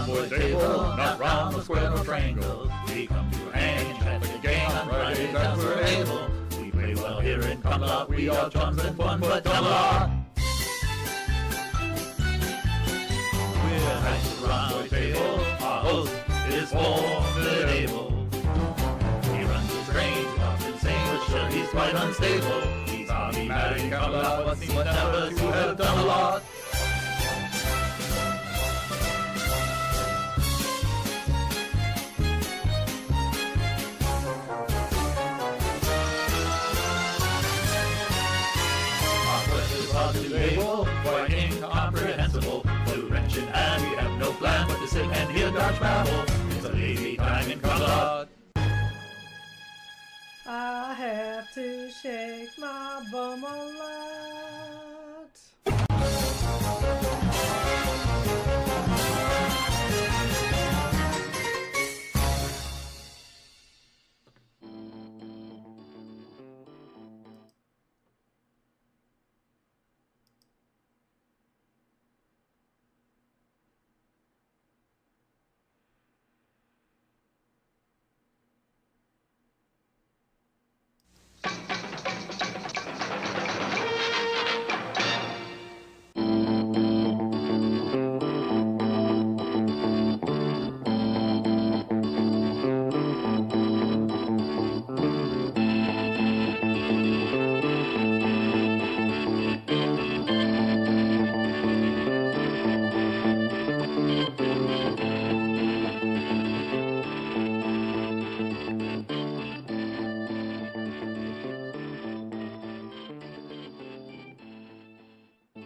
rhomboid table, not round or square or triangle. We come to hang, chat the gang on Fridays as we're able. We play well here in Camelot, we are chums and fun, but Camelot. We're hanging the rhomboid table, our host is formidable. He runs the train, talks insane, but sure he's quite unstable. He's hobby mad in Camelot, but seems never to have done a lot. Quite incomprehensible. The wretched and we have no plan but to sit and hear Dodge babble. It's a lazy time in Camelot. I have to shake my bum a lot.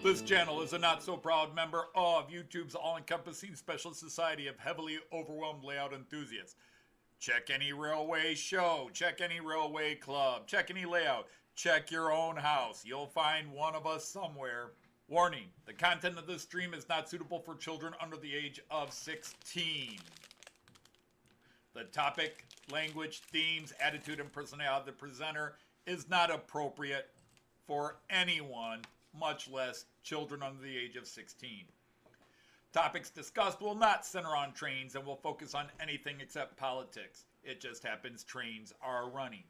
This channel is a not-so-proud member of YouTube's all-encompassing special society of heavily overwhelmed layout enthusiasts. Check any railway show, check any railway club, check any layout, check your own house. You'll find one of us somewhere. Warning, the content of this stream is not suitable for children under the age of 16. The topic, language, themes, attitude, and personality of the presenter is not appropriate for anyone, much less children under the age of 16. Topics discussed will not center on trains and will focus on anything except politics. It just happens trains are running.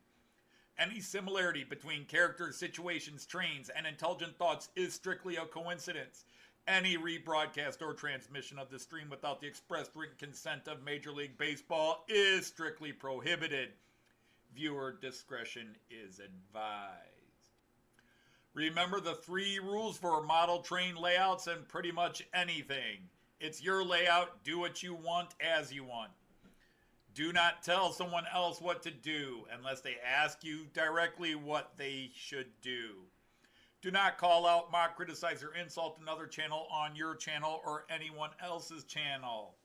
Any similarity between characters, situations, trains, and intelligent thoughts is strictly a coincidence. Any rebroadcast or transmission of the stream without the expressed written consent of Major League Baseball is strictly prohibited. Viewer discretion is advised. Remember the 3 rules for model train layouts and pretty much anything. It's your layout, do what you want as you want. Do not tell someone else what to do unless they ask you directly what they should do. Do not call out, mock, criticize, or insult another channel on your channel or anyone else's channel.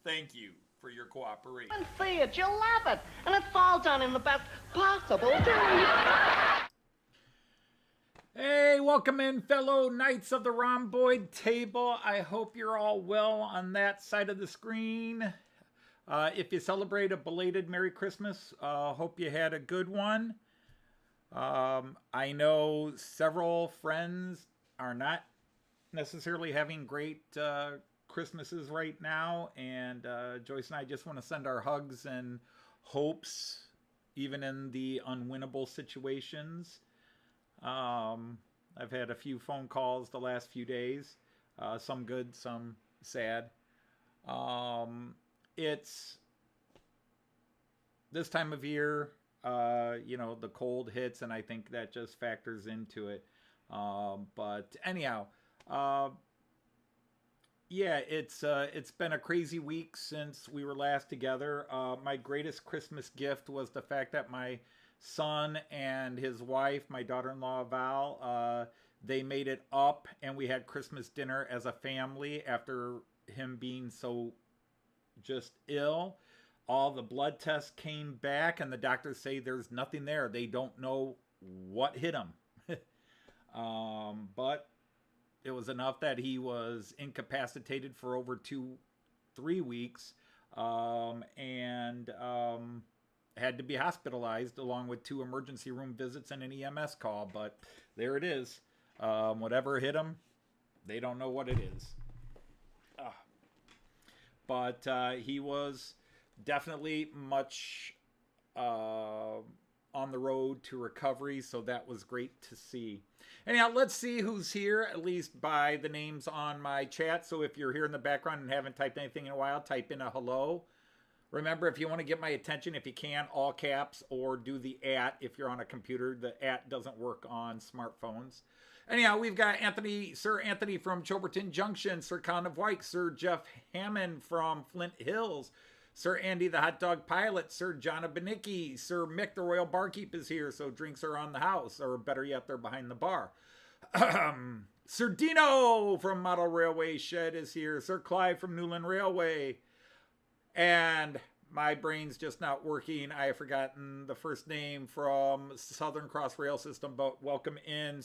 Thank you for your cooperation. And see it, you'll love it, and it's all done in the best possible way. Hey, welcome in, fellow Knights of the Rhomboid Table. I hope you're all well on that side of the screen. If you celebrate a belated Merry Christmas, hope you had a good one. I know several friends are not necessarily having great Christmases right now, and Joyce and I just want to send our hugs and hopes, even in the unwinnable situations. I've had a few phone calls the last few days, some good, some sad. It's this time of year, you know, the cold hits, and I think that just factors into it. But anyhow, yeah, it's been a crazy week since we were last together. My greatest Christmas gift was the fact that my son and his wife, my daughter-in-law Val, they made it up, and we had Christmas dinner as a family after him being so just ill. All the blood tests came back, and the doctors say there's nothing there. They don't know what hit him. But it was enough that he was incapacitated for over 2-3 weeks, and had to be hospitalized along with 2 emergency room visits and an EMS call. But there it is. Whatever hit him, they don't know what it is. but he was definitely much on the road to recovery, so that was great to see. Anyhow, let's see who's here, at least by the names on my chat. So if you're here in the background and haven't typed anything in a while, type in a hello. Remember, if you want to get my attention, if you can, all caps, or do the @ if you're on a computer. The @ doesn't work on smartphones. Anyhow, we've got Sir Anthony from Choberton Junction, Sir Con of White, Sir Jeff Hammond from Flint Hills, Sir Andy the Hot Dog Pilot, Sir John of Benicki, Sir Mick the Royal Barkeep is here, so drinks are on the house, or better yet, they're behind the bar. Sir Dino from Model Railway Shed is here, Sir Clive from Newland Railway, and my brain's just not working. I have forgotten the first name from Southern Cross Rail System, but welcome in,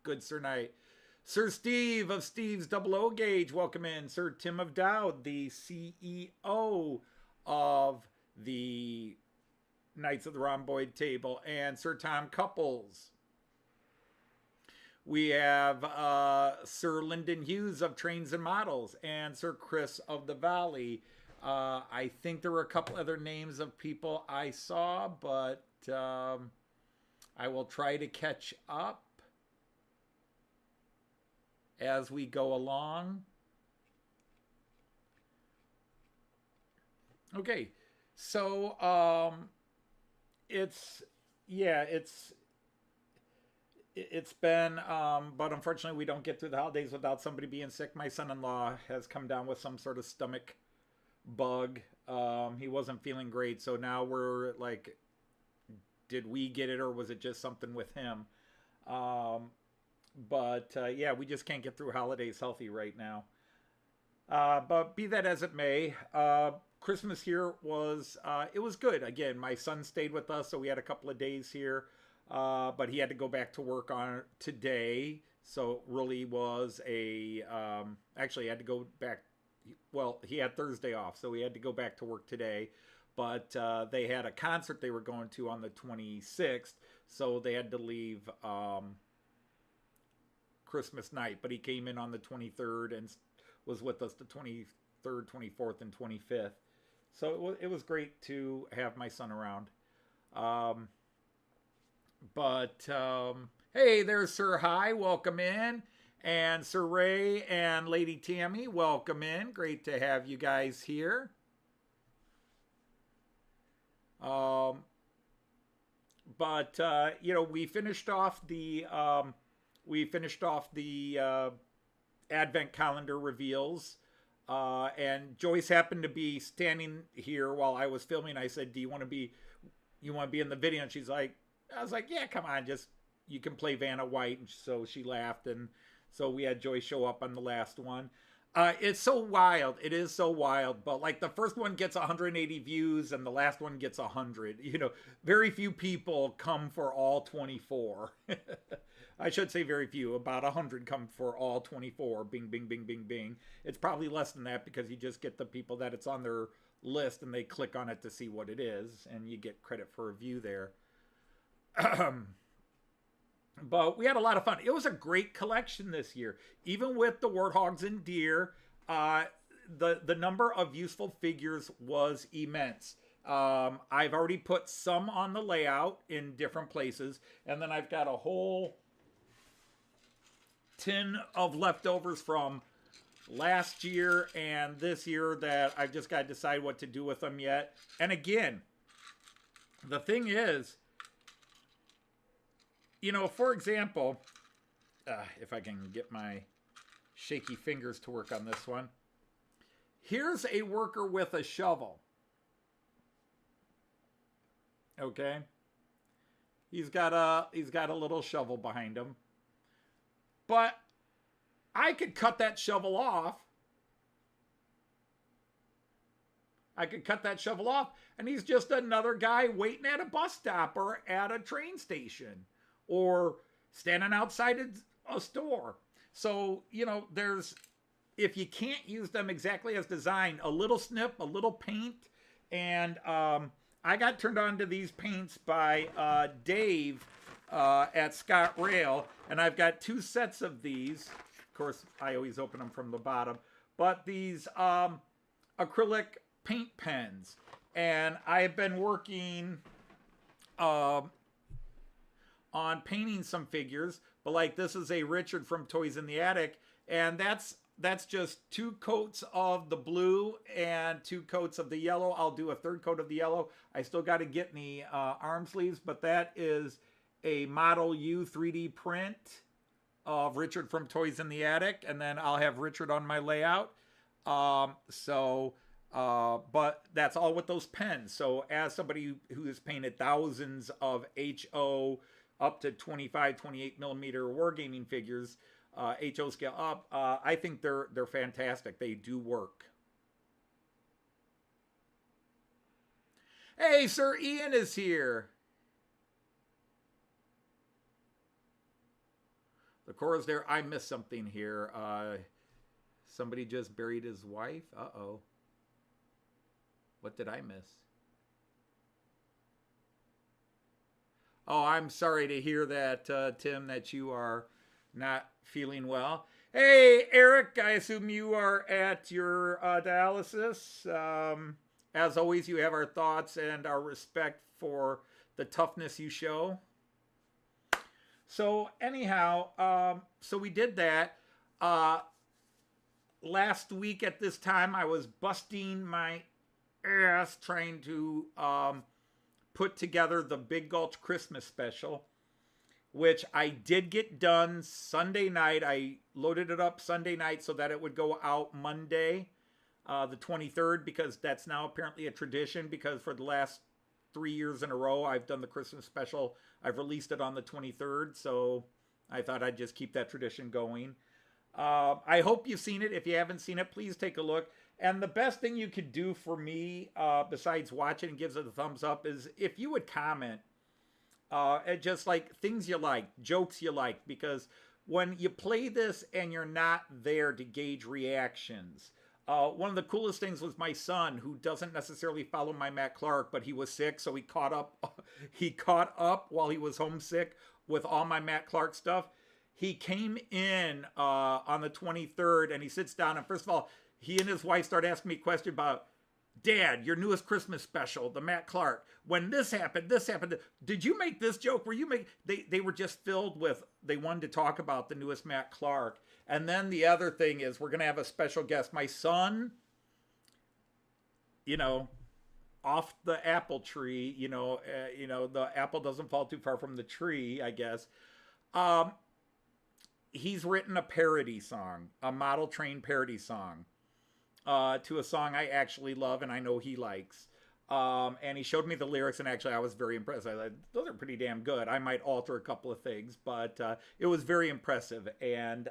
good Sir Knight. Sir Steve of Steve's Double O Gauge, welcome in. Sir Tim of Dowd, the CEO of the Knights of the Rhomboid Table, and Sir Tom Couples. We have Sir Lyndon Hughes of Trains and Models, and Sir Chris of the Valley. I think there were a couple other names of people I saw, but I will try to catch up as we go along. Okay, so it's been, but unfortunately we don't get through the holidays without somebody being sick. My son-in-law has come down with some sort of stomach bug. He wasn't feeling great, so now we're like, did we get it or was it just something with him? But yeah, we just can't get through holidays healthy right now. But be that as it may, Christmas here was, it was good. Again, my son stayed with us, so we had a couple of days here, but he had to go back to work on today. So it really was actually he had to go back. Well, he had Thursday off, so he had to go back to work today. But they had a concert they were going to on the 26th, so they had to leave Christmas night. But he came in on the 23rd and was with us the 23rd, 24th, and 25th. So it was great to have my son around. Hey, there's Sir Hi, welcome in. And Sir Ray and Lady Tammy, welcome in. Great to have you guys here. You know, we finished off the Advent calendar reveals. And Joyce happened to be standing here while I was filming. I said, you want to be in the video? And she's like, I was like, yeah, come on, you can play Vanna White. And so she laughed, and so we had Joyce show up on the last one. It's so wild. It is so wild. But like the first one gets 180 views and the last one gets 100. You know, very few people come for all 24. I should say very few. About 100 come for all 24. Bing, bing, bing, bing, bing. It's probably less than that because you just get the people that it's on their list and they click on it to see what it is. And you get credit for a view there. But we had a lot of fun. It was a great collection this year. Even with the warthogs and deer, the number of useful figures was immense. I've already put some on the layout in different places. And then I've got a whole tin of leftovers from last year and this year that I've just got to decide what to do with them yet. And again, the thing is, you know, for example, if I can get my shaky fingers to work on this one. Here's a worker with a shovel. Okay. He's got a little shovel behind him. But I could cut that shovel off. And he's just another guy waiting at a bus stop or at a train station. Or standing outside a store. So, you know, if you can't use them exactly as designed, a little snip, a little paint. And I got turned on to these paints by Dave at Scott Rail. And I've got 2 sets of these. Of course, I always open them from the bottom. But these acrylic paint pens. And I've been working on painting some figures, but like this is a Richard from Toys in the Attic, and that's just 2 coats of the blue and 2 coats of the yellow. I'll do a 3rd coat of the yellow. I still got to get in the arm sleeves, but that is a Model U 3D print of Richard from Toys in the Attic, and then I'll have Richard on my layout. But that's all with those pens. So as somebody who has painted thousands of HO up to 25, 28 millimeter wargaming figures, HO scale up, I think they're fantastic. They do work. Hey, Sir Ian is here. The chorus there. I missed something here. Somebody just buried his wife. Uh-oh. What did I miss? Oh, I'm sorry to hear that, Tim, that you are not feeling well. Hey, Eric, I assume you are at your dialysis. As always, you have our thoughts and our respect for the toughness you show. So anyhow, so we did that. Last week at this time, I was busting my ass trying to put together the Big Gulch Christmas special, which I did get done Sunday night. I loaded it up Sunday night so that it would go out Monday, the 23rd, because that's now apparently a tradition, because for the last 3 years in a row, I've done the Christmas special. I've released it on the 23rd, so I thought I'd just keep that tradition going. I hope you've seen it. If you haven't seen it, please take a look. And the best thing you could do for me, besides watching and gives it a thumbs up, is if you would comment, just like things you like, jokes you like, because when you play this and you're not there to gauge reactions, one of the coolest things was my son, who doesn't necessarily follow my Matt Clark, but he was sick, so he caught up. He caught up while he was homesick with all my Matt Clark stuff. He came in on the 23rd, and he sits down, and first of all, he and his wife start asking me questions about, Dad, your newest Christmas special, the Matt Clark. When this happened. Did you make this joke? Were you make? They were just filled with. They wanted to talk about the newest Matt Clark. And then the other thing is, we're gonna have a special guest. My son, off the apple tree. The apple doesn't fall too far from the tree, I guess. He's written a parody song, a model train parody song. To a song I actually love and I know he likes. And he showed me the lyrics, and actually I was very impressed. I thought, those are pretty damn good. I might alter a couple of things, but it was very impressive. And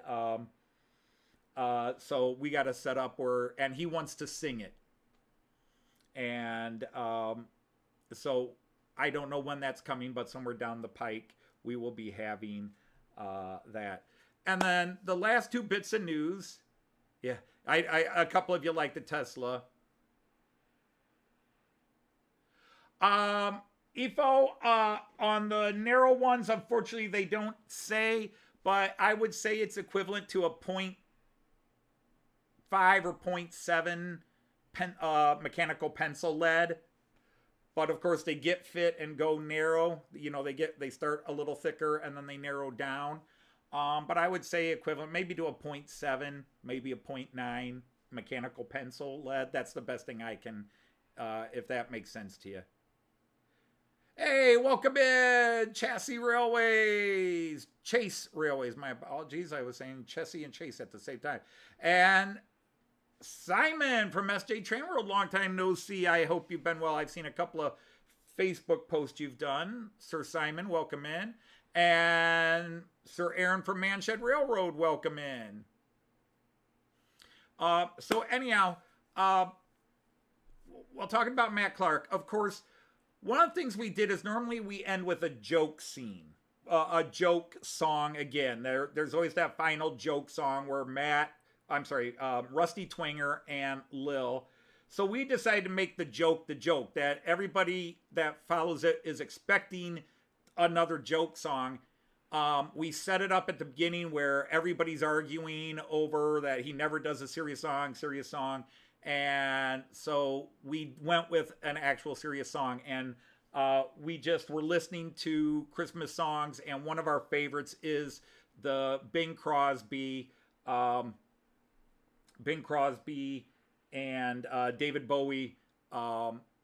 so we got to set up and he wants to sing it. And so I don't know when that's coming, but somewhere down the pike we will be having that. And then the last 2 bits of news. Yeah, a couple of you like the Tesla. IFO, on the narrow ones, unfortunately, they don't say, but I would say it's equivalent to a 0.5 or 0.7 mechanical pencil lead. But of course, they get fit and go narrow. They start a little thicker and then they narrow down. But I would say equivalent maybe to a 0.7, maybe a 0.9 mechanical pencil lead. That's the best thing I can, if that makes sense to you. Hey, welcome in, Chassis Railways, Chase Railways. My apologies, I was saying Chessie and Chase at the same time. And Simon from SJ Train World, long time no see. I hope you've been well. I've seen a couple of Facebook posts you've done. Sir Simon, welcome in. And Sir Aaron from Manshed Railroad, welcome in. So anyhow, while talking about Matt Clark, of course, one of the things we did is normally we end with a joke scene, a joke song again. There's always that final joke song where Rusty Twanger and Lil. So we decided to make the joke that everybody that follows it is expecting another joke song. We set it up at the beginning where everybody's arguing over that he never does a serious song. And so we went with an actual serious song, and we just were listening to Christmas songs, and one of our favorites is the Bing Crosby and David Bowie,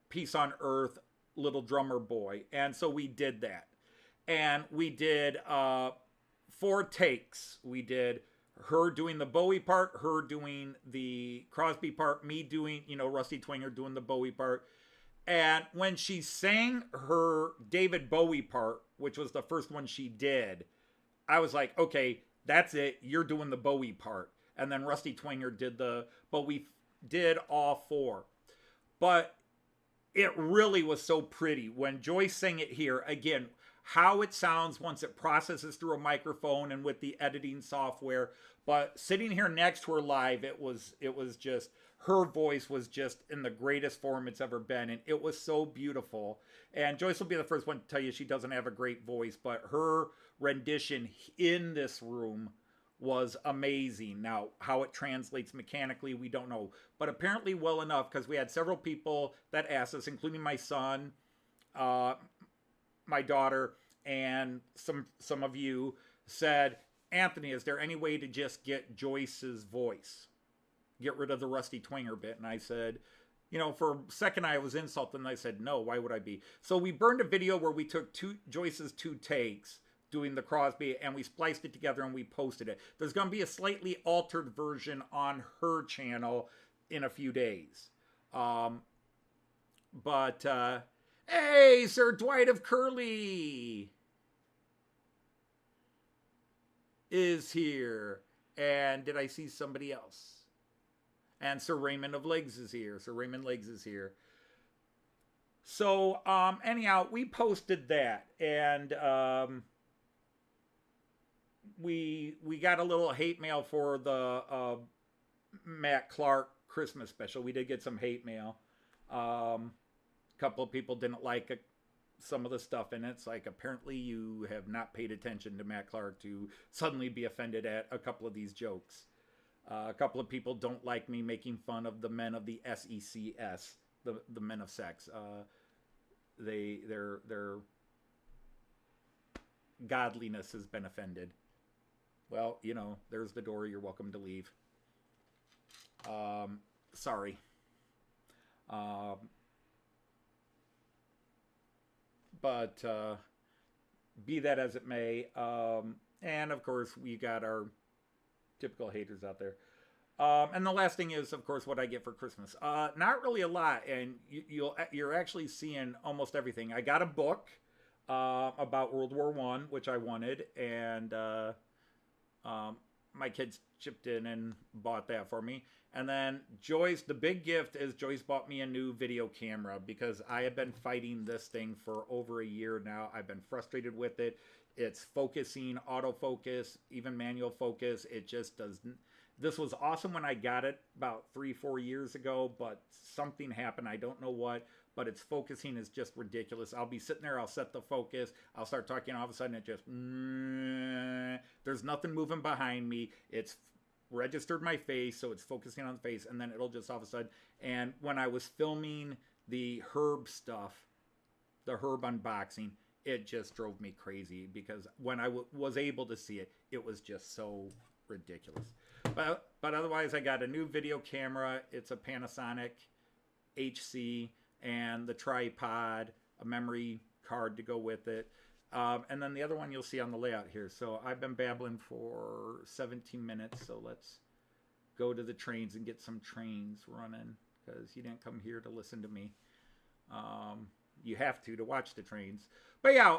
Peace on Earth, Little Drummer Boy. And so we did that. And we did 4 takes. We did her doing the Bowie part, her doing the Crosby part, me doing, Rusty Twinger doing the Bowie part. And when she sang her David Bowie part, which was the first one she did, I was like, okay, that's it. You're doing the Bowie part. And then Rusty Twinger did but we did all 4. But it really was so pretty. When Joyce sang it here, again, how it sounds once it processes through a microphone and with the editing software. But sitting here next to her live, it was just, her voice was just in the greatest form it's ever been. And it was so beautiful. And Joyce will be the first one to tell you she doesn't have a great voice, but her rendition in this room was amazing. Now, how it translates mechanically, we don't know. But apparently well enough, because we had several people that asked us, including my son, my daughter, and some of you said, Anthony, is there any way to just get Joyce's voice? Get rid of the Rusty Twinger bit. And I said, for a second I was insulted, and I said, no, why would I be? So we burned a video where we took Joyce's 2 takes doing the Crosby, and we spliced it together and we posted it. There's going to be a slightly altered version on her channel in a few days. Hey, Sir Dwight of Curly is here. And did I see somebody else? And Sir Raymond of Legs is here. Sir Raymond Legs is here. So, anyhow, we posted that. And we got a little hate mail for the Matt Clark Christmas special. We did get some hate mail. A couple of people didn't like some of the stuff in it. It's like, apparently you have not paid attention to Matt Clark to suddenly be offended at a couple of these jokes. A couple of people don't like me making fun of the men of the SECS, the men of sex. Their godliness has been offended. Well, there's the door. You're welcome to leave. Sorry. But be that as it may, and of course we got our typical haters out there. And the last thing is, of course, what I get for Christmas. Not really a lot, and you're actually seeing almost everything. I got a book about World War I, which I wanted, and my kids chipped in and bought that for me. And then Joyce, the big gift is Joyce bought me a new video camera, because I have been fighting this thing for over a year now. I've been frustrated with it. It's focusing, autofocus, even manual focus. It just doesn't. This was awesome when I got it about 3-4 years ago, but something happened. I don't know what, but its focusing is just ridiculous. I'll be sitting there, I'll set the focus, I'll start talking, all of a sudden it just, there's nothing moving behind me. It's registered my face, so it's focusing on the face, and then it'll just all of a sudden. And when I was filming the herb stuff, the herb unboxing, it just drove me crazy, because when I was able to see it, it was just so ridiculous. But otherwise, I got a new video camera. It's a Panasonic HC, and the tripod, a memory card to go with it. And then the other one you'll see on the layout here. So I've been babbling for 17 minutes, so let's go to the trains and get some trains running, because you didn't come here to listen to me. You have to watch the trains. But yeah,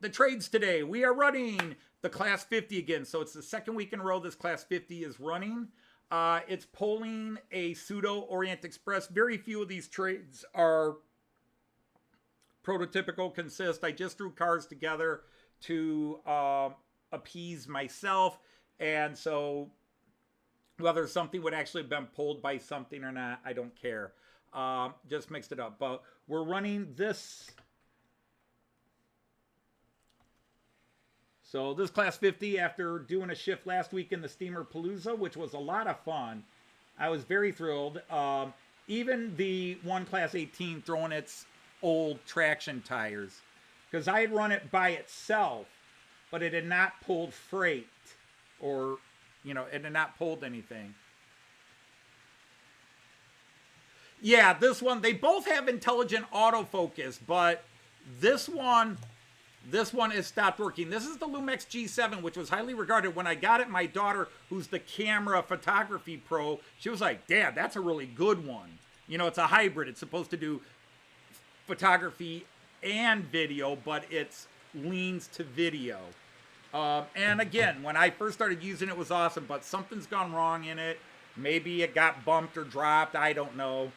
the trades today. We are running the Class 50 again. So it's the second week in a row this Class 50 is running. It's pulling a pseudo Orient Express. Very few of these trades are prototypical, consist. I just threw cars together to appease myself. And so whether something would actually have been pulled by something or not, I don't care. Just mixed it up. But we're running this. So this Class 50, after doing a shift last week in the Steamer Palooza, which was a lot of fun, I was very thrilled. Even the one Class 18 throwing its old traction tires, because I had run it by itself, but it had not pulled freight, or, you know, it had not pulled anything. Yeah, this one, they both have intelligent autofocus, but this one has stopped working. This is the Lumix G7, which was highly regarded. When I got it, my daughter, who's the camera photography pro, she was like, Dad, that's a really good one. You know, it's a hybrid. It's supposed to do photography and video, but it leans to video. And again, when I first started using it, it was awesome, but something's gone wrong in it. Maybe it got bumped or dropped. I don't know.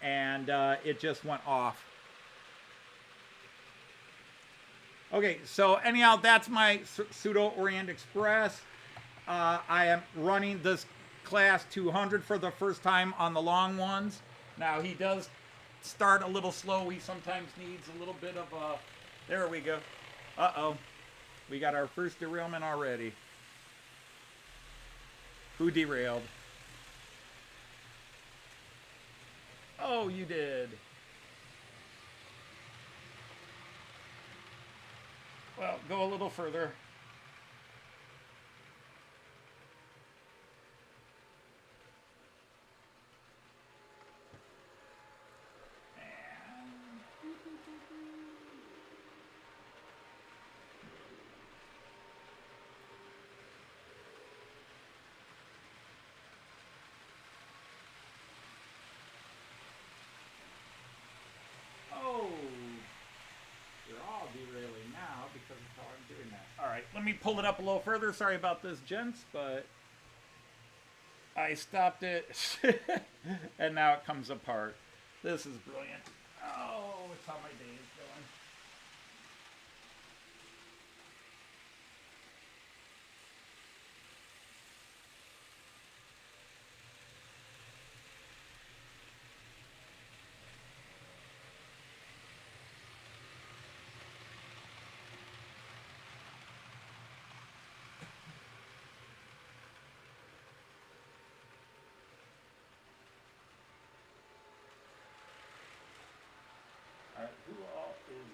And it just went off. Okay, so anyhow, that's my pseudo Orient Express. I am running this Class 200 for the first time on the long ones. Now, he does start a little slow. He sometimes needs a little bit of a... There we go. Uh-oh. We got our first derailment already. Who derailed? Oh, you did. Well, go a little further. Let me pull it up a little further. Sorry about this, gents, but I stopped it, and now it comes apart. This is brilliant. Oh, it's how my day is going. Who all is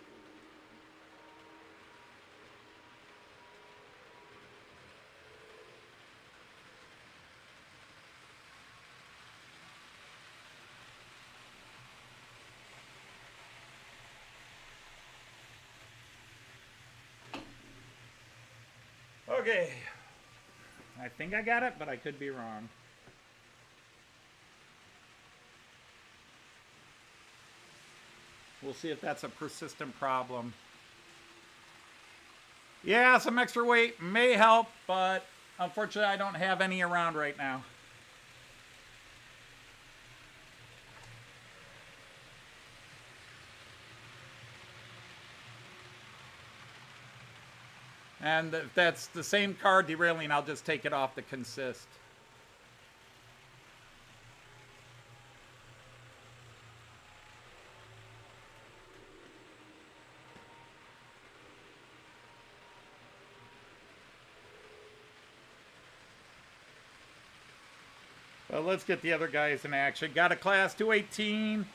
okay. I think I got it, but I could be wrong. We'll see if that's a persistent problem. Yeah, some extra weight may help, but unfortunately I don't have any around right now. And if that's the same car derailing, I'll just take it off the consist. Well, let's get the other guys in action. Got a Class 218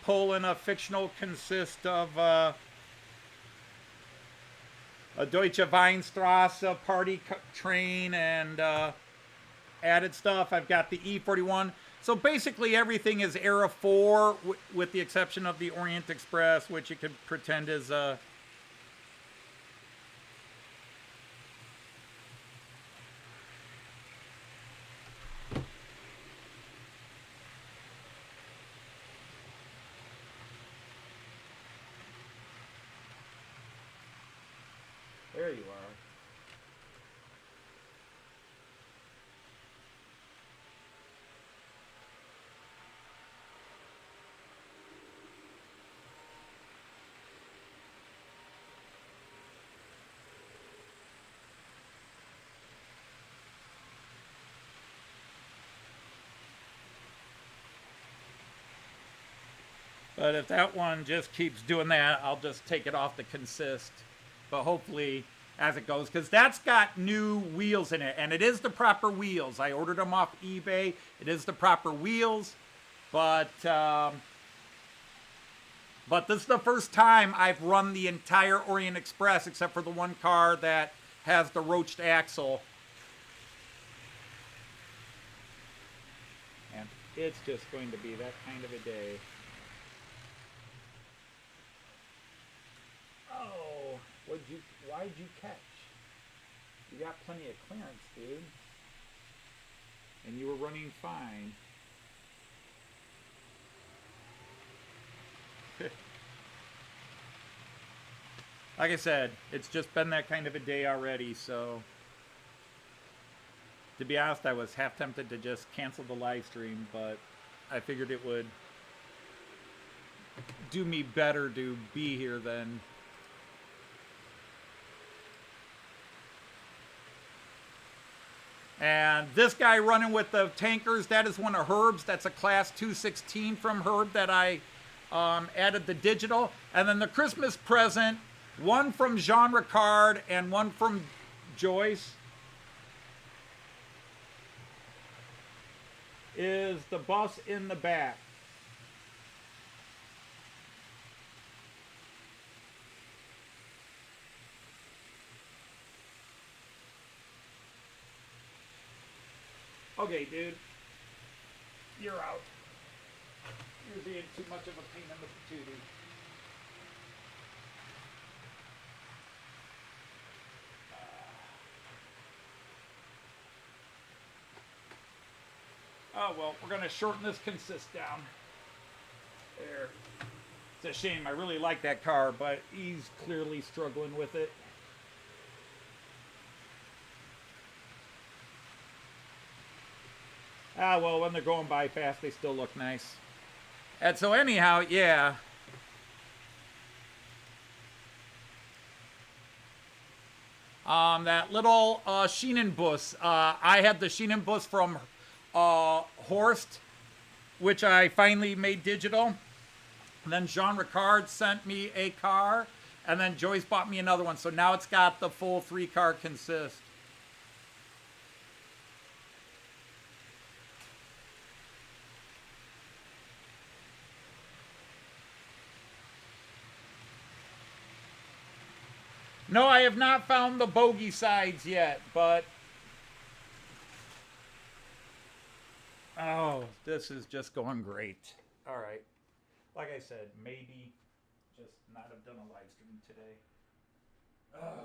pulling a fictional consist of a Deutsche Weinstrasse party train and added stuff. I've got the E41. So basically everything is Era 4 with the exception of the Orient Express, which you could pretend is a... There you are. But if that one just keeps doing that, I'll just take it off the consist. But hopefully, as it goes, because that's got new wheels in it, and it is the proper wheels. I ordered them off eBay. It is the proper wheels, but this is the first time I've run the entire Orient Express, except for the one car that has the roached axle. And it's just going to be that kind of a day. Oh, why'd you catch? You got plenty of clearance, dude. And you were running fine. Like I said, it's just been that kind of a day already, so to be honest, I was half tempted to just cancel the live stream, but I figured it would do me better to be here than... And this guy running with the tankers, that is one of Herb's. That's a class 216 from Herb that I added the digital. And then the Christmas present, one from Jean Ricard and one from Joyce, is the bus in the back. Okay, dude. You're out. You're being too much of a pain in the patootie. Oh, well, we're going to shorten this consist down. There. It's a shame. I really like that car, but he's clearly struggling with it. Ah, well, when they're going by fast, they still look nice. And so anyhow, yeah. That little Schienenbus. I had the Schienenbus from Horst, which I finally made digital. And then Jean Ricard sent me a car. And then Joyce bought me another one. So now it's got the full 3-car consist. No, I have not found the bogey sides yet, but... Oh, this is just going great. All right. Like I said, maybe just not have done a live stream today. Oh.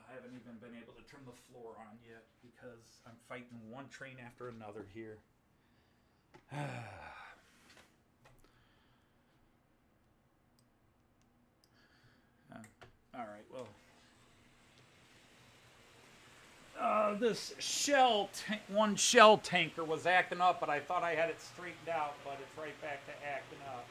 I haven't even been able to turn the floor on yet because I'm fighting one train after another here. All right, well. This one shell tanker was acting up, but I thought I had it straightened out, but it's right back to acting up.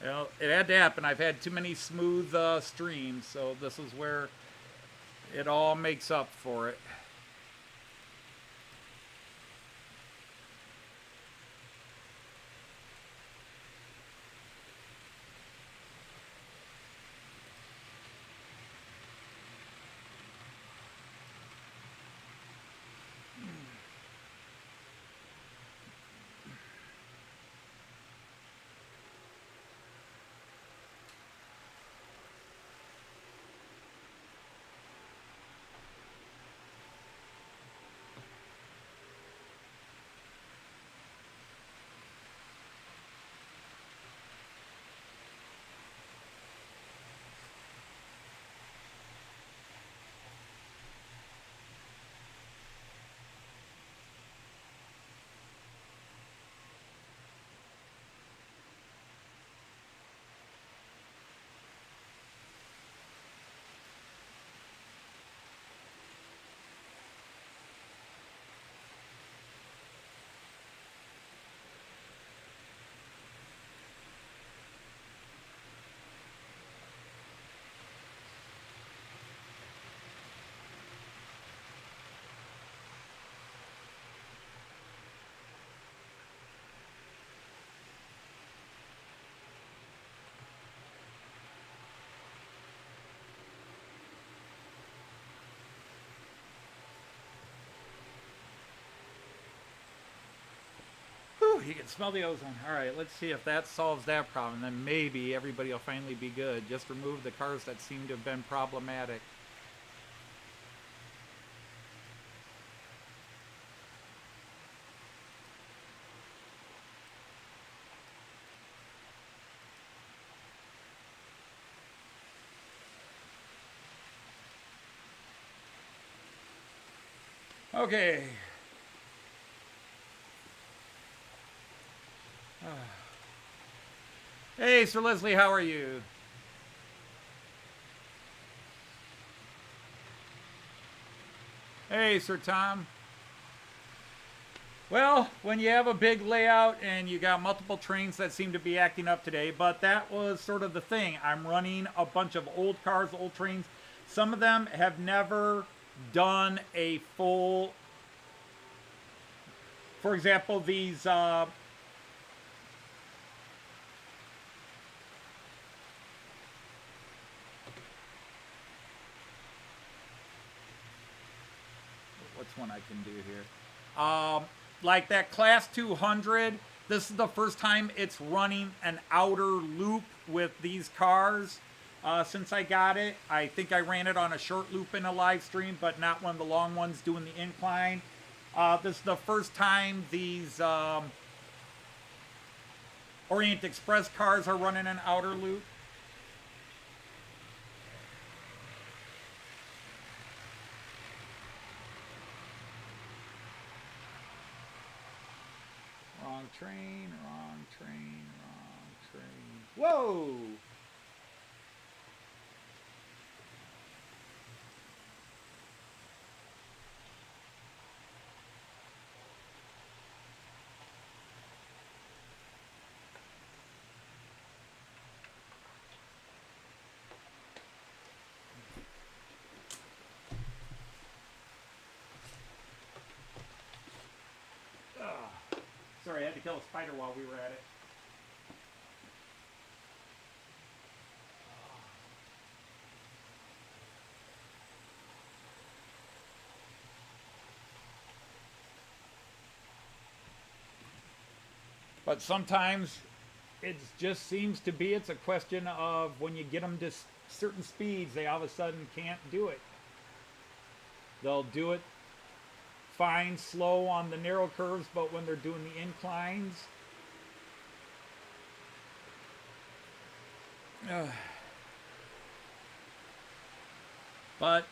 Well, it had to happen. I've had too many smooth streams, so this is where it all makes up for it. you can smell the ozone. All right, let's see if that solves that problem. Then maybe everybody will finally be good. Just remove the cars that seem to have been problematic. Okay. Hey, Sir Leslie, how are you? Hey, Sir Tom. Well, when you have a big layout and you got multiple trains that seem to be acting up today, but that was sort of the thing. I'm running a bunch of old cars, old trains. Some of them have never done a full, for example, these what's one I can do here? Like that Class 200, this is the first time it's running an outer loop with these cars since I got it. I think I ran it on a short loop in a live stream, but not one of the long ones doing the incline. This is the first time these Orient Express cars are running an outer loop. Wrong train, wrong train, wrong train. Whoa! Sorry, I had to kill a spider while we were at it. But sometimes it just seems to be it's a question of when you get them to certain speeds, they all of a sudden can't do it. They'll do it fine, slow on the narrow curves, but when they're doing the inclines, but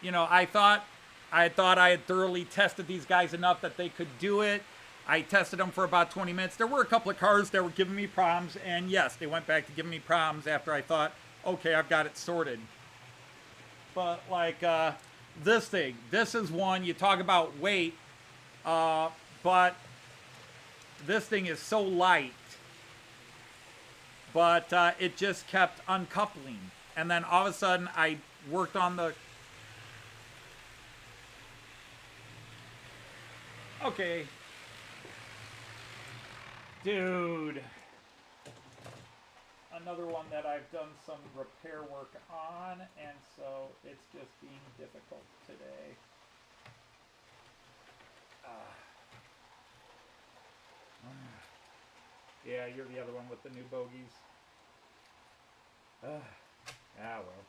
you know, I thought I had thoroughly tested these guys enough that they could do it. I tested them for about 20 minutes. There were a couple of cars that were giving me problems, and yes, they went back to giving me problems after I thought, okay, I've got it sorted. But like this thing, this is one, you talk about weight, but this thing is so light, but it just kept uncoupling. And then all of a sudden I worked on the, okay, dude, another one that I've done some repair work on, and so it's just being difficult today. Yeah, you're the other one with the new bogies. Ah, well.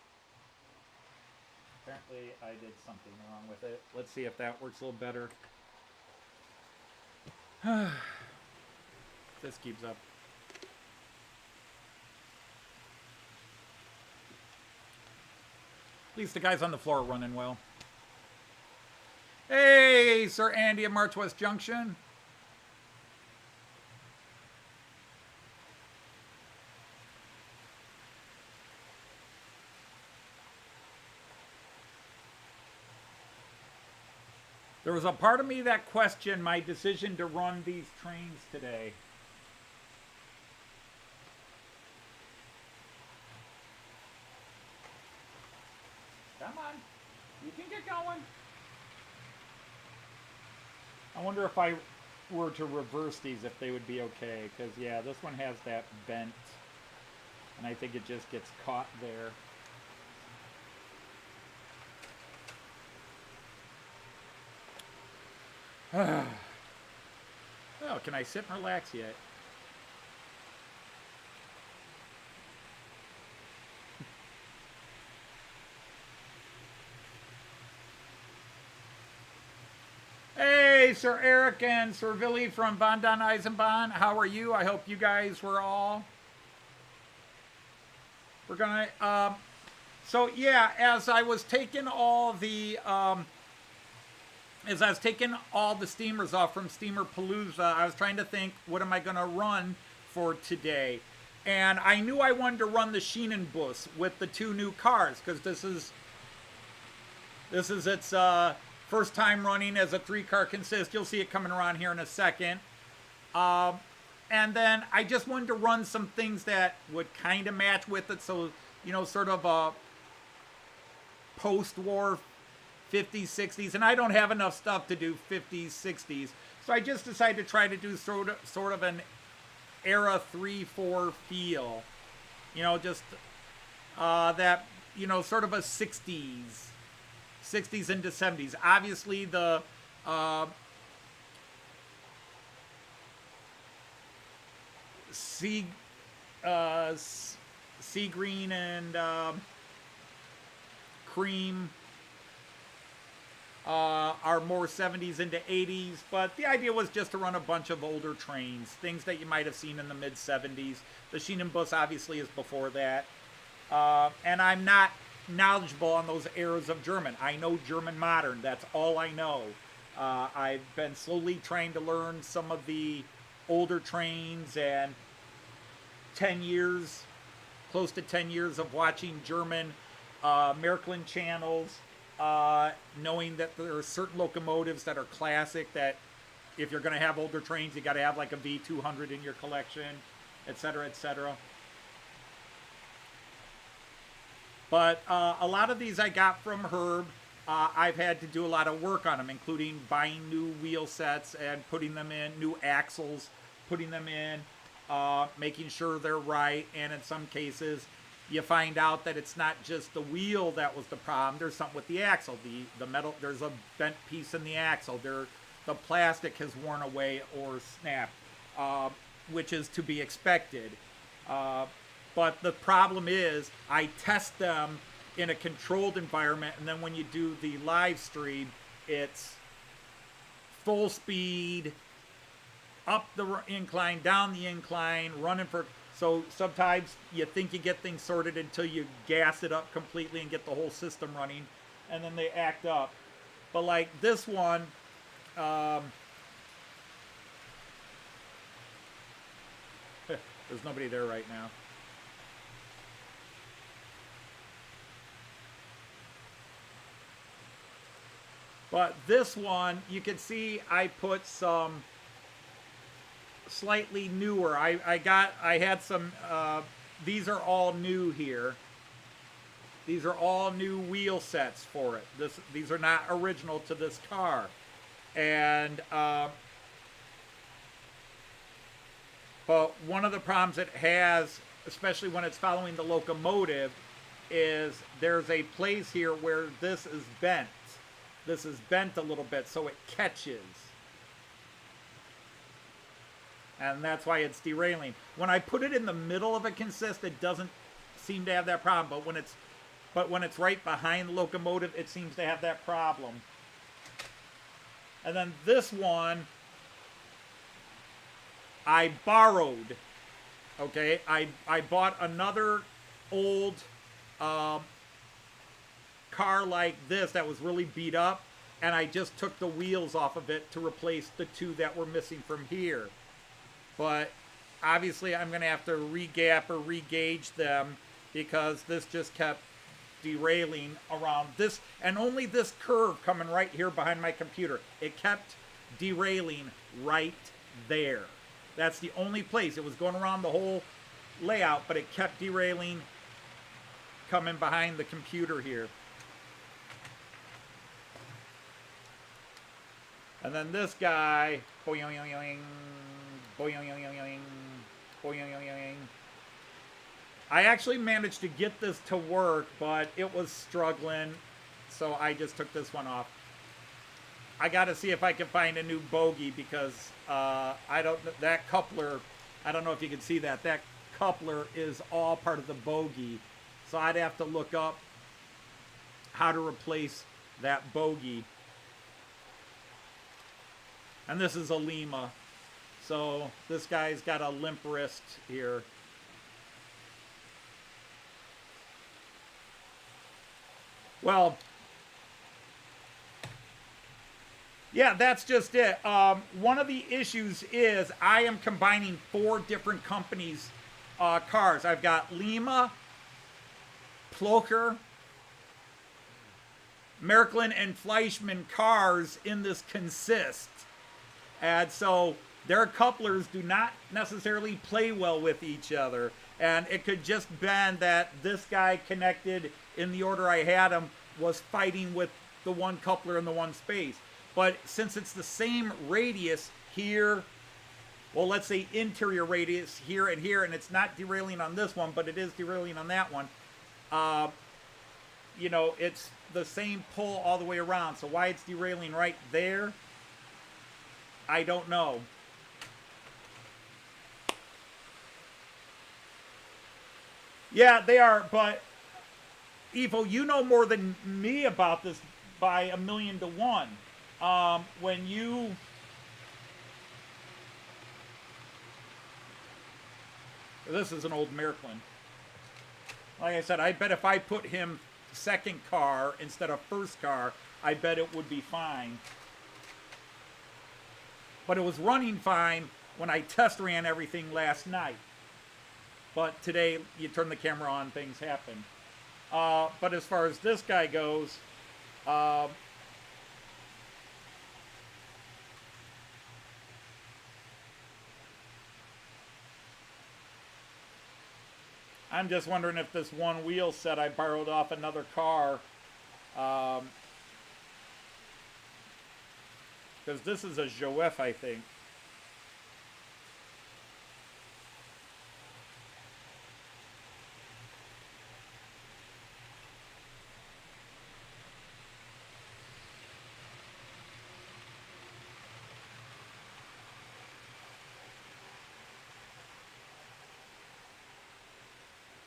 Apparently I did something wrong with it. Let's see if that works a little better. This keeps up. At least the guys on the floor are running well. Hey, Sir Andy at March West Junction. There was a part of me that questioned my decision to run these trains today. Come on, you can get going. I wonder if I were to reverse these, if they would be okay. Because, yeah, this one has that bent. And I think it just gets caught there. Okay. can I sit and relax yet? Hey, Sir Eric and Sir Billy from Von Don Eisenbahn. How are you? I hope you guys were all... We're going to... So, yeah, as I was taking all the... as I was taking all the steamers off from Steamer Palooza, I was trying to think, what am I going to run for today? And I knew I wanted to run the Schienenbus with the 2 new cars, because this is its first time running as a 3-car consist. You'll see it coming around here in a second. And then I just wanted to run some things that would kind of match with it. So, you know, sort of a post-war 50s, 60s. And I don't have enough stuff to do 50s, 60s. So I just decided to try to do sort of an era 3-4 feel. You know, just that, you know, sort of a 60s into 70s. Obviously, the sea green and cream are more 70s into 80s, but the idea was just to run a bunch of older trains, things that you might have seen in the mid-70s. The Schienenbus obviously is before that, and I'm not knowledgeable on those eras of German. I know German modern, that's all I know. I've been slowly trying to learn some of the older trains, and 10 years, close to 10 years of watching German Märklin channels, knowing that there are certain locomotives that are classic, that if you're going to have older trains, you got to have like a V200 in your collection, etc., etc. But a lot of these I got from Herb. I've had to do a lot of work on them, including buying new wheel sets and putting them in, new axles, putting them in, making sure they're right, and in some cases you find out that it's not just the wheel that was the problem. There's something with the axle. The metal, there's a bent piece in the axle. The plastic has worn away or snapped, which is to be expected. But the problem is I test them in a controlled environment, and then when you do the live stream, it's full speed, up the incline, down the incline, running for... So sometimes you think you get things sorted until you gas it up completely and get the whole system running, and then they act up. But like this one, there's nobody there right now. But this one, you can see I put some slightly newer. I had some, these are all new here. These are all new wheel sets for it. These are not original to this car. And, but one of the problems it has, especially when it's following the locomotive, is there's a place here where this is bent. This is bent a little bit, so it catches. And that's why it's derailing. When I put it in the middle of a consist, it doesn't seem to have that problem. But when it's right behind the locomotive, it seems to have that problem. And then this one, I borrowed. Okay, I bought another old car like this that was really beat up, and I just took the wheels off of it to replace the 2 that were missing from here. But obviously I'm going to have to re-gap or re-gauge them, because this just kept derailing around this, and only this curve coming right here behind my computer. It kept derailing right there. That's the only place. It was going around the whole layout, but it kept derailing coming behind the computer here. And then this guy, boing, boing, boing. I actually managed to get this to work, but it was struggling, so I just took this one off. I got to see if I can find a new bogey because I don't, that coupler, I don't know if you can see that. That coupler is all part of the bogey. So I'd have to look up how to replace that bogey. And this is a Lima. So this guy's got a limp wrist here. Well, yeah, that's just it. One of the issues is I am combining 4 different companies' cars. I've got Lima, Plocher, Märklin, and Fleischmann cars in this consist. And so their couplers do not necessarily play well with each other. And it could just been that this guy connected in the order I had him was fighting with the one coupler in the one space. But since it's the same radius here, well, let's say interior radius here, and it's not derailing on this one, but it is derailing on that one, you know, it's the same pull all the way around. So why it's derailing right there, I don't know. Yeah, they are, but Evo, you know more than me about this by 1,000,000 to 1. When you this is an old Märklin. Like I said, I bet if I put him second car instead of first car, I bet it would be fine. But it was running fine when I test ran everything last night. But today, you turn the camera on, things happen. But as far as this guy goes, I'm just wondering if this one wheel set I borrowed off another car, because this is a Joef, I think.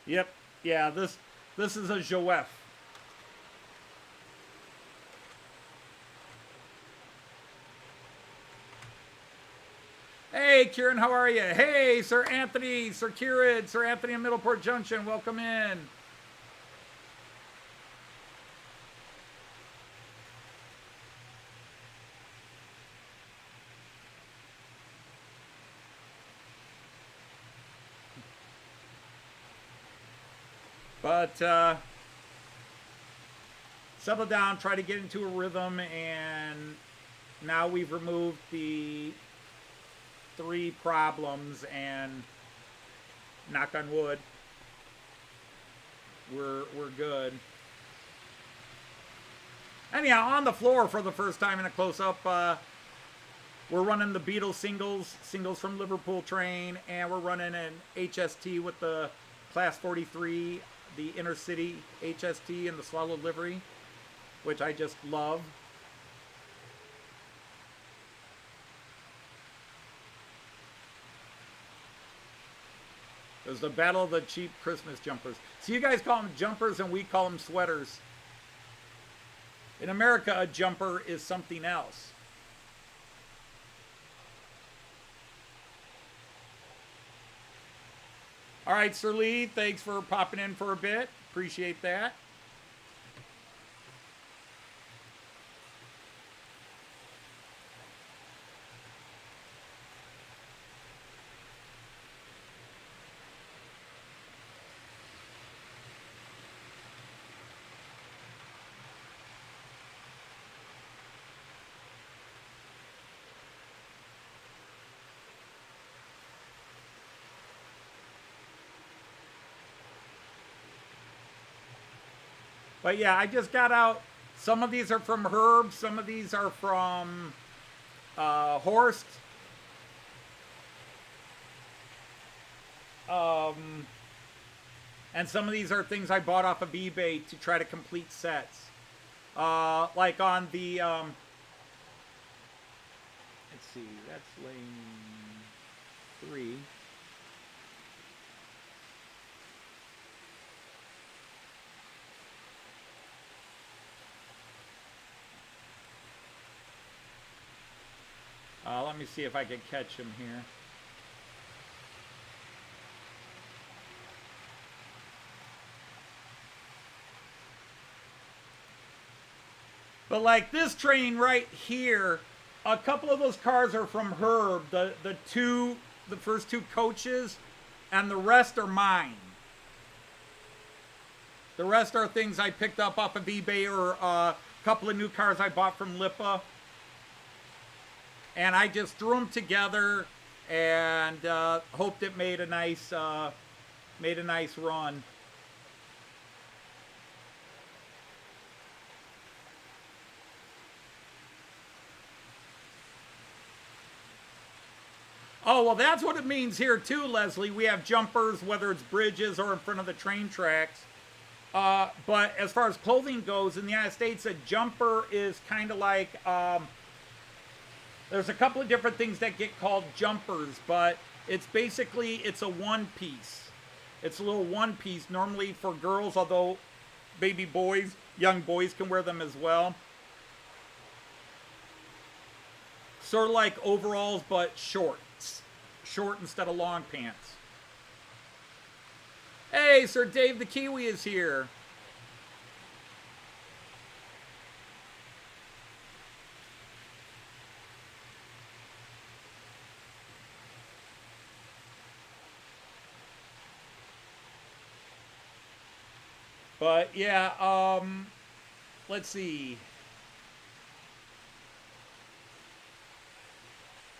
Yep, yeah, this is a Joef. Hey, Kieran, how are you? Hey, Sir Anthony, Sir Kieran, Sir Anthony in Middleport Junction, welcome in. But settle down, try to get into a rhythm, and now we've removed the 3 problems, and knock on wood, we're good. Anyhow, on the floor for the first time in a close-up, we're running the Beatles singles from Liverpool Train, and we're running an HST with the Class 43, the Intercity HST and the Swallow Livery, which I just love. It was the battle of the cheap Christmas jumpers. So you guys call them jumpers and we call them sweaters. In America, a jumper is something else. All right, Sir Lee, thanks for popping in for a bit. Appreciate that. But yeah, I just got out. Some of these are from Herb. Some of these are from Horst. And some of these are things I bought off of eBay to try to complete sets. Like on the see. That's lane 3. Let me see if I can catch him here. But like this train right here, a couple of those cars are from Herb. The first 2 coaches, and the rest are mine. The rest are things I picked up off of eBay or a couple of new cars I bought from Lipa. And I just threw them together and hoped it made a nice run. Oh, well, that's what it means here too, Leslie. We have jumpers, whether it's bridges or in front of the train tracks. But as far as clothing goes, in the United States, a jumper is kind of like, there's a couple of different things that get called jumpers, but it's basically, it's a one piece. It's a little one piece, normally for girls, although baby boys, young boys can wear them as well. Sort of like overalls, but short. Short instead of long pants. Hey, Sir Dave the Kiwi is here. But yeah, let's see.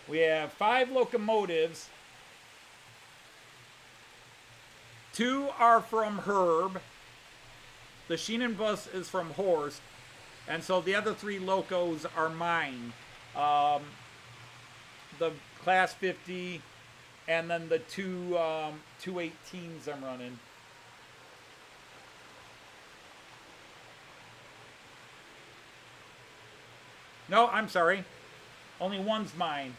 We have 5 locomotives. 2 are from Herb. The Schienenbus is from Horst. And so the other 3 locos are mine. The Class 50 and then the 2 218s I'm running. No, I'm sorry. Only one's mine.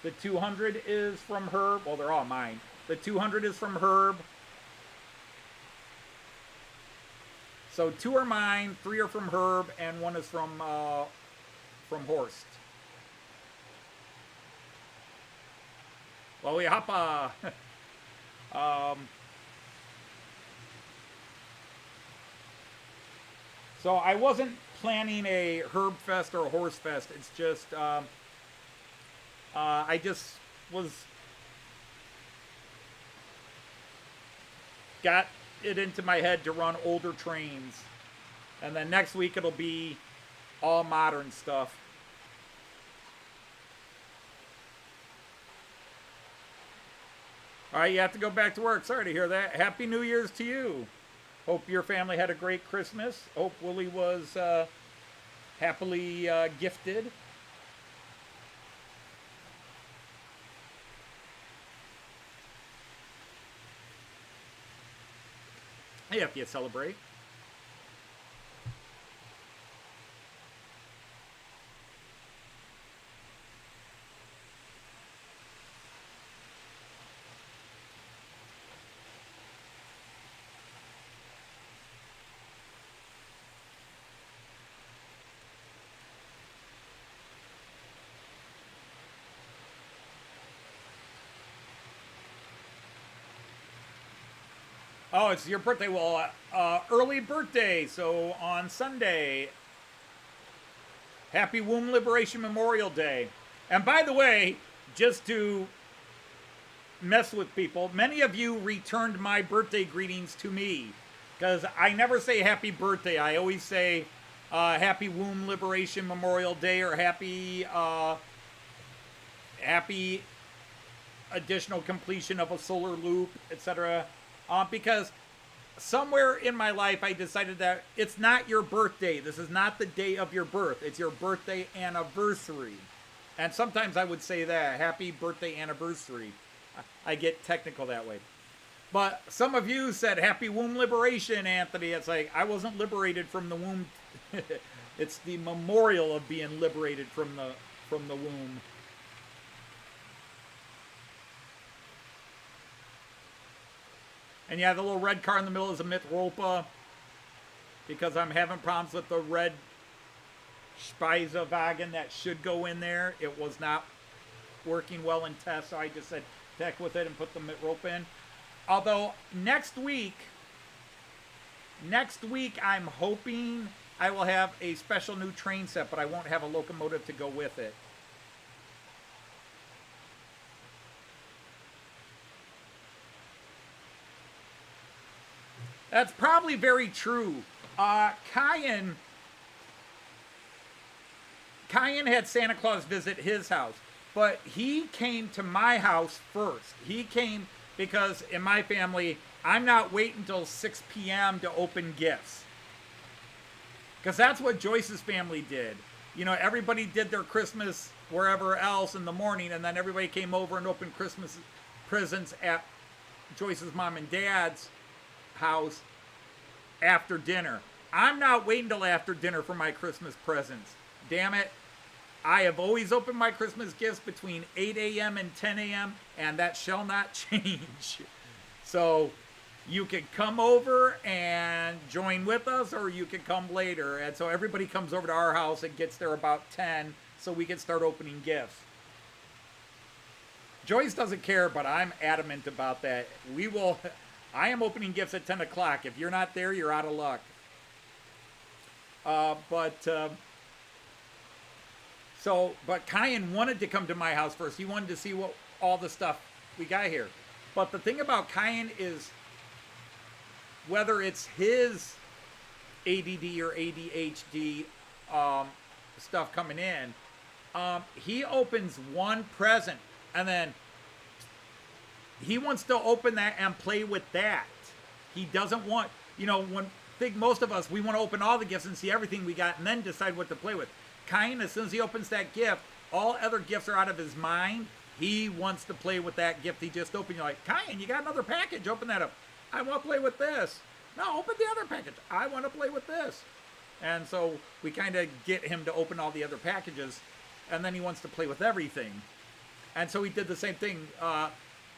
The 200 is from Herb. Well, they're all mine. The 200 is from Herb. So 2 are mine, 3 are from Herb, and 1 is from Horst. Well, we hoppa. So I wasn't planning a Herb Fest or a Horse Fest. It's just I just got it into my head to run older trains, and then next week it'll be all modern stuff. All right, you have to go back to work. Sorry to hear that. Happy New Year's to you. Hope your family had a great Christmas. Hope Willie was happily gifted. If you celebrate. Oh, it's your birthday. Well, early birthday. So on Sunday, happy Womb Liberation Memorial Day. And by the way, just to mess with people, many of you returned my birthday greetings to me, because I never say happy birthday. I always say happy Womb Liberation Memorial Day, or happy additional completion of a solar loop, etc. Because somewhere in my life I decided that it's not your birthday. This is not the day of your birth. It's your birthday anniversary. And sometimes I would say that, happy birthday anniversary. I get technical that way. But some of you said happy womb liberation, Anthony. It's like, I wasn't liberated from the womb. It's the memorial of being liberated from the womb. And yeah, the little red car in the middle is a Mitropa, because I'm having problems with the red Speisewagen that should go in there. It was not working well in tests, so I just said heck with it and put the Mitropa in. Although next week I'm hoping I will have a special new train set, but I won't have a locomotive to go with it. That's probably very true. Kyan had Santa Claus visit his house, but he came to my house first. He came because in my family, I'm not waiting until 6 p.m. to open gifts. Because that's what Joyce's family did. You know, everybody did their Christmas wherever else in the morning, and then everybody came over and opened Christmas presents at Joyce's mom and dad's house after dinner. I'm not waiting till after dinner for my Christmas presents. Damn it. I have always opened my Christmas gifts between 8 a.m. and 10 a.m., and that shall not change. So you can come over and join with us, or you can come later. And so everybody comes over to our house and gets there about 10 so we can start opening gifts. Joyce doesn't care, but I'm adamant about that. I am opening gifts at 10 o'clock. If you're not there, you're out of luck. But Kyan wanted to come to my house first. He wanted to see what all the stuff we got here. But the thing about Kyan is, whether it's his ADD or ADHD stuff coming in, he opens one present and then he wants to open that and play with that. He doesn't want, most of us, we want to open all the gifts and see everything we got and then decide what to play with. Kyan, as soon as he opens that gift, all other gifts are out of his mind. He wants to play with that gift he just opened. You're like, Kyan, you got another package. Open that up. I want to play with this. No, open the other package. I want to play with this. And so we kind of get him to open all the other packages, and then he wants to play with everything. And so he did the same thing.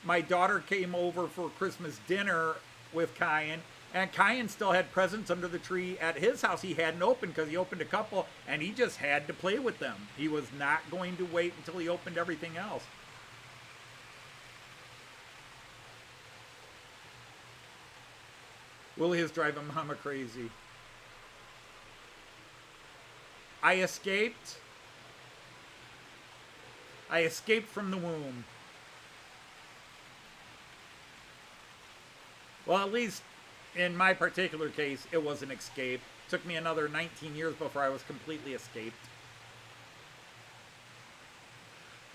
My daughter came over for Christmas dinner with Kyan, and Kyan still had presents under the tree at his house he hadn't opened because he opened a couple, and he just had to play with them. He was not going to wait until he opened everything else. Willie is driving Mama crazy. I escaped from the womb. Well, at least in my particular case, it was an escape. It took me another 19 years before I was completely escaped.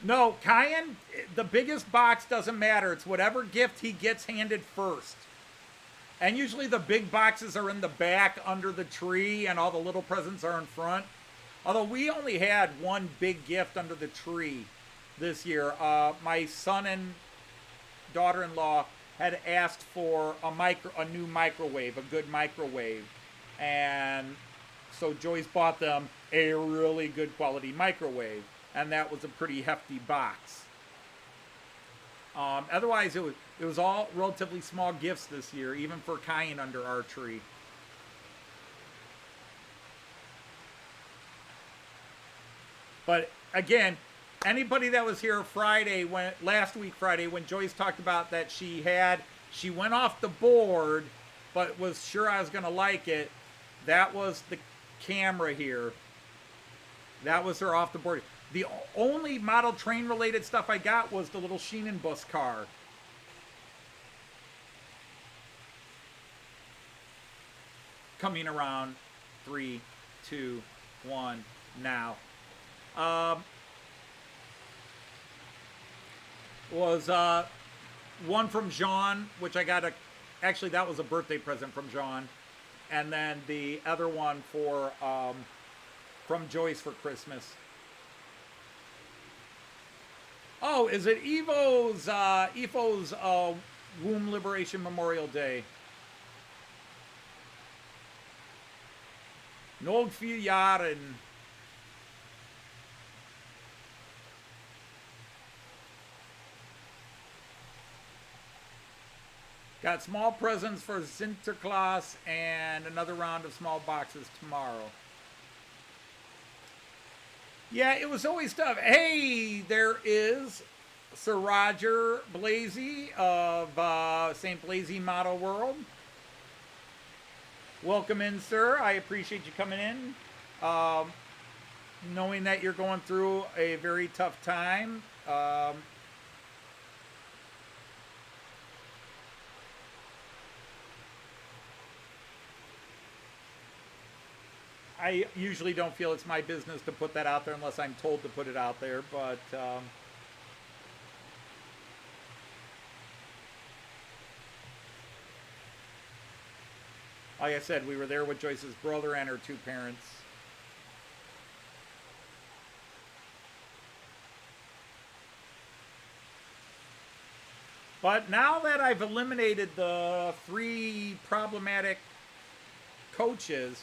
No, Kyan, the biggest box doesn't matter. It's whatever gift he gets handed first. And usually the big boxes are in the back under the tree and all the little presents are in front. Although we only had one big gift under the tree this year. My son and daughter-in-law had asked for a new microwave, a good microwave. And so Joyce bought them a really good quality microwave. And that was a pretty hefty box. Otherwise, it was all relatively small gifts this year, even for Kyan under our tree. But again, anybody that was here last week Friday, when Joyce talked about that she went off the board, but was sure I was going to like it, that was the camera here. That was her off the board. The only model train related stuff I got was the little Schienenbus car. Coming around 3, 2, 1, now. Was one from Jean, which I got actually that was a birthday present from Jean. And then the other one from Joyce for Christmas. Oh, is it Evo's Womb Liberation Memorial Day? Nog 4 jaren. Got small presents for Sinterklaas and another round of small boxes tomorrow. Yeah, it was always tough. Hey, there is Sir Roger Blasey of St. Blasey Model World. Welcome in, sir. I appreciate you coming in. Knowing that you're going through a very tough time. I usually don't feel it's my business to put that out there unless I'm told to put it out there, but like I said, we were there with Joyce's brother and her two parents. But now that I've eliminated the 3 problematic coaches,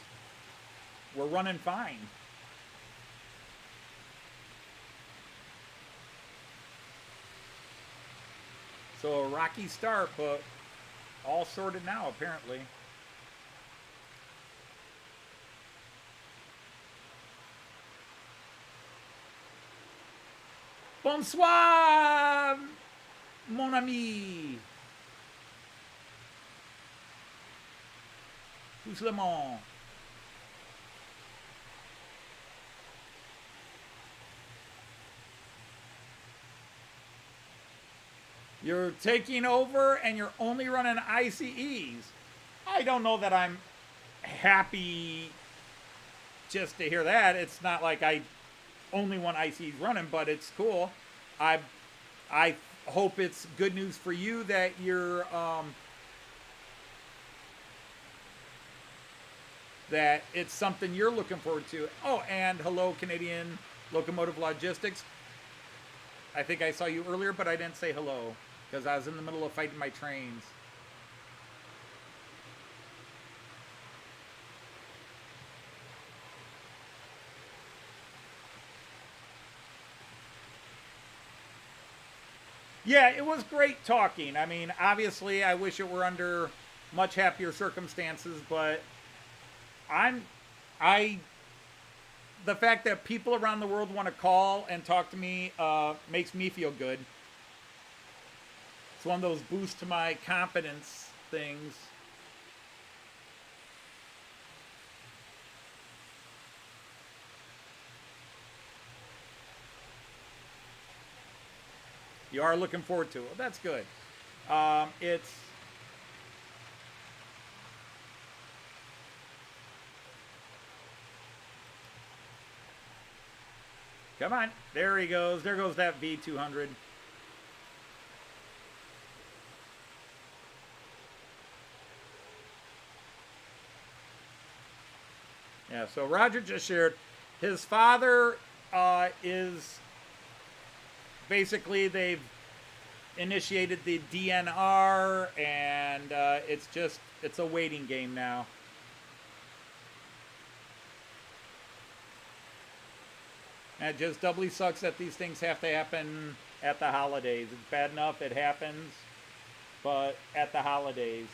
we're running fine. So a rocky start, but all sorted now, apparently. Bonsoir, mon ami. Tous le monde. You're taking over and you're only running ICEs. I don't know that I'm happy just to hear that. It's not like I only want ICEs running, but it's cool. I hope it's good news for you that you're that it's something you're looking forward to. Oh, and hello, Canadian Locomotive Logistics. I think I saw you earlier, but I didn't say hello because I was in the middle of fighting my trains. Yeah, it was great talking. I mean, obviously, I wish it were under much happier circumstances, but the fact that people around the world want to call and talk to me makes me feel good. It's one of those boost to my confidence things. You are looking forward to it. Well, that's good. It's come on. There he goes. There goes that V200. Yeah, so Roger just shared his father is basically they've initiated the DNR and it's a waiting game now. And it just doubly sucks that these things have to happen at the holidays. It's bad enough it happens, but at the holidays.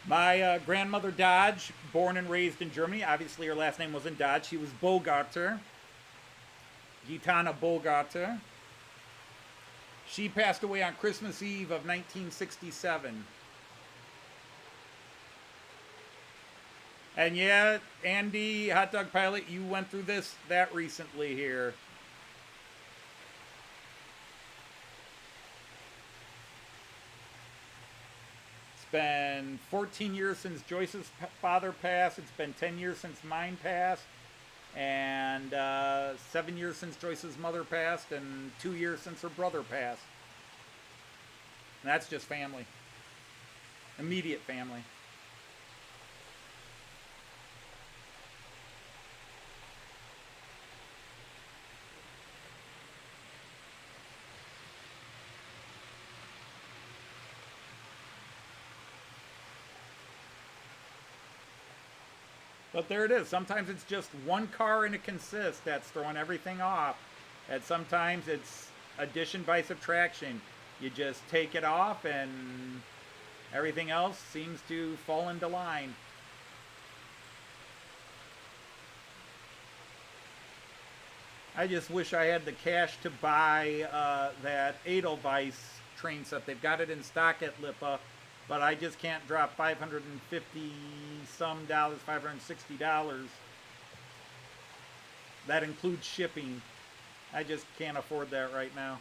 My grandmother Dodge, born and raised in Germany. Obviously, her last name wasn't Dodge. She was Bogarter. Gitana Bogarter. She passed away on Christmas Eve of 1967. And yeah, Andy, Hot Dog Pilot, you went through that recently here. It's been 14 years since Joyce's father passed. It's been 10 years since mine passed. And 7 years since Joyce's mother passed. And 2 years since her brother passed. And that's just family. Immediate family. But there it is. Sometimes it's just one car and a consist that's throwing everything off. And sometimes it's addition by subtraction. You just take it off and everything else seems to fall into line. I just wish I had the cash to buy that Edelweiss train set. They've got it in stock at Lipa, but I just can't drop $550 some dollars, $560. That includes shipping. I just can't afford that right now.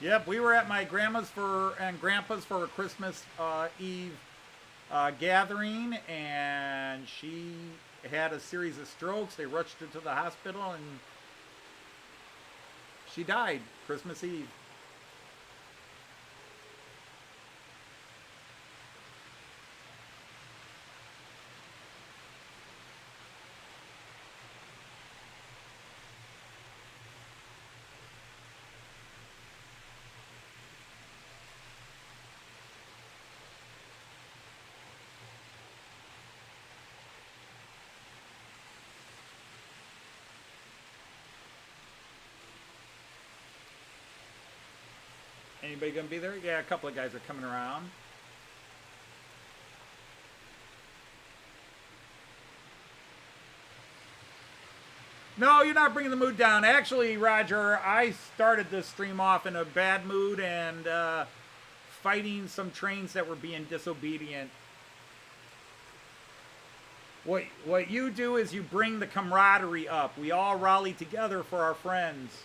Yep, we were at my grandma's and grandpa's for a Christmas Eve gathering, and she had a series of strokes. They rushed her to the hospital, and she died Christmas Eve. Anybody gonna be there? Yeah, a couple of guys are coming around. No, you're not bringing the mood down. Actually, Roger, I started this stream off in a bad mood and fighting some trains that were being disobedient. What you do is you bring the camaraderie up. We all rally together for our friends.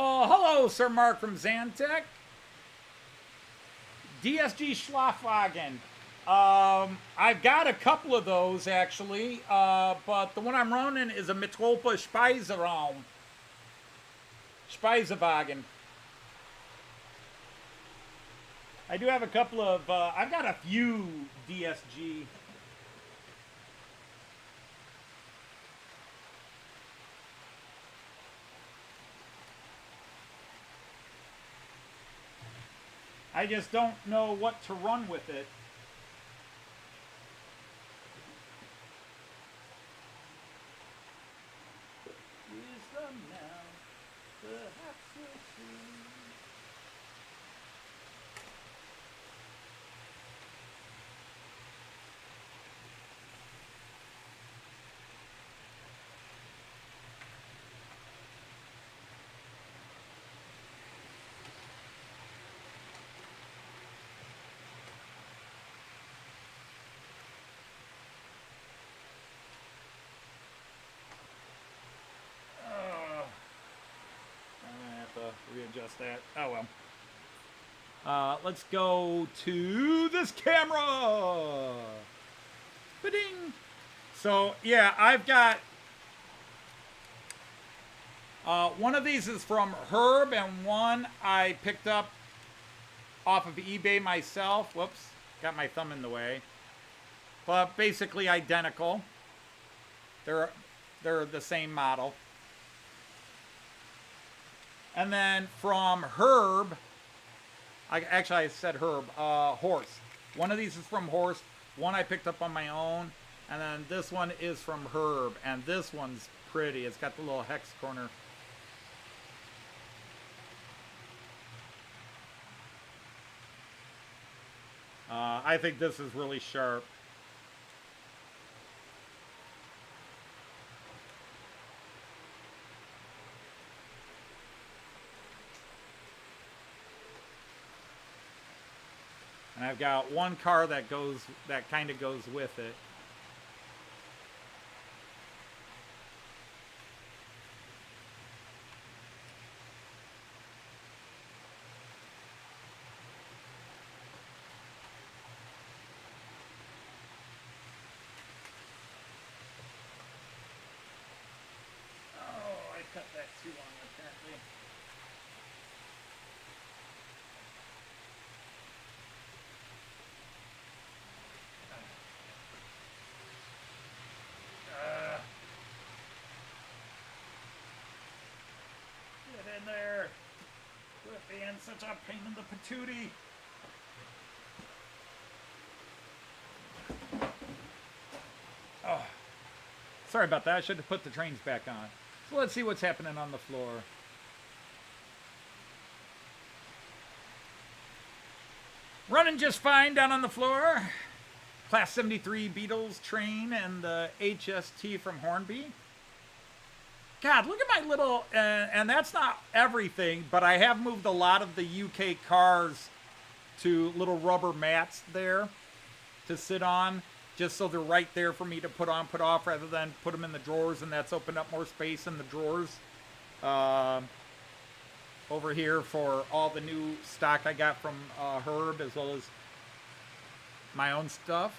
Oh, hello, Sir Mark from Zantec. DSG Schlafwagen. I've got a couple of those, actually, but the one I'm running is a Metropa Speiseraum. Speisewagen. I do have a couple of, I've got a few DSG. I just don't know what to run with it. Readjust that. Oh well. Let's go to this camera. Ba-ding. So yeah, I've got one of these is from Herb, and one I picked up off of eBay myself. Whoops, got my thumb in the way. But basically identical. They're the same model. And then from Herb, I said Herb, Horse. One of these is from Horse. One I picked up on my own. And then this one is from Herb. And this one's pretty. It's got the little hex corner. I think this is really sharp. And I've got one car that kind of goes with it. Cut that too long, apparently. Get in there. Quit being such a pain in the patootie. Oh, sorry about that. I should have put the trains back on. So let's see what's happening on the floor. Running just fine down on the floor. Class 73 Beatles Train and the HST from Hornby. God, look at my little, and that's not everything, but I have moved a lot of the UK cars to little rubber mats there to sit on, just so they're right there for me to put on, put off, rather than put them in the drawers, and that's opened up more space in the drawers. Over here for all the new stock I got from Herb, as well as my own stuff.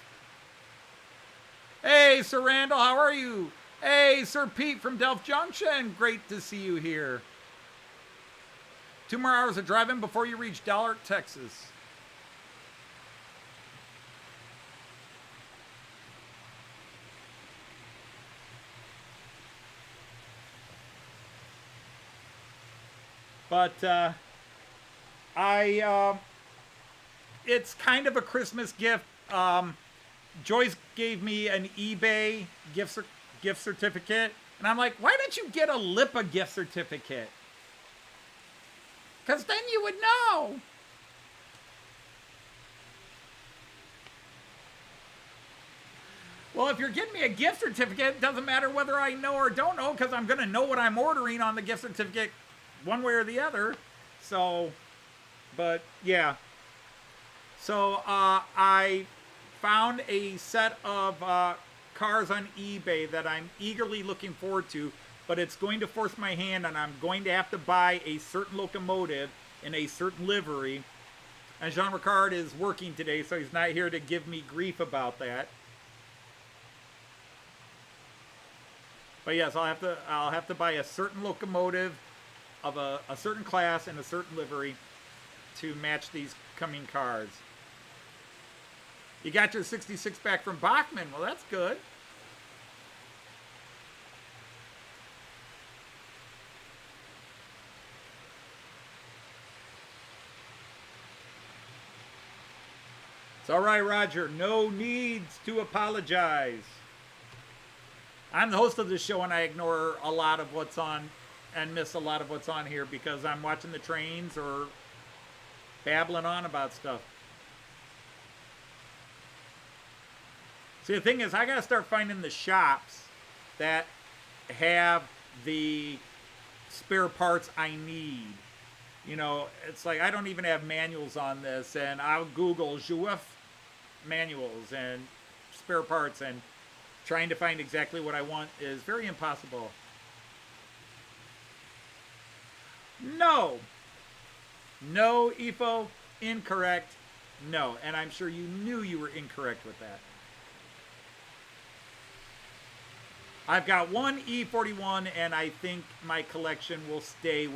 Hey, Sir Randall, how are you? Hey, Sir Pete from Delft Junction, great to see you here. 2 more hours of driving before you reach Dollar, Texas. But it's kind of a Christmas gift. Joyce gave me an eBay gift certificate, and I'm like, why don't you get a Lipa gift certificate? Because then you would know. Well, if you're getting me a gift certificate, it doesn't matter whether I know or don't know, because I'm going to know what I'm ordering on the gift certificate one way or the other. So, but yeah. So I found a set of cars on eBay that I'm eagerly looking forward to, but it's going to force my hand, and I'm going to have to buy a certain locomotive in a certain livery. And Jean Ricard is working today, so he's not here to give me grief about that. But yes, I'll have to buy a certain locomotive of a certain class and a certain livery to match these coming cars. You got your 66 back from Bachman. Well, that's good. It's all right, Roger. No needs to apologize. I'm the host of this show, and I ignore a lot of what's on and miss a lot of what's on here because I'm watching the trains or babbling on about stuff. See, the thing is, I gotta start finding the shops that have the spare parts I need. You know, it's like I don't even have manuals on this, and I'll Google Jouef manuals and spare parts, and trying to find exactly what I want is very impossible. No, Ifo, incorrect. No, and I'm sure you knew you were incorrect with that. I've got one E41, and I think my collection will stay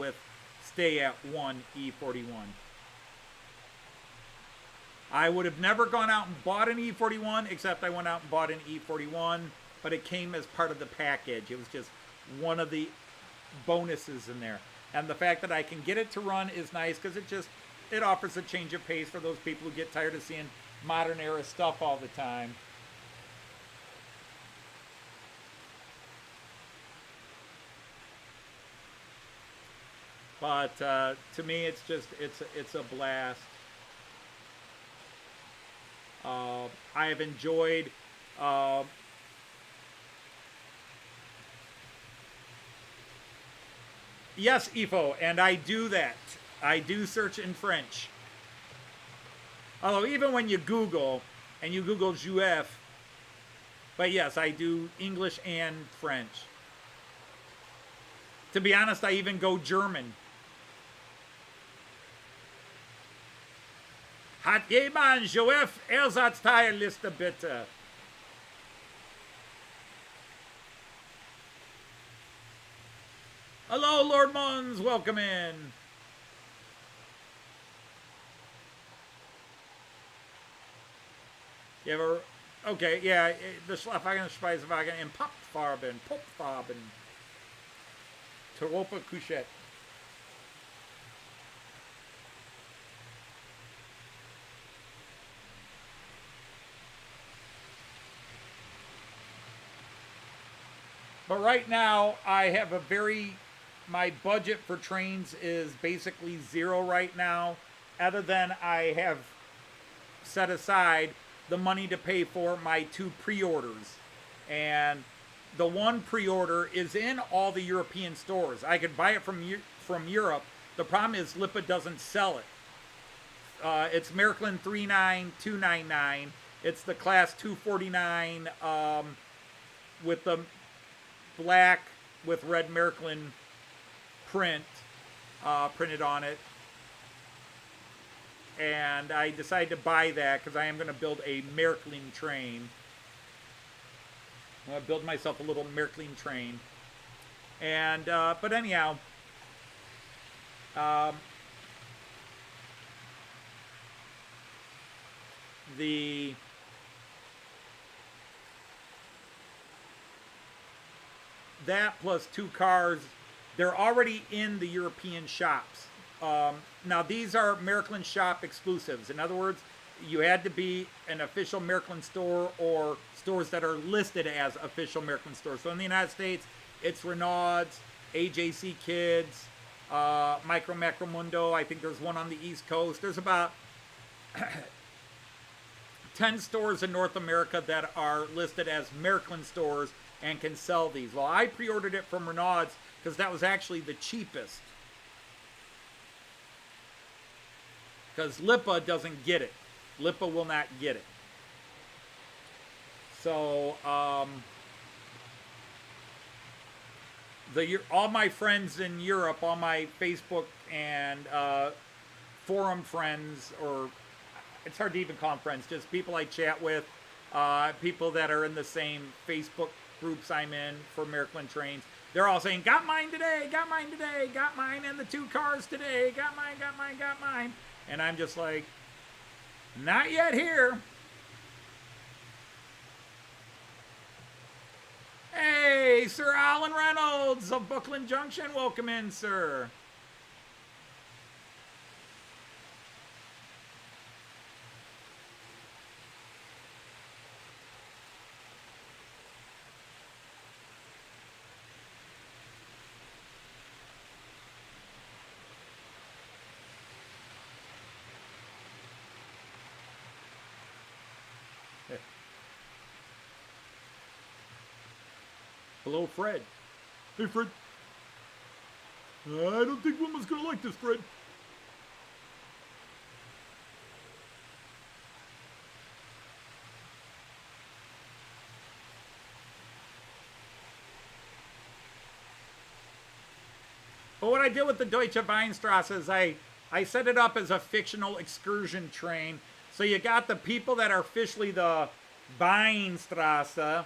at one E41. I would have never gone out and bought an E41, except I went out and bought an E41, but it came as part of the package. It was just one of the bonuses in there. And the fact that I can get it to run is nice because it offers a change of pace for those people who get tired of seeing modern era stuff all the time. But to me, it's a blast. I have enjoyed yes, Ifo, and I do that. I do search in French. Although even when you Google, and you Google Juif, but yes, I do English and French. To be honest, I even go German. Hat jemand Juif Ersatzteilliste bitte? Hello, Lord Mons, welcome in. You ever, okay, yeah, the Schlafwagen, Speisewagen, in Popfarben, Trope Couchette. But right now, I have a my budget for trains is basically zero right now, other than I have set aside the money to pay for my 2 pre-orders. And the one pre-order is in all the European stores. I could buy it from Europe. The problem is Lipa doesn't sell it. It's Märklin 39299. It's the class 249 with the black with red Märklin print printed on it. And I decided to buy that because I am going to build a Märklin train. I'm going to build myself a little Märklin train. And, but anyhow, that plus 2 cars, they're already in the European shops. Now, these are Märklin shop exclusives. In other words, you had to be an official Märklin store or stores that are listed as official Märklin stores. So in the United States, it's Renaud's, AJC Kids, Micro Macromundo. I think there's one on the East Coast. There's about 10 stores in North America that are listed as Märklin stores and can sell these. Well, I pre-ordered it from Renaud's because that was actually the cheapest. Because Lipa doesn't get it. Lipa will not get it. So, all my friends in Europe, all my Facebook and forum friends, or it's hard to even call them friends, just people I chat with, people that are in the same Facebook groups I'm in for Märklin trains, they're all saying, got mine today, got mine today, got mine and the 2 cars today, got mine, got mine, got mine. And I'm just like, not yet here. Hey, Sir Alan Reynolds of Brooklyn Junction, welcome in, sir. Hello, Fred. Hey, Fred. I don't think Wilma's gonna like this, Fred. But what I did with the Deutsche Weinstrasse is I set it up as a fictional excursion train. So you got the people that are officially the Weinstrasse,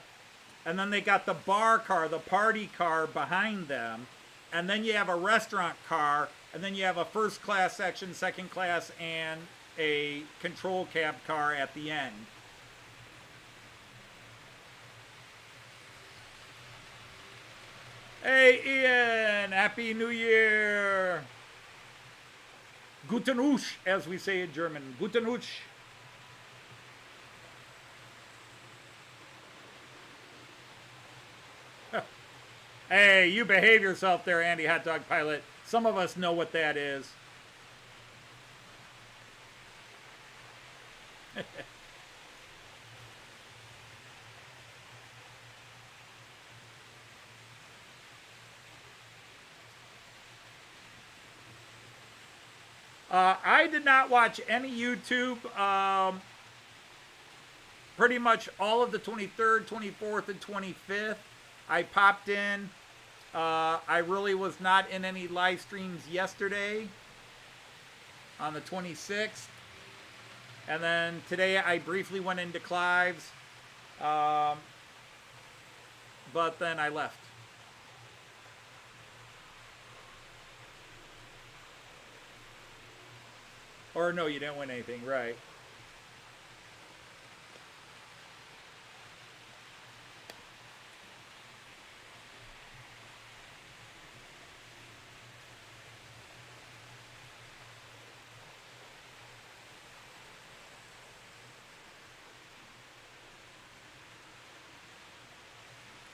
and then they got the bar car, the party car behind them. And then you have a restaurant car, and then you have a first class section, second class, and a control cab car at the end. Hey, Ian, Happy New Year. Guten Usch, as we say in German. Guten Usch. Hey, you behave yourself there, Andy Hot Dog Pilot. Some of us know what that is. I did not watch any YouTube. Pretty much all of the 23rd, 24th, and 25th. I popped in. I really was not in any live streams yesterday on the 26th. And then today I briefly went into Clive's. But then I left. Or no, you didn't win anything, right?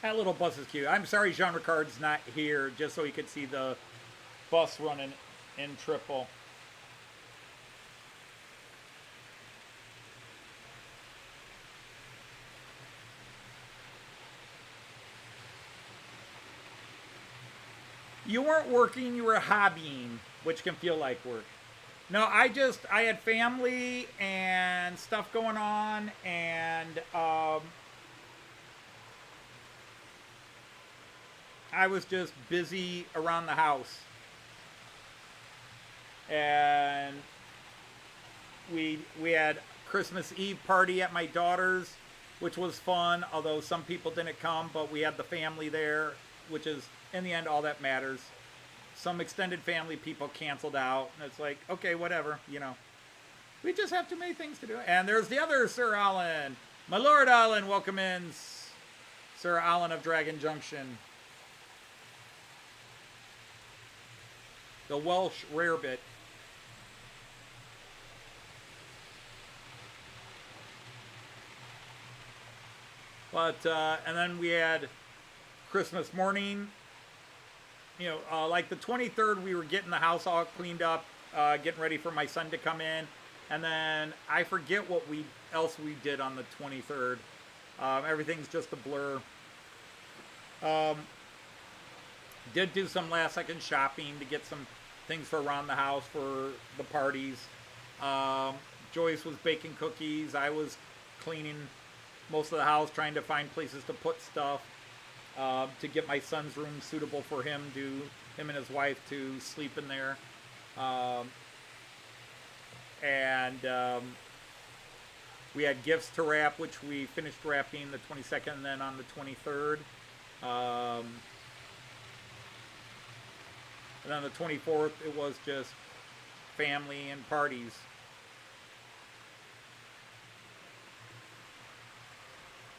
That little bus is cute. I'm sorry Jean Ricard's not here, just so he could see the bus running in triple. You weren't working, you were hobbying, which can feel like work. No, I had family and stuff going on, and I was just busy around the house. And we had Christmas Eve party at my daughter's, which was fun, although some people didn't come, but we had the family there, which is, in the end, all that matters. Some extended family people canceled out, and it's like, okay, whatever, you know. We just have too many things to do. And there's the other Sir Alan. My Lord Alan, welcome in, Sir Alan of Dragon Junction. The Welsh rarebit. But, and then we had Christmas morning. You know, like the 23rd, we were getting the house all cleaned up, getting ready for my son to come in. And then I forget what else we did on the 23rd. Everything's just a blur. Did do some last second shopping to get some things for around the house for the parties. Joyce was baking cookies. I was cleaning most of the house, trying to find places to put stuff, to get my son's room suitable for him and his wife to sleep in there. We had gifts to wrap, which we finished wrapping the 22nd and then on the 23rd. And on the 24th, it was just family and parties.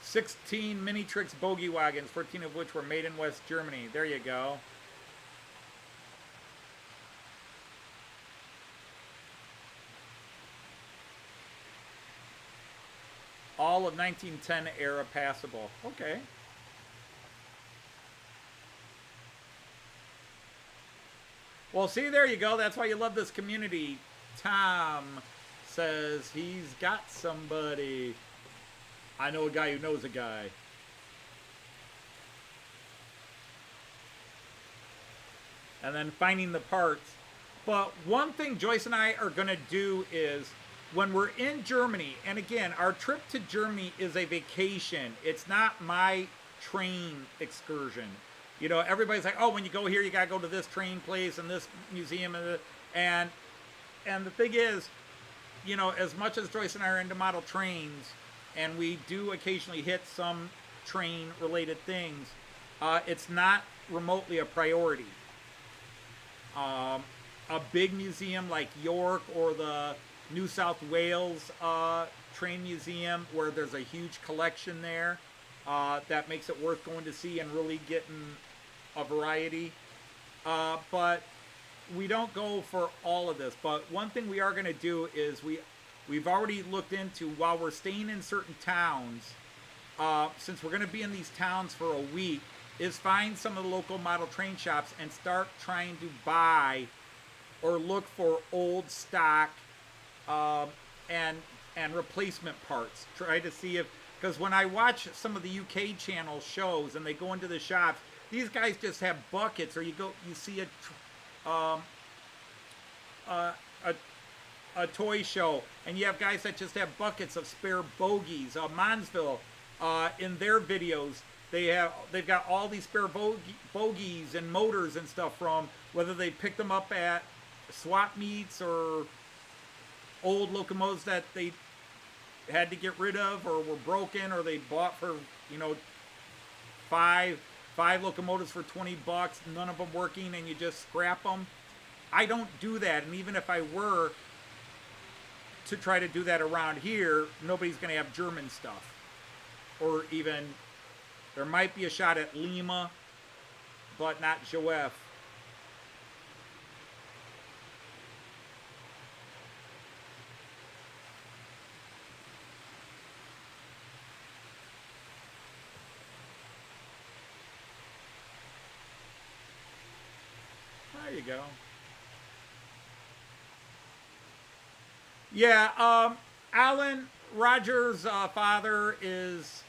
"16 Minitrix bogey wagons, 14 of which were made in West Germany." There you go. All of 1910 era passable. Okay. Well, see, there you go. That's why you love this community. Tom says he's got somebody. I know a guy who knows a guy. And then finding the parts. But one thing Joyce and I are going to do is, when we're in Germany, and again, our trip to Germany is a vacation. It's not my train excursion. You know, everybody's like, oh, when you go here, you got to go to this train place and this museum. And the thing is, you know, as much as Joyce and I are into model trains, and we do occasionally hit some train-related things, it's not remotely a priority. A big museum like York or the New South Wales Train Museum, where there's a huge collection there, that makes it worth going to see and really getting a variety. But we don't go for all of this. But one thing we are going to do is we've already looked into, while we're staying in certain towns, since we're going to be in these towns for a week, is find some of the local model train shops and start trying to buy or look for old stock and replacement parts. Try to see if, because when I watch some of the UK channel shows and they go into the shops, these guys just have buckets, or you see a a toy show, and you have guys that just have buckets of spare bogies. Monsville, in their videos, they've got all these spare bogies and motors and stuff from whether they picked them up at swap meets or old locomotives that they had to get rid of or were broken, or they bought for, you know, five locomotives for $20, none of them working, and you just scrap them. I don't do that, and even if I were to try to do that around here, nobody's going to have German stuff. Or even, there might be a shot at Lima, but not Joef. There you go. Yeah, Alan Roger's father is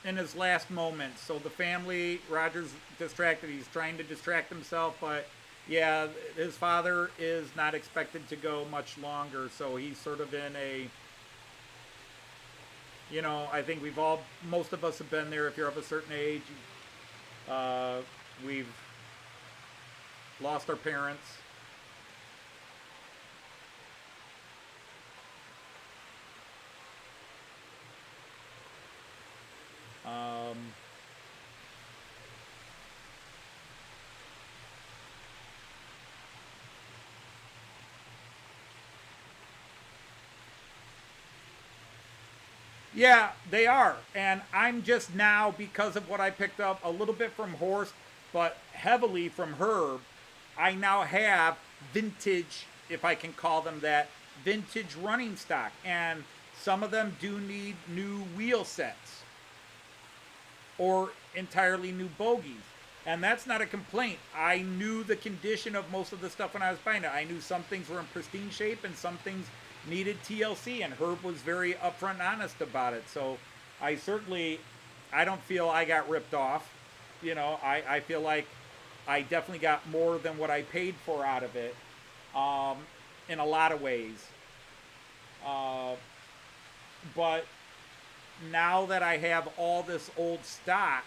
in his last moments, so the family, Roger's distracted. He's trying to distract himself, but yeah, his father is not expected to go much longer, so he's sort of in a, you know, I think most of us have been there. If you're of a certain age, we've lost our parents. Yeah, they are. And I'm just now, because of what I picked up a little bit from Horst, but heavily from Herb, I now have vintage, if I can call them that, vintage running stock. And some of them do need new wheel sets or entirely new bogies. And that's not a complaint. I knew the condition of most of the stuff when I was buying it. I knew some things were in pristine shape and some things needed TLC, and Herb was very upfront and honest about it. So I don't feel I got ripped off. You know, I feel like I definitely got more than what I paid for out of it, in a lot of ways. But now that I have all this old stock,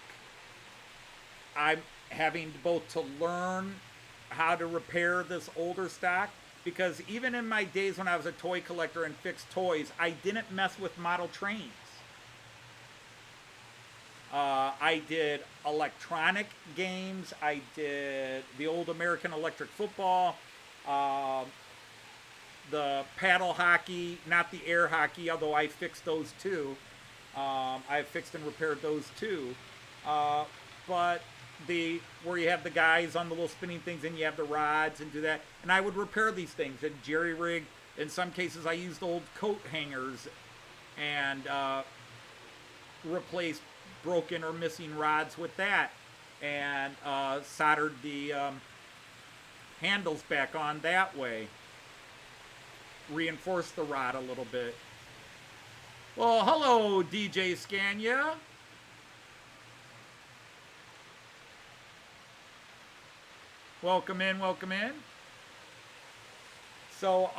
I'm having both to learn how to repair this older stock, because even in my days when I was a toy collector and fixed toys, I didn't mess with model trains. I did electronic games. I did the old American electric football, the paddle hockey, not the air hockey, although I fixed those too. I fixed and repaired those too. But where you have the guys on the little spinning things and you have the rods and do that. And I would repair these things and jerry rig. In some cases I used old coat hangers and replaced broken or missing rods with that, and soldered the handles back on that way. Reinforced the rod a little bit. Well, hello, DJ Scania. Welcome in, welcome in. So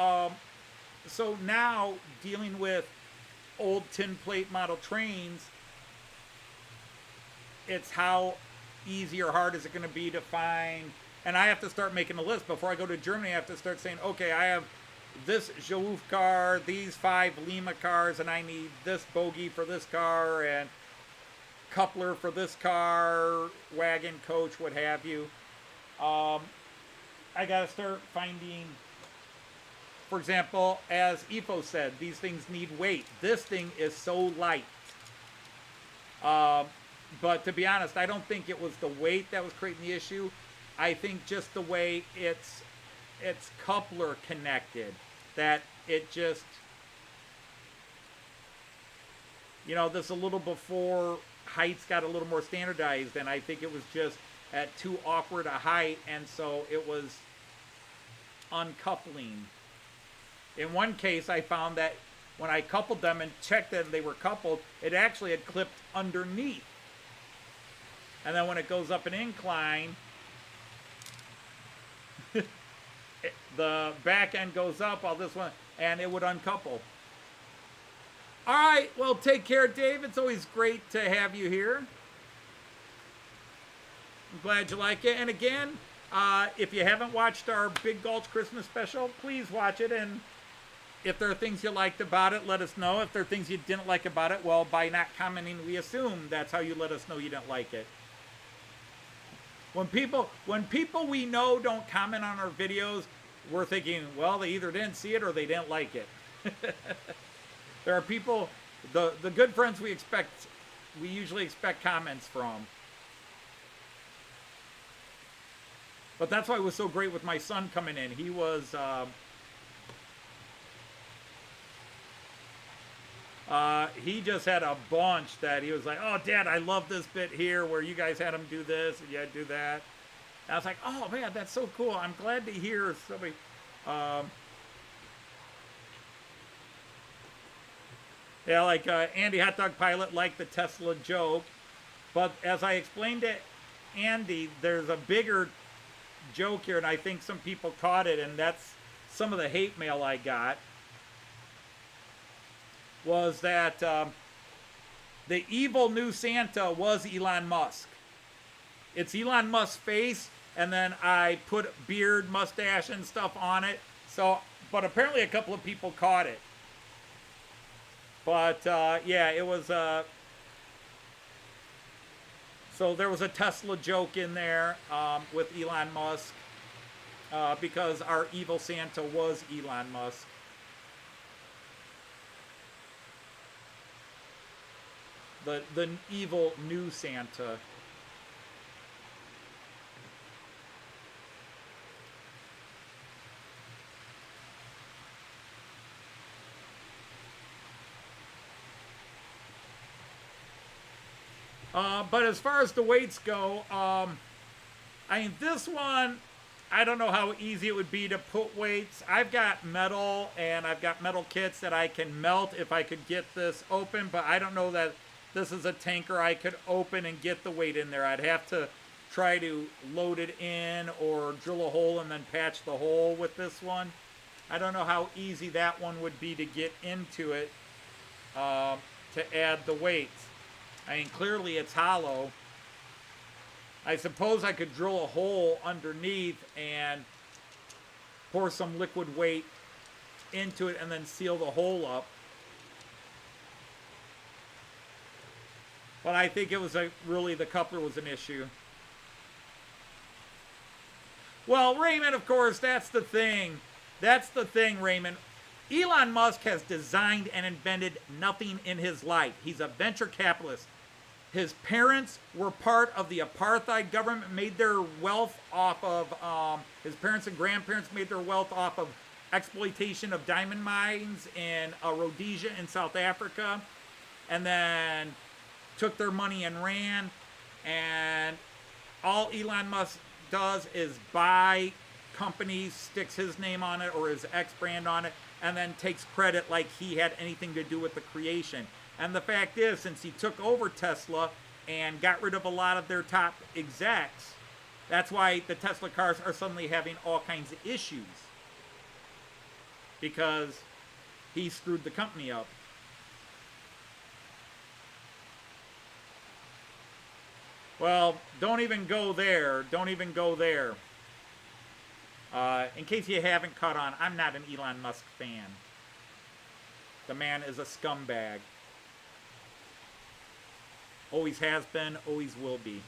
now dealing with old tin plate model trains, it's how easy or hard is it going to be to find, and I have to start making a list before I go to Germany. I have to start saying, okay, I have this Jouf car, these 5 Lima cars, and I need this bogie for this car, and coupler for this car, wagon, coach, what have you. I gotta start finding, for example, as Ifo said, these things need weight. This thing is so light. But to be honest, I don't think it was the weight that was creating the issue. I think just the way its coupler connected, that it just, you know, this a little before heights got a little more standardized, and I think it was just at too awkward a height, and so it was uncoupling. In one case, I found that when I coupled them and checked that they were coupled, it actually had clipped underneath. And then when it goes up an incline, the back end goes up while this one, and it would uncouple. All right, well, take care, Dave. It's always great to have you here. I'm glad you like it. And again, if you haven't watched our Big Gulch Christmas special, please watch it. And if there are things you liked about it, let us know. If there are things you didn't like about it, well, by not commenting, we assume that's how you let us know you didn't like it. When people we know don't comment on our videos, we're thinking, well, they either didn't see it or they didn't like it. There are people, the good friends we usually expect comments from. But that's why it was so great with my son coming in. He was, he just had a bunch that he was like, oh, Dad, I love this bit here where you guys had him do this and you had to do that. And I was like, oh, man, that's so cool. I'm glad to hear somebody. Yeah, like Andy Hot Dog Pilot liked the Tesla joke. But as I explained to Andy, there's a bigger joke here, and I think some people caught it, and that's some of the hate mail I got. Was that the evil new Santa was Elon Musk. It's Elon Musk's face, and then I put beard, mustache, and stuff on it. So, but apparently a couple of people caught it. But, yeah, it was, so there was a Tesla joke in there with Elon Musk because our evil Santa was Elon Musk. The evil new Santa. But as far as the weights go, I mean, this one, I don't know how easy it would be to put weights. I've got metal, and I've got metal kits that I can melt if I could get this open, but I don't know that this is a tanker I could open and get the weight in there. I'd have to try to load it in or drill a hole and then patch the hole with this one. I don't know how easy that one would be to get into it to add the weights. I mean, clearly it's hollow. I suppose I could drill a hole underneath and pour some liquid weight into it and then seal the hole up. But I think it was really the coupler was an issue. Well, Raymond, of course, that's the thing. That's the thing, Raymond. Elon Musk has designed and invented nothing in his life. He's a venture capitalist. His parents were part of the apartheid government, made their wealth off of, his parents and grandparents made their wealth off of exploitation of diamond mines in Rhodesia in South Africa, and then took their money and ran. And all Elon Musk does is buy companies, sticks his name on it or his X brand on it, and then takes credit like he had anything to do with the creation. And the fact is, since he took over Tesla and got rid of a lot of their top execs, that's why the Tesla cars are suddenly having all kinds of issues. Because he screwed the company up. Well, don't even go there. Don't even go there. In case you haven't caught on, I'm not an Elon Musk fan. The man is a scumbag. Always has been, always will be.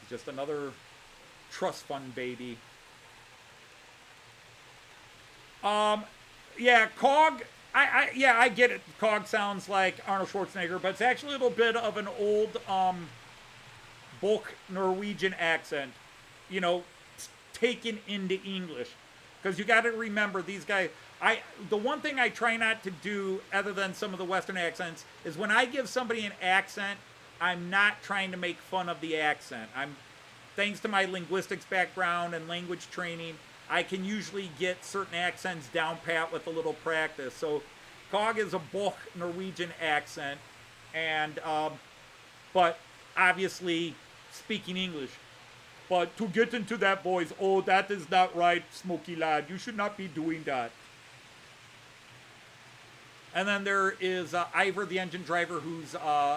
He's just another trust fund baby. Yeah, Cog. I get it. Cog sounds like Arnold Schwarzenegger, but it's actually a little bit of an old bulk Norwegian accent, you know, taken into English. Because you got to remember, these guys, the one thing I try not to do, other than some of the Western accents, is when I give somebody an accent, I'm not trying to make fun of the accent. Thanks to my linguistics background and language training, I can usually get certain accents down pat with a little practice. So, Cog is a bulk Norwegian accent, and but obviously speaking English. But to get into that voice, oh, that is not right, Smoky lad. You should not be doing that. And then there is Ivor, the engine driver, who's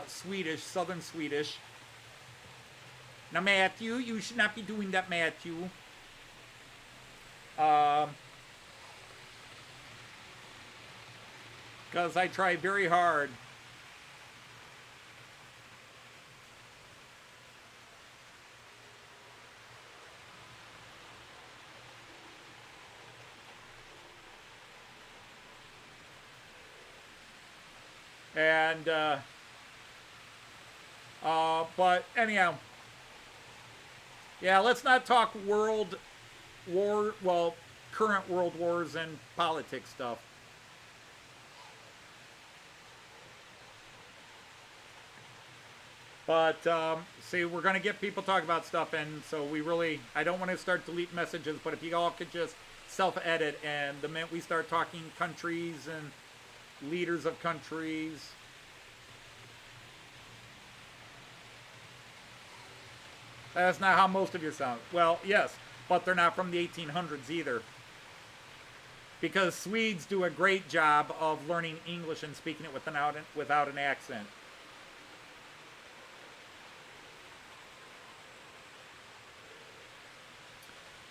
Swedish, southern Swedish. Now, Matthew, you should not be doing that, Matthew. Because I try very hard. And, but anyhow, yeah, let's not talk current world wars and politics stuff. But, see, we're going to get people talking about stuff, and so I don't want to start delete messages, but if you all could just self-edit, and the minute we start talking countries and leaders of countries. That's not how most of you sound. Well, yes, but they're not from the 1800s either. Because Swedes do a great job of learning English and speaking it without an accent.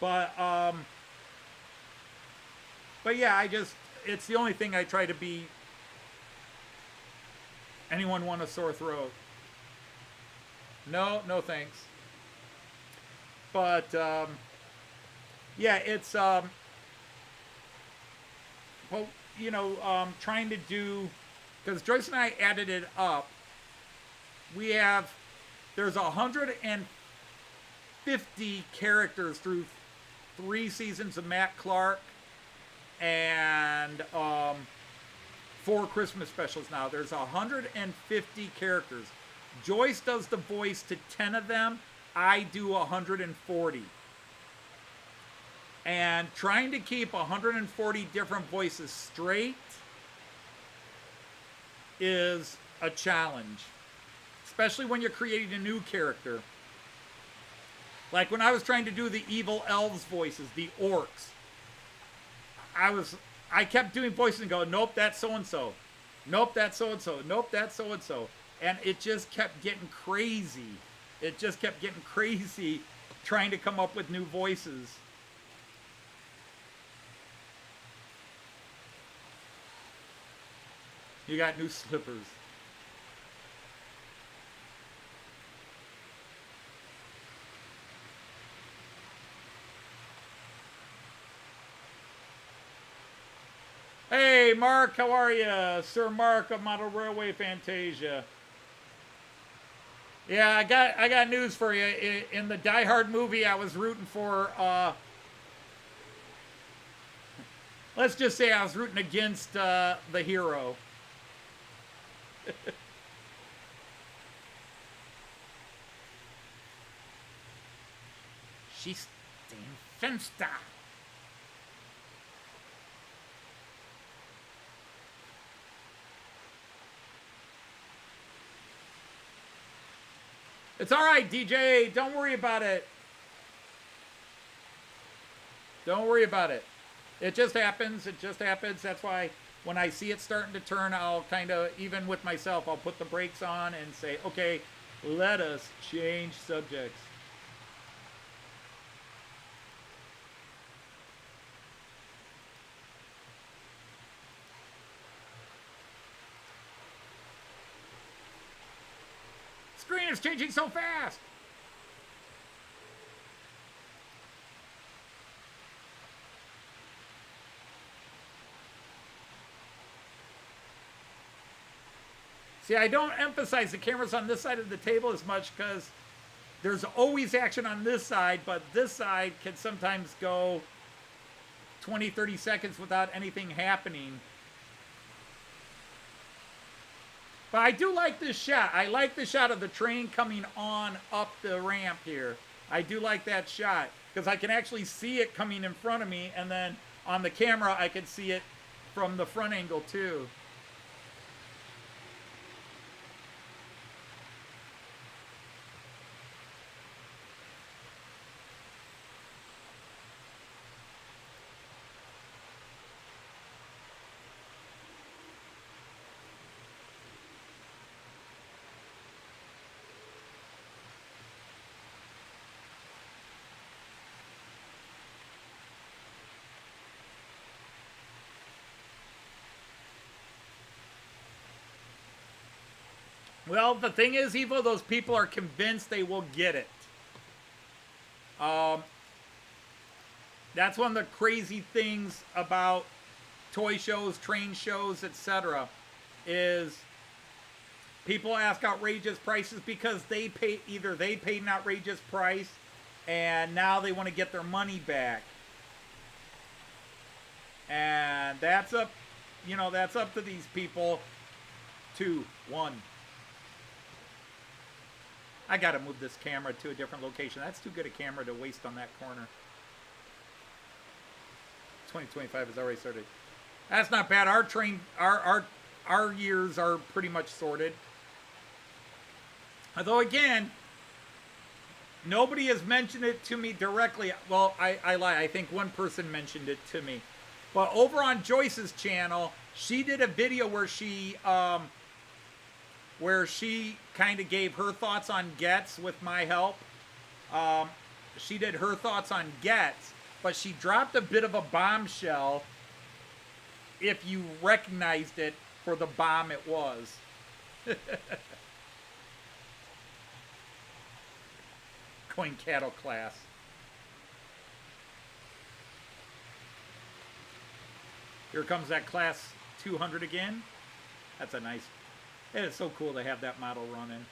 But yeah, it's the only thing I try to be. Anyone want a sore throat? No thanks. But, yeah, it's, well, trying to do, because Joyce and I added it up, there's 150 characters through 3 seasons of Matt Clark, and 4 Christmas specials now. There's 150 characters. Joyce does the voice to 10 of them. I do 140. And trying to keep 140 different voices straight is a challenge. Especially when you're creating a new character. Like when I was trying to do the evil elves voices, the orcs. I kept doing voices and go, nope, that's so-and-so. Nope, that's so-and-so. Nope, that's so-and-so. And it just kept getting crazy. It just kept getting crazy trying to come up with new voices. You got new slippers. Hey, Mark, how are you? Sir Mark of Model Railway Fantasia. Yeah, I got news for you. In the Die Hard movie, I was rooting for, let's just say I was rooting against the hero. She's den Fenster. It's all right, DJ. Don't worry about it. Don't worry about it. It just happens. It just happens. That's why when I see it starting to turn, I'll kind of, even with myself, I'll put the brakes on and say, okay, let us change subjects. Screen is changing so fast. See, I don't emphasize the cameras on this side of the table as much because there's always action on this side, but this side can sometimes go 20, 30 seconds without anything happening. But I do like this shot. I like the shot of the train coming on up the ramp here. I do like that shot because I can actually see it coming in front of me, and then on the camera I can see it from the front angle too. Well, the thing is, Evo, those people are convinced they will get it. That's one of the crazy things about toy shows, train shows, etc. is people ask outrageous prices because either they paid an outrageous price and now they want to get their money back. And that's up, that's up to these people. 2, 1. I gotta move this camera to a different location. That's too good a camera to waste on that corner. 2025 has already started. That's not bad. Our years are pretty much sorted. Although again, nobody has mentioned it to me directly. Well, I lie. I think one person mentioned it to me. But over on Joyce's channel, she did a video where she kind of gave her thoughts on Getz with my help. She did her thoughts on Getz, but she dropped a bit of a bombshell if you recognized it for the bomb it was. Coin cattle class. Here comes that class 200 again. That's a nice... It is so cool to have that model running.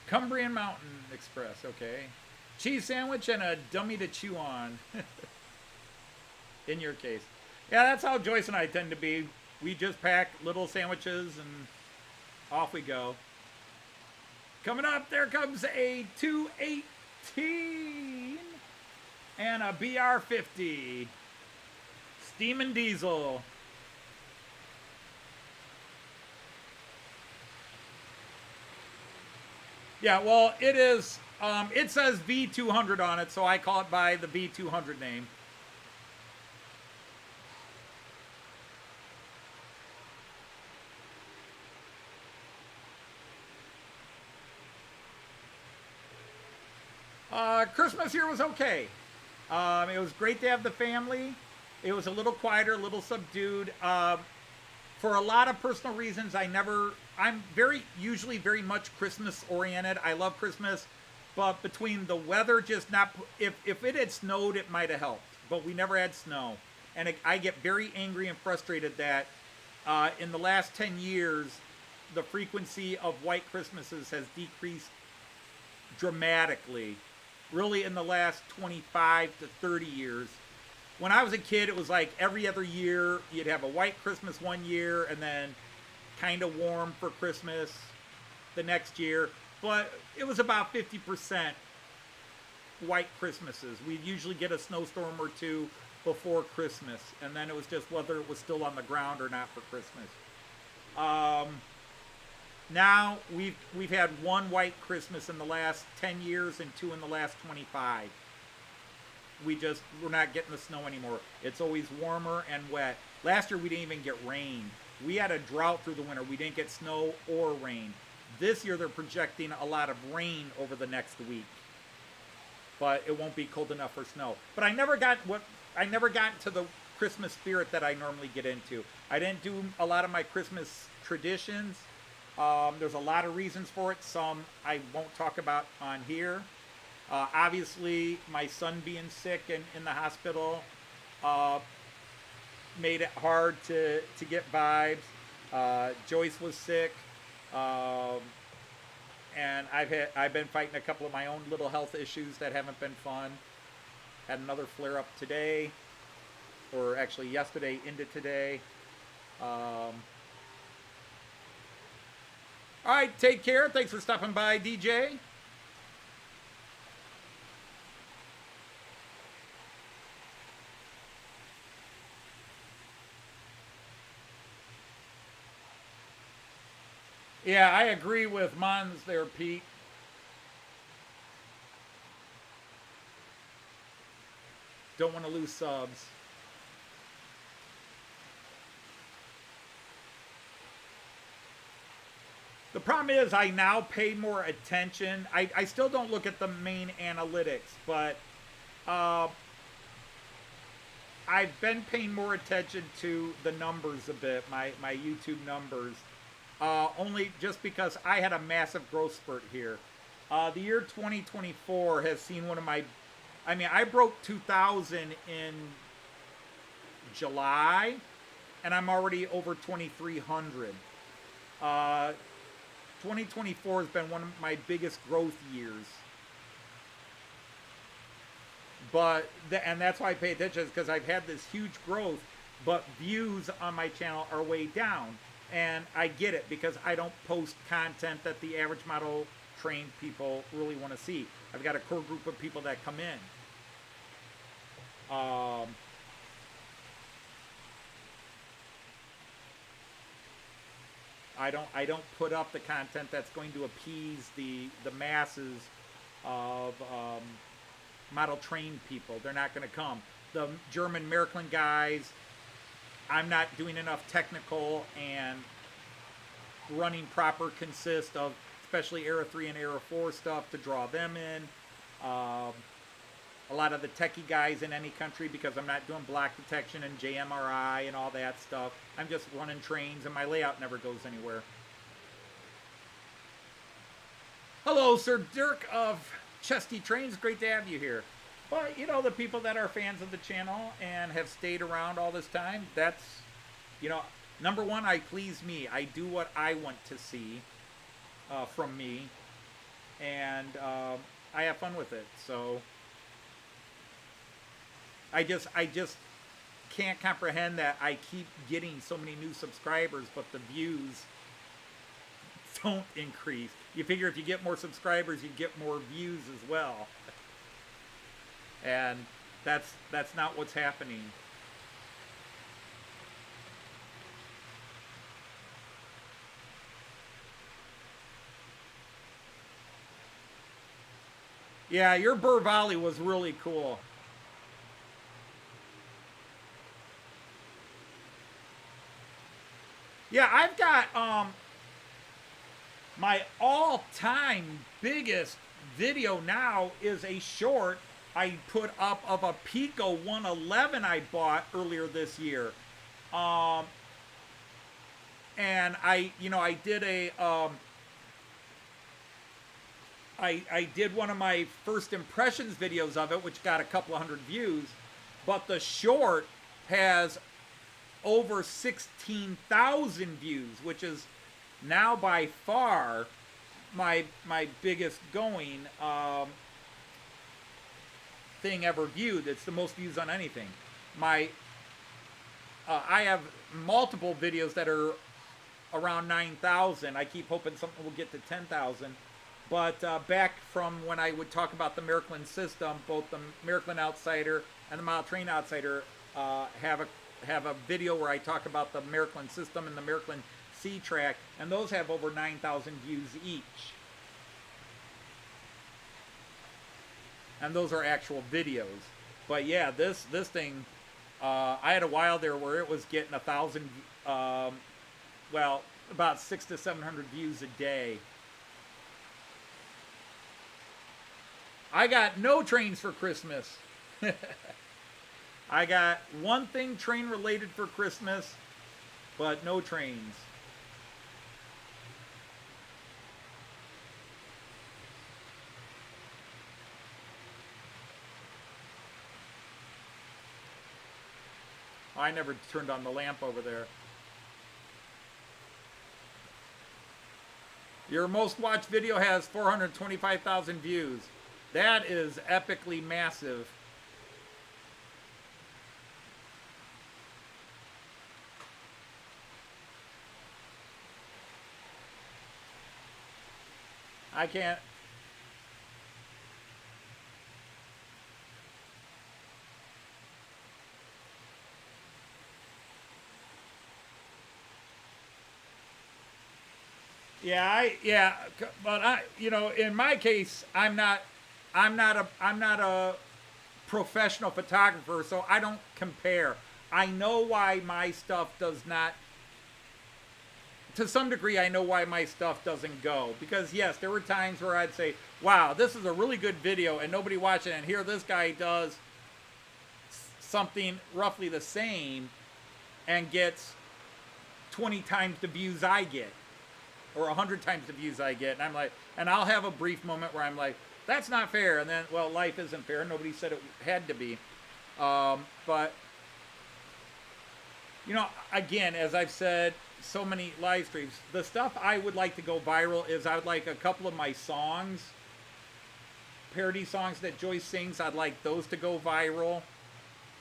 Cumbrian Mountain Express, okay. Cheese sandwich and a dummy to chew on. In your case. Yeah, that's how Joyce and I tend to be. We just pack little sandwiches and off we go. Coming up, there comes a 218 and a BR50. Steam and diesel. Yeah, well, it is, it says V200 on it, so I call it by the V200 name. Christmas here was okay. It was great to have the family. It was a little quieter, a little subdued. For a lot of personal reasons, I'm usually very much Christmas oriented. I love Christmas, but between the weather just not, if it had snowed, it might have helped, but we never had snow. And I get very angry and frustrated that in the last 10 years, the frequency of white Christmases has decreased dramatically. Really in the last 25 to 30 years. When I was a kid, it was like every other year, you'd have a white Christmas one year and then kind of warm for Christmas the next year. But it was about 50% white Christmases. We'd usually get a snowstorm or two before Christmas. And then it was just whether it was still on the ground or not for Christmas. Now we've had one white Christmas in the last 10 years and 2 in the last 25. We're not getting the snow anymore. It's always warmer and wet. Last year we didn't even get rain. We had a drought through the winter. We didn't get snow or rain. This year they're projecting a lot of rain over the next week. But it won't be cold enough for snow. But I never got to the Christmas spirit that I normally get into. I didn't do a lot of my Christmas traditions. There's a lot of reasons for it. Some I won't talk about on here. Obviously, my son being sick and in the hospital made it hard to get vibes. Joyce was sick, and I've been fighting a couple of my own little health issues that haven't been fun. Had another flare up today, or actually yesterday into today. All right, take care. Thanks for stopping by, DJ. Yeah, I agree with Mons there, Pete. Don't want to lose subs. The problem is I now pay more attention. I still don't look at the main analytics, but I've been paying more attention to the numbers a bit, my YouTube numbers. Only just because I had a massive growth spurt here. The year 2024 has seen one of my... I mean, I broke 2,000 in July, and I'm already over 2,300. 2024 has been one of my biggest growth years. But, and that's why I pay attention, is because I've had this huge growth, but views on my channel are way down. And I get it, because I don't post content that the average model trained people really want to see. I've got a core group of people that come in. I don't put up the content that's going to appease the masses of model trained people. They're not going to come. The German Märklin guys, I'm not doing enough technical and running proper consist of especially Era 3 and Era 4 stuff to draw them in. A lot of the techie guys in any country, because I'm not doing block detection and JMRI and all that stuff. I'm just running trains, and my layout never goes anywhere. Hello, Sir Dirk of Chesty Trains. Great to have you here. But, you know, the people that are fans of the channel and have stayed around all this time, that's, you know, number one, I please me. I do what I want to see from me, and I have fun with it. So I just can't comprehend that I keep getting so many new subscribers, but the views don't increase. You figure if you get more subscribers, you get more views as well. And that's not what's happening. Yeah, your burr volley was really cool. Yeah, I've got my all-time biggest video now is a short I put up of a Piko 111 I bought earlier this year. And I did a I did one of my first impressions videos of it, which got a couple of hundred views, but the short has over 16,000 views, which is now by far my biggest going thing ever viewed. It's the most views on anything. I have multiple videos that are around 9,000. I keep hoping something will get to 10,000. But back from when I would talk about the Märklin system, both the Märklin Outsider and the Model Train Outsider have a video where I talk about the Märklin system and the Märklin C-Track, and those have over 9,000 views each. And those are actual videos. But yeah, this thing, I had a while there where it was getting 1,000, well, about 600 to 700 views a day. I got no trains for Christmas. I got one thing train related for Christmas, but no trains. I never turned on the lamp over there. Your most watched video has 425,000 views. That is epically massive. I can't. Yeah, but in my case, I'm not a professional photographer, so I don't compare. I know why my stuff does not to some degree, I know why my stuff doesn't go. Because, yes, there were times where I'd say, wow, this is a really good video, and nobody watching it, and here this guy does something roughly the same and gets 20 times the views I get, or 100 times the views I get. And I'm like, and I'll have a brief moment where I'm like, that's not fair. And then, well, life isn't fair. Nobody said it had to be. But, you know, again, as I've said, so many live streams, the stuff I would like to go viral is I would like a couple of my songs, parody songs that Joyce sings, I'd like those to go viral.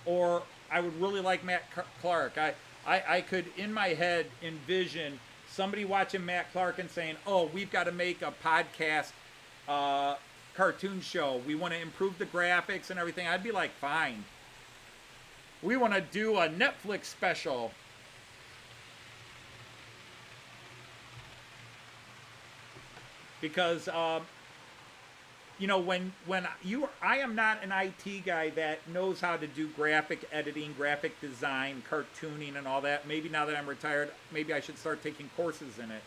Or I would really like Matt Clark. I could, in my head, envision somebody watching Matt Clark and saying, oh, we've got to make a podcast cartoon show. We want to improve the graphics and everything. I'd be like, fine. We want to do a Netflix special. Because, you know, I am not an IT guy that knows how to do graphic editing, graphic design, cartooning, and all that. Maybe now that I'm retired, maybe I should start taking courses in it.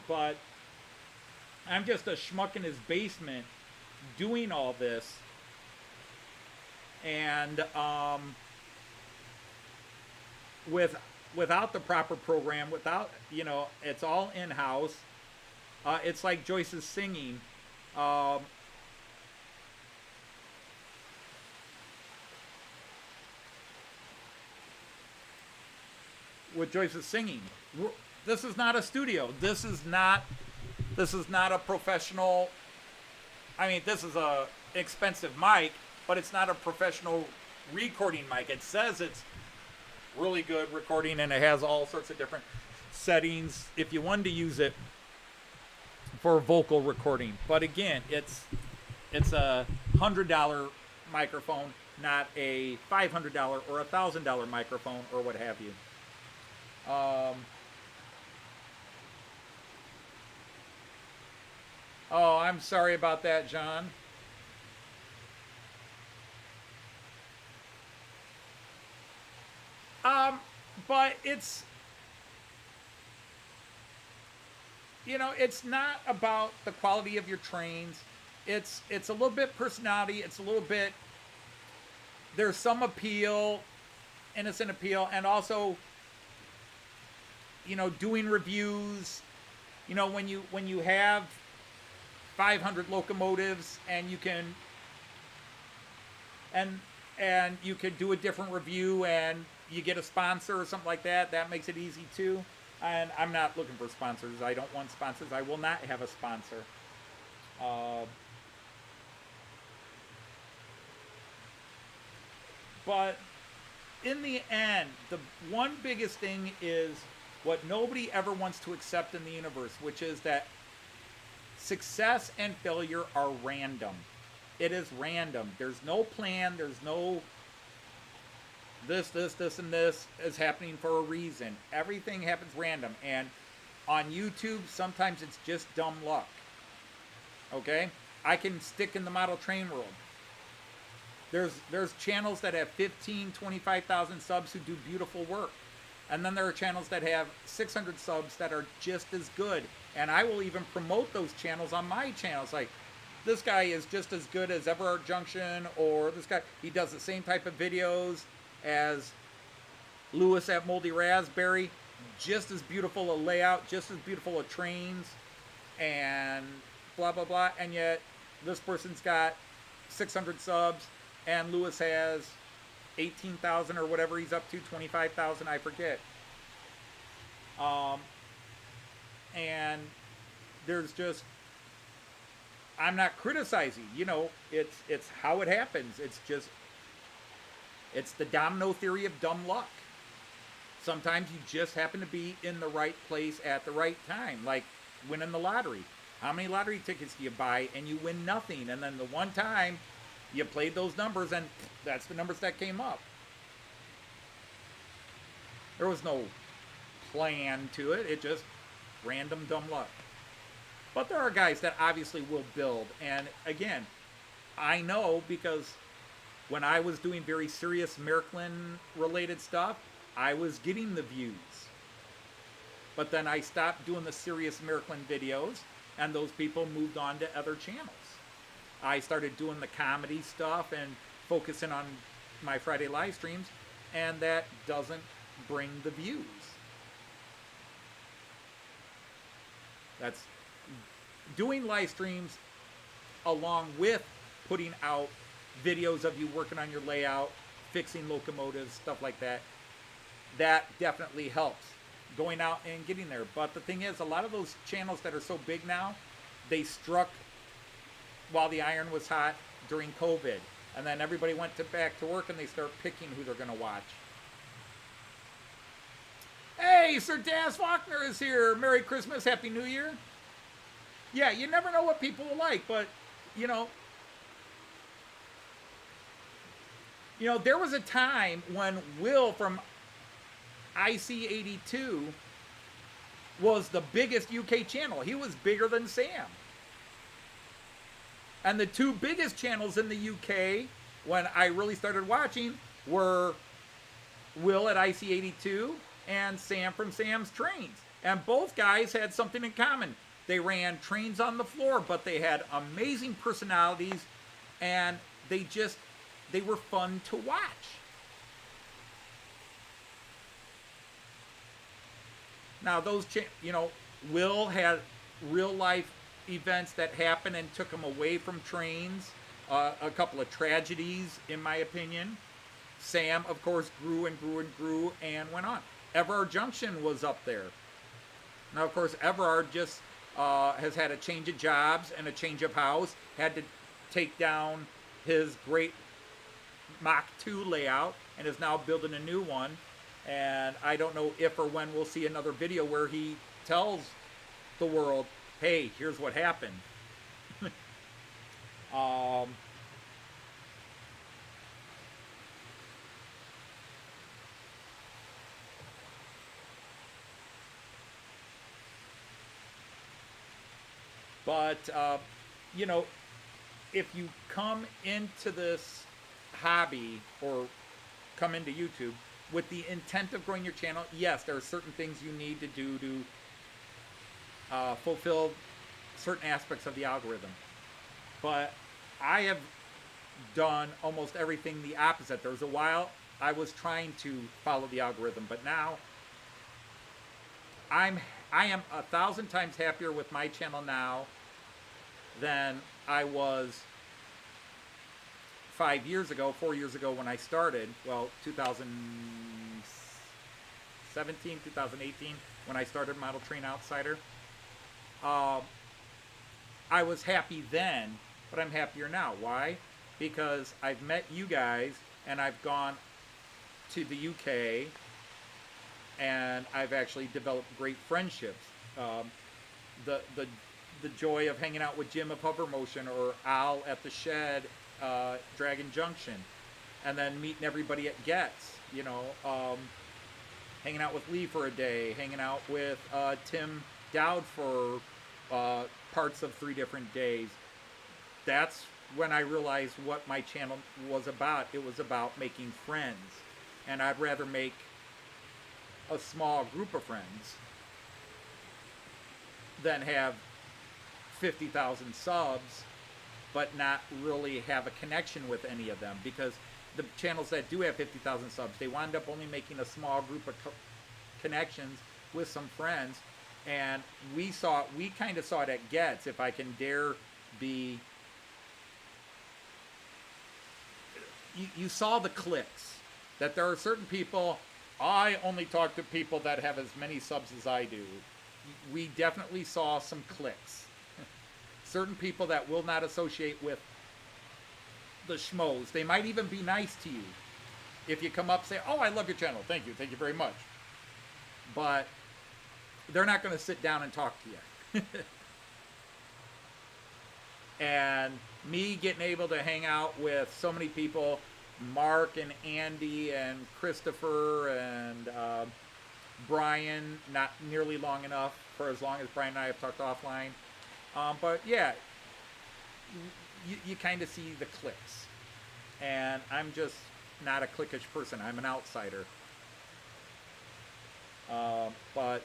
But I'm just a schmuck in his basement doing all this. And without the proper program, without, you know, it's all in-house. It's like Joyce's singing. With Joyce's singing, this is not a studio. This is not a professional. I mean, this is a expensive mic, but it's not a professional recording mic. It says it's really good recording, and it has all sorts of different settings if you wanted to use it for vocal recording. But again, it's a $100 microphone, not a $500 or $1,000 microphone or what have you. Oh, I'm sorry about that, John. But it's, you know, it's not about the quality of your trains. It's a little bit personality. It's a little bit, there's some appeal, innocent appeal, and also, you know, doing reviews. You know, when you have 500 locomotives and you can, and you could do a different review and you get a sponsor or something like that, that makes it easy too. And I'm not looking for sponsors. I don't want sponsors. I will not have a sponsor. But in the end, the one biggest thing is what nobody ever wants to accept in the universe, which is that success and failure are random. It is random. There's no plan. There's no this, and this is happening for a reason. Everything happens random. And on YouTube, sometimes it's just dumb luck. Okay? I can stick in the model train world. There's channels that have 15, 25,000 subs who do beautiful work. And then there are channels that have 600 subs that are just as good. And I will even promote those channels on my channels. Like, this guy is just as good as Everard Junction, or this guy, he does the same type of videos as Lewis at Moldy Raspberry. Just as beautiful a layout, just as beautiful a trains, and blah, blah, blah. And yet, this person's got 600 subs, and Lewis has 18,000 or whatever he's up to, 25,000, I forget. And there's just, I'm not criticizing, you know, it's how it happens. It's just, it's the domino theory of dumb luck. Sometimes you just happen to be in the right place at the right time, like winning the lottery. How many lottery tickets do you buy and you win nothing? And then the one time you played those numbers and that's the numbers that came up. There was no plan to it. It just random dumb luck. But there are guys that obviously will build. And again, I know because when I was doing very serious Märklin related stuff, I was getting the views. But then I stopped doing the serious Märklin videos, and those people moved on to other channels. I started doing the comedy stuff and focusing on my Friday live streams, and that doesn't bring the views. That's doing live streams along with putting out videos of you working on your layout, fixing locomotives, stuff like that. That definitely helps going out and getting there. But the thing is, a lot of those channels that are so big now, they struck while the iron was hot during COVID. And then everybody went back to work and they start picking who they're going to watch. Hey, Sir Das Faulkner is here. Merry Christmas, Happy New Year. Yeah, you never know what people will like, but, you know, there was a time when Will from IC82 was the biggest UK channel. He was bigger than Sam. And the two biggest channels in the UK when I really started watching were Will at IC82 and Sam from Sam's Trains. And both guys had something in common. They ran trains on the floor, but they had amazing personalities, and they were fun to watch. Now those, Will had real life events that happened and took him away from trains. A couple of tragedies, in my opinion. Sam, of course, grew and grew and grew and went on. Everard Junction was up there. Now, of course, Everard just has had a change of jobs and a change of house. Had to take down his great Mach 2 layout and is now building a new one. And I don't know if or when we'll see another video where he tells the world, hey, here's what happened. But, if you come into this hobby or come into YouTube with the intent of growing your channel, yes, there are certain things you need to do to fulfill certain aspects of the algorithm. But I have done almost everything the opposite. There was a while I was trying to follow the algorithm, but now I am 1,000 times happier with my channel now than I was 4 years ago when I started. Well, 2017, 2018, when I started Model Train Outsider. I was happy then, but I'm happier now. Why? Because I've met you guys, and I've gone to the UK, and I've actually developed great friendships. The joy of hanging out with Jim of Hover Motion or Al at the Shed, Dragon Junction, and then meeting everybody at Getz, hanging out with Lee for a day, hanging out with Tim Dowd for parts of 3 different days. That's when I realized what my channel was about. It was about making friends, and I'd rather make a small group of friends than have 50,000 subs but not really have a connection with any of them, because the channels that do have 50,000 subs, they wind up only making a small group of connections with some friends. And we kind of saw it at Getz, if I can dare be, you saw the clicks, that there are certain people, I only talk to people that have as many subs as I do. We definitely saw some clicks. Certain people that will not associate with the schmoes. They might even be nice to you. If you come up and say, oh, I love your channel, thank you very much. But they're not going to sit down and talk to you. And me getting able to hang out with so many people, Mark and Andy and Christopher and Brian, not nearly long enough for as long as Brian and I have talked offline. But yeah, you kind of see the clicks. And I'm just not a cliquish person. I'm an outsider. But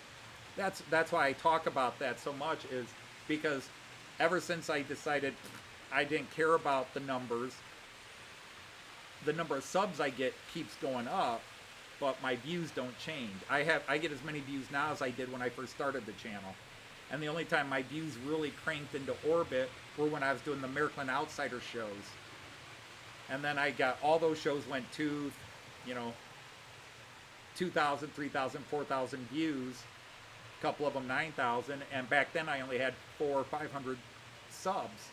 that's why I talk about that so much, is because ever since I decided I didn't care about the numbers, the number of subs I get keeps going up, but my views don't change. I get as many views now as I did when I first started the channel. And the only time my views really cranked into orbit were when I was doing the Märklin Outsider shows. And then I got, all those shows went to, 2,000, 3,000, 4,000 views. A couple of them 9,000. And back then I only had 400 or 500 subs.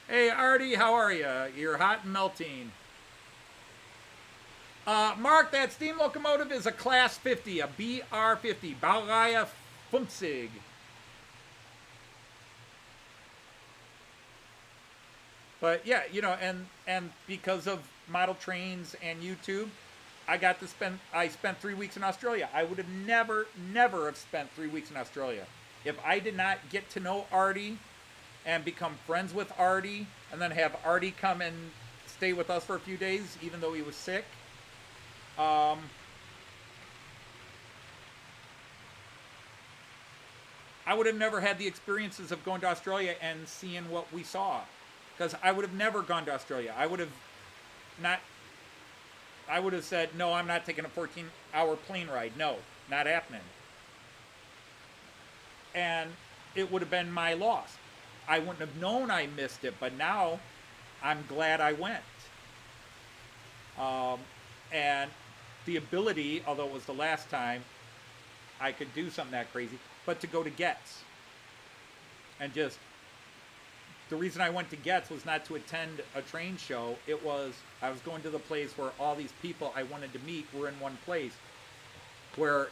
Hey, Artie, how are you? You're hot and melting. Mark, that steam locomotive is a Class 50, a BR50, Baureihe 50. But yeah, and because of model trains and YouTube, I spent 3 weeks in Australia. I would have never have spent 3 weeks in Australia if I did not get to know Artie and become friends with Artie, and then have Artie come and stay with us for a few days, even though he was sick. I would have never had the experiences of going to Australia and seeing what we saw, because I would have never gone to Australia. I would have said, no, I'm not taking a 14-hour plane ride. No, not happening. And it would have been my loss. I wouldn't have known I missed it, but now I'm glad I went. And the ability, although it was the last time I could do something that crazy, but to go to Getz. And just, the reason I went to Getz was not to attend a train show. It was, I was going to the place where all these people I wanted to meet were in one place. Where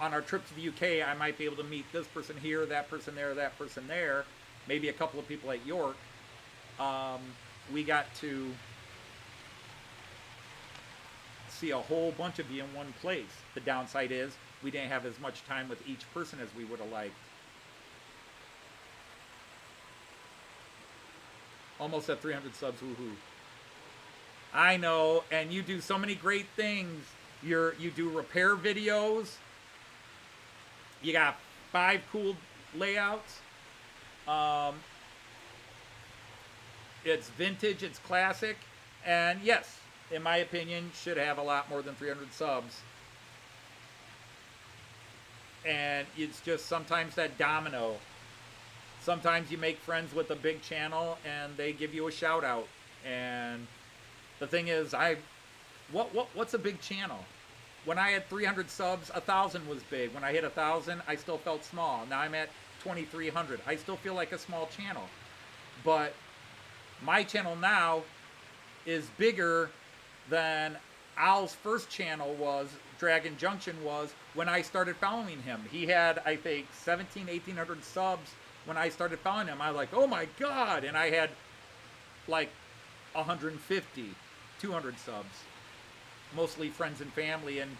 on our trip to the UK, I might be able to meet this person here, that person there, maybe a couple of people at York. We got to see a whole bunch of you in one place. The downside is we didn't have as much time with each person as we would have liked. Almost at 300 subs, woohoo. I know, and you do so many great things. You do repair videos. You got 5 cool layouts. It's vintage, it's classic, and yes, in my opinion, should have a lot more than 300 subs. And it's just sometimes that domino. Sometimes you make friends with a big channel and they give you a shout out. And the thing is, what's a big channel? When I had 300 subs, 1,000 was big. When I hit 1,000, I still felt small. Now I'm at 2,300. I still feel like a small channel. But my channel now is bigger than Al's first channel was, Dragon Junction was, when I started following him. He had, I think, 1,800 subs when I started following him. I was like, oh my God. And I had like 150, 200 subs. Mostly friends and family and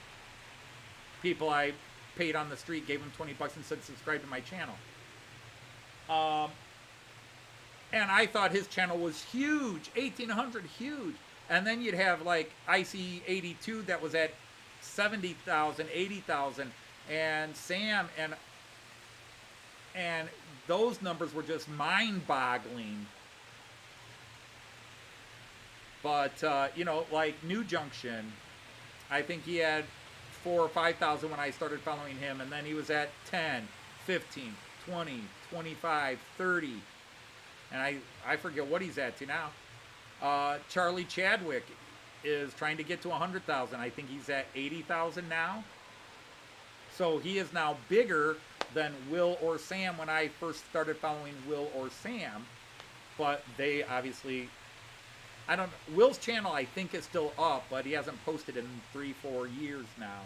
people I paid on the street, gave them 20 bucks and said subscribe to my channel. And I thought his channel was huge, 1,800, huge. And then you'd have like IC82 that was at 70,000, 80,000, and Sam, and those numbers were just mind-boggling. But, like New Junction, I think he had 4,000 or 5,000 when I started following him, and then he was at 10, 15, 20, 25, 30, and I forget what he's at to now. Charlie Chadwick is trying to get to 100,000. I think he's at 80,000 now. So he is now bigger than Will or Sam when I first started following Will or Sam. But they obviously, Will's channel I think is still up, but he hasn't posted in 3-4 years now.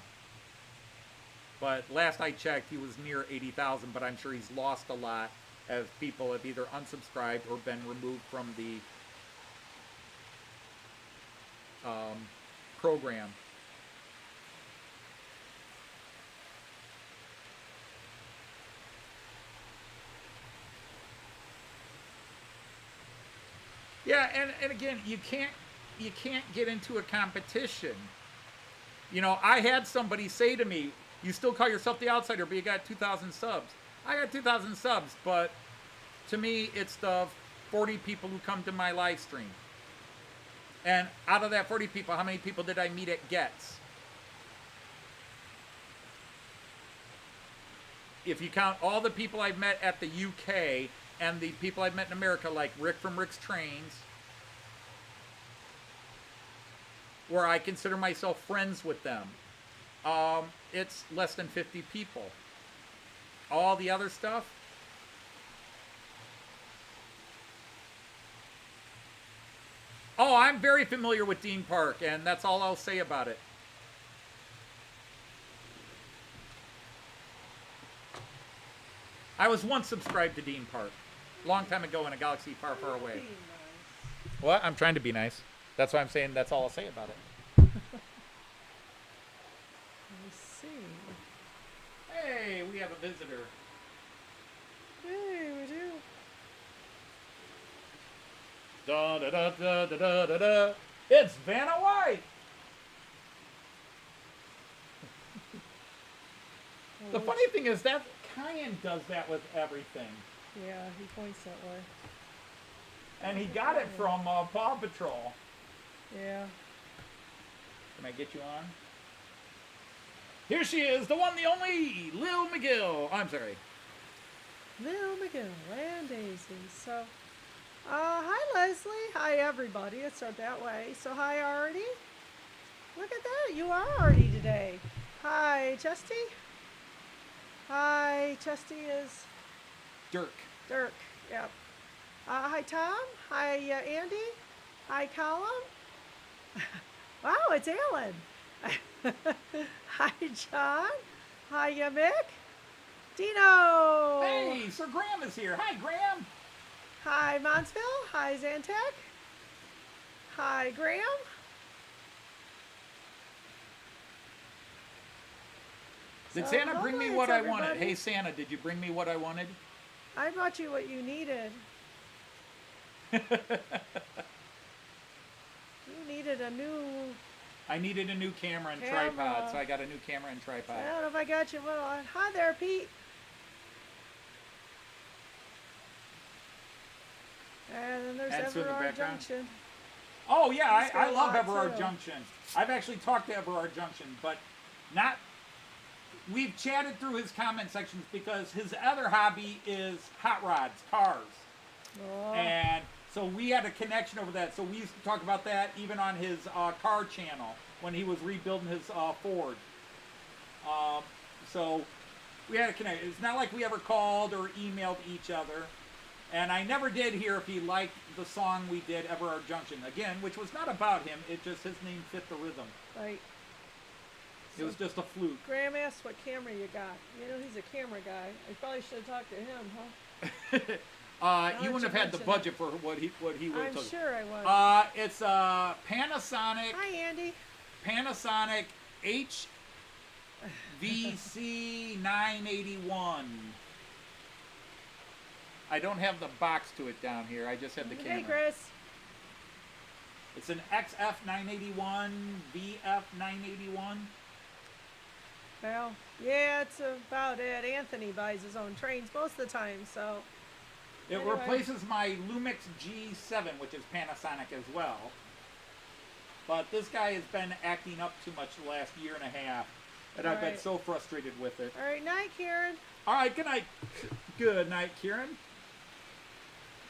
But last I checked, he was near 80,000, but I'm sure he's lost a lot as people have either unsubscribed or been removed from the program. Yeah, and again, you can't get into a competition You know, I had somebody say to me, you still call yourself the outsider, but you got 2,000 subs. I got 2,000 subs, but to me, it's the 40 people who come to my live stream. And out of that 40 people, how many people did I meet at Getz? If you count all the people I've met at the UK and the people I've met in America, like Rick from Rick's Trains, where I consider myself friends with them, it's less than 50 people. All the other stuff, oh, I'm very familiar with Dean Park, and that's all I'll say about it. I was once subscribed to Dean Park, long time ago in a galaxy far, far away. Be nice. What? I'm trying to be nice. That's why I'm saying that's all I'll say about it. Let me see. Hey, we have a visitor. Hey, we do. Da da da da da da da da. It's Vanna White. The funny thing is that Kyan does that with everything, Yeah, he points that way. and he got it from Paw Patrol. Yeah. Can I get you on? Here she is, the one, the only, Lil McGill. I'm sorry. Lil McGill and Daisy. So, hi Leslie. Hi everybody. Let's start that way. So, hi Artie. Look at that. You are Artie today. Hi Chesty. Hi, Chesty is Dirk. Dirk. Yep. Hi Tom. Hi Andy. Hi Colin. Wow, it's Alan. Hi John. Hi Mick. Dino. Hey, Sir Graham is here. Hi, Graham. Hi Monsville. Hi Zantek. Hi Graham. Did So, Santa bring me hi, what it's I wanted? everybody. Hey, Santa, did you bring me what I wanted? I brought you what you needed. You needed a new. I needed a new camera and Camera. tripod, so I got a new camera and tripod. I don't know if I got you. Well, hi there, Pete. And then there's That's in the Everard background? Junction. Oh, yeah, He's got I a love lot, Everard too. Junction. I've actually talked to Everard Junction, but not... We've chatted through his comment sections because his other hobby is hot rods, cars. Oh, And so we had a connection over that. So we used to talk about that even on his car channel when he was rebuilding his Ford. So we had a connection. It's not like we ever called or emailed each other. And I never did hear if he liked the song we did, Everard Junction. Again, which was not about him. It just, his name fit the rhythm. right. It was just a fluke. Graham asked what camera you got. You know, he's a camera guy. I probably should have talked to him, huh? You wouldn't have had the mention budget for what he would have I'm took. sure I was. It's a Panasonic. Hi, Andy. Panasonic HVC 981. I don't have the box to it down here. I just have the camera. Hey, Chris. It's an XF 981, VF 981. Well, yeah, it's about it. Anthony buys his own trains most of the time, so. It Anyway. replaces my Lumix G7, which is Panasonic as well. But this guy has been acting up too much the last year and a half, and I've been Right. so frustrated with it. All right, night, Karen. All right, good night. Good night, Kieran.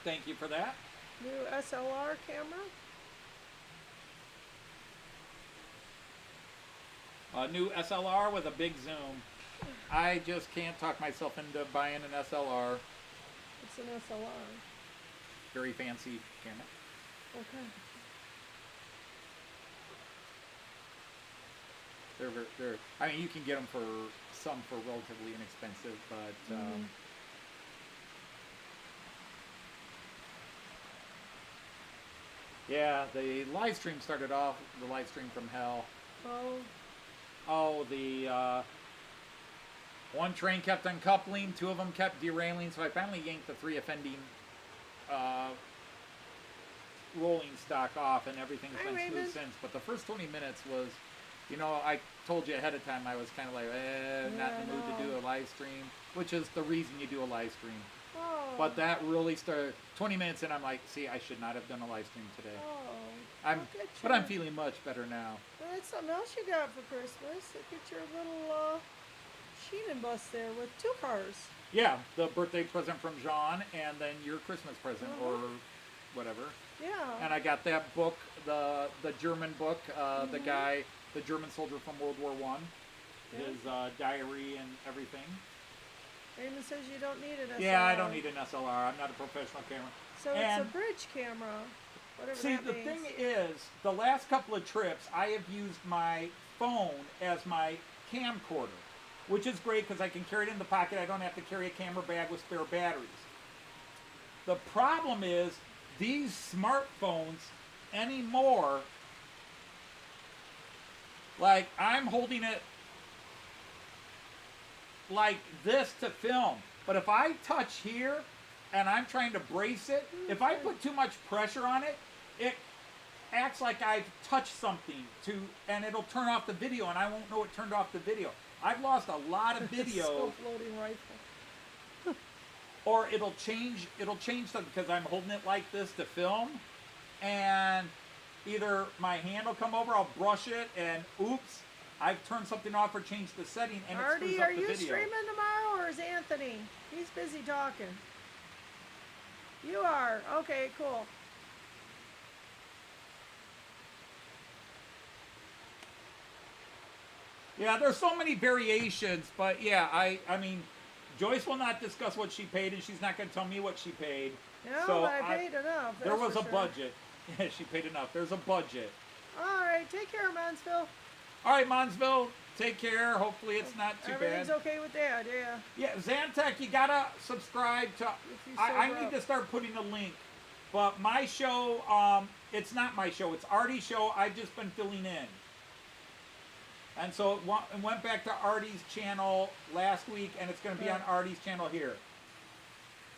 Thank you for that. New SLR camera. A new SLR with a big zoom. I just can't talk myself into buying an SLR. It's an SLR. Very fancy camera. Okay. They're I mean, you can get them for some for relatively inexpensive, but yeah, the live stream started off the live stream from hell. Oh, Oh, the one train kept uncoupling, two of them kept derailing, so I finally yanked the three offending rolling stock off, and everything's Hi, been smooth Raymond. since. But the first 20 minutes was You know, I told you ahead of time I was kind of like, not in the mood to do a live stream, which is the reason you do a live stream. Oh. But that really started 20 minutes in. I'm like, see, I should not have done a live stream today. Oh. But I'm feeling much better now. Well, that's something else you got for Christmas. Get your little Schienenbus there with 2 cars. Yeah, the birthday present from Jean, and then your Christmas present or whatever. Yeah. And I got that book, the German book, the German soldier from World War I, his diary and everything. Raymond says you don't need an SLR. Yeah, I don't need an SLR. I'm not a professional camera. So it's a bridge camera. Whatever See, that the means. thing is, the last couple of trips, I have used my phone as my camcorder, which is great because I can carry it in the pocket. I don't have to carry a camera bag with spare batteries. The problem is, these smartphones anymore, like I'm holding it like this to film, but if I touch here and I'm trying to brace it, if I put too much pressure on it, it acts like I've touched something and it'll turn off the video, and I won't know it turned off the video. I've lost a lot of video. Self-loading rifle. Or it'll change something because I'm holding it like this to film, and either my hand will come over, I'll brush it, and oops, I've turned something off or changed the setting, and it screws Artie, up are the you video. streaming tomorrow, or is Anthony? He's busy talking. You are. Okay, cool. Yeah, there's so many variations, but yeah, I mean, Joyce will not discuss what she paid, and she's not going to tell me what she paid. No, so but I paid enough. There was for a sure. budget. Yeah, she paid enough. There's a budget. All right, take care, Mansville. All right, Monsville, take care. Hopefully it's not too Everything's bad. okay with that, yeah. Yeah, Zantek, you gotta subscribe to. you I sober need up. to start putting a link. But my show, it's not my show. It's Artie's show. I've just been filling in. And so it went back to Artie's channel last week, and it's going to be on Artie's channel here.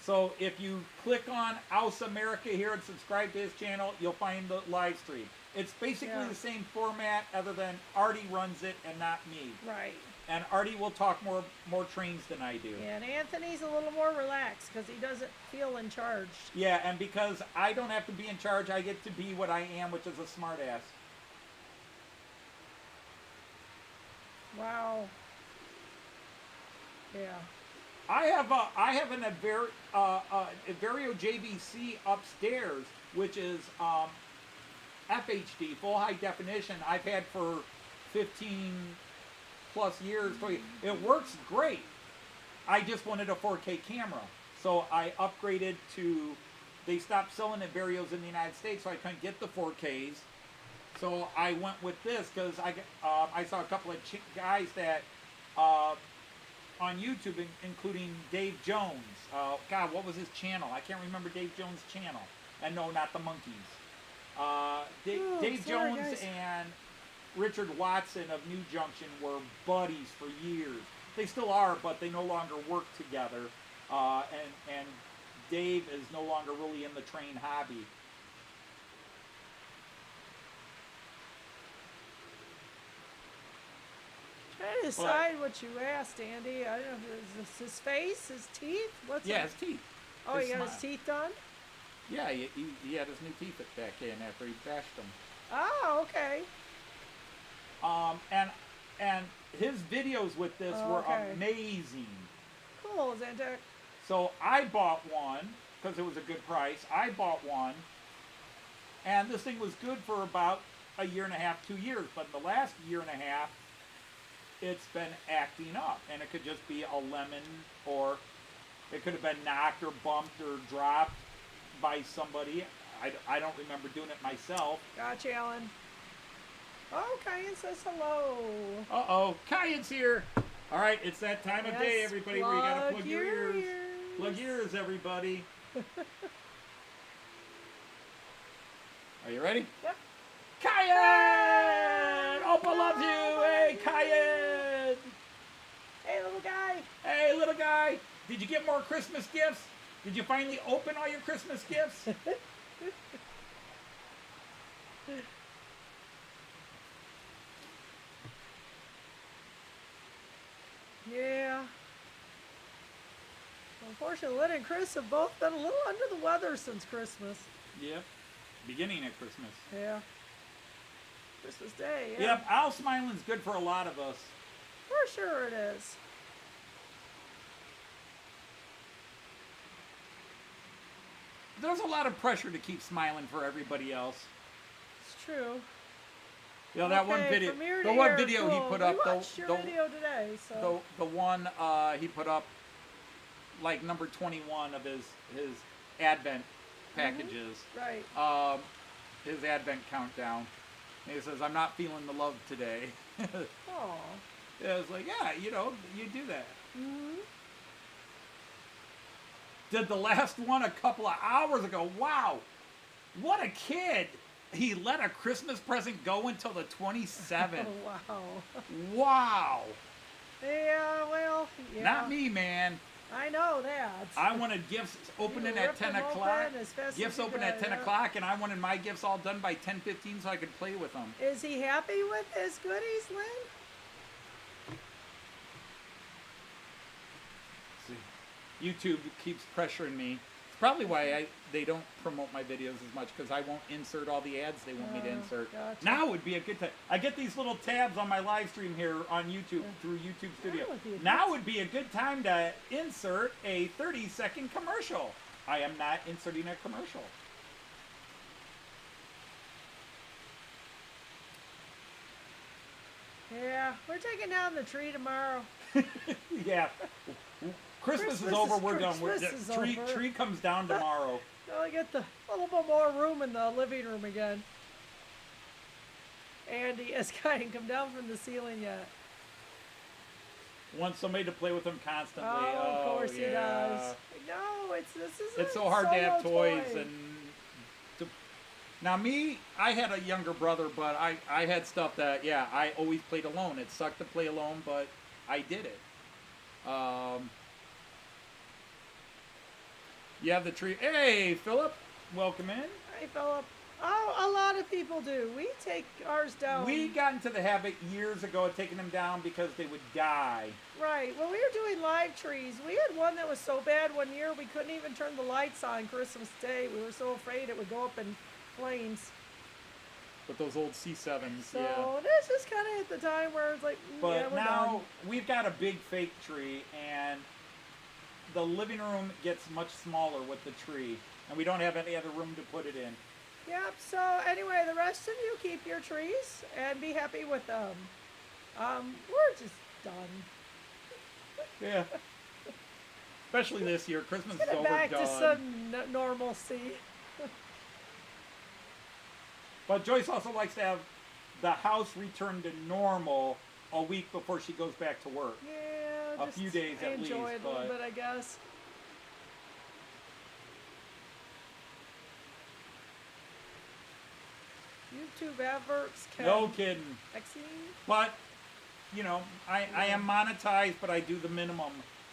So if you click on Aus America here and subscribe to his channel, you'll find the live stream. It's basically the same format, other than Artie runs it and not me. Right. And Artie will talk more trains than I do. Yeah, and Anthony's a little more relaxed because he doesn't feel in charge. Yeah, and because I don't have to be in charge, I get to be what I am, which is a smartass. Wow. Yeah. I have an Vario JVC upstairs, which is FHD, full high definition. I've had for 15 plus years. It works great. I just wanted a 4K camera, so I upgraded to. They stopped selling Varios in the United States, so I couldn't get the 4Ks. So I went with this because I saw a couple of guys that on YouTube, including Dave Jones. God, what was his channel? I can't remember Dave Jones' channel. And no, not the Monkeys. Dave Jones and Richard Watson of New Junction were buddies for years. They still are, but they no longer work together. And Dave is no longer really in the train hobby. Try to decide what you asked, Andy. I don't know. Is this his face, his teeth? What's Yeah, it? his teeth. Oh, his he got smile. his teeth done? Yeah, he had his new teeth back in after he bashed them. Oh, okay. And his videos with this were Okay. amazing. Cool, Zantek. So I bought one because it was a good price. I bought one, and this thing was good for about a year and a half, 2 years. But in the last year and a half, it's been acting up, and it could just be a lemon, or it could have been knocked or bumped or dropped by somebody. I don't remember doing it myself. Gotcha, Alan. Oh, Kyan says hello. Uh-oh, Kyan's here. All right, it's that time of day, Yes, everybody, where you got to plug plug your your ears. ears. Plug your ears, everybody. Are you ready? Yep. Kyan! Opa loves you! Hey, Kyan! Hey, little guy. Hey, little guy! Did you get more Christmas gifts? Did you finally open all your Christmas gifts? Unfortunately, Lynn and Chris have both been a little under the weather since Christmas. Yep. Beginning of Christmas. Yeah. Christmas Day, yeah. Yep, Al Smiling's good for a lot of us. For sure it is. There's a lot of pressure to keep smiling for everybody else. It's true. You know, that one Okay, video, from here the to one here, video he cool. put We up, watched your video today, so. the one he put up, like number 21 of his Advent packages. Right. His Advent countdown. And he says, "I'm not feeling the love today." Aw. Yeah, it's like, yeah, you know, you do that. Mm-hmm. Did the last one a couple of hours ago. Wow, what a kid! He let a Christmas present go until the 27th. Wow. Wow. Yeah, well, yeah. Not me, man. I know that. I wanted gifts opening You at ripped 10 them o'clock. open as fast Gifts as you open at could, 10 o'clock, and I wanted my gifts all done by 10:15 so I could play with them. Is he happy with his goodies, Lynn? See, YouTube keeps pressuring me. It's probably why they don't promote my videos as much, because I won't insert all the ads they want me to insert. Gotcha. Now would be a good time. I get these little tabs on my live stream here on YouTube through YouTube Studio. would be a Now good- would be a good time to insert a 30-second commercial. I am not inserting a commercial. Yeah, we're taking down the tree tomorrow. Yeah. Christmas is Christmas over. is- We're done. Christmas The is over. tree comes down tomorrow. Now I get the little bit more room in the living room again. Andy has kind of come down from the ceiling yet. Want somebody to play with them constantly. Oh, of course he yeah. does. No, this is It's so hard to have toys and to, now me, I had a younger brother, but I had stuff that I always played alone. It sucked to play alone, but I did it. You have the tree. Hey, Philip, welcome in. Hey, Philip. Oh, a lot of people do. We take ours down. We got into the habit years ago of taking them down because they would die. Right. When we were doing live trees, we had one that was so bad one year we couldn't even turn the lights on Christmas Day. We were so afraid it would go up in flames. With those old C7s, So yeah. this is kind of at the time where it's like, But yeah, we're now done. we've got a big fake tree, and the living room gets much smaller with the tree, and we don't have any other room to put it in. Yep, so anyway, the rest of you keep your trees and be happy with them. We're just done. Yeah. Especially this year. Christmas Get is it back overdone. to some normalcy. But Joyce also likes to have the house return to normal a week before she goes back to work. Yeah, A just few days at enjoy least, it a little but- bit, I guess. YouTube adverts can No kidding. vaccine. But, you know, I am monetized, but I do the minimum.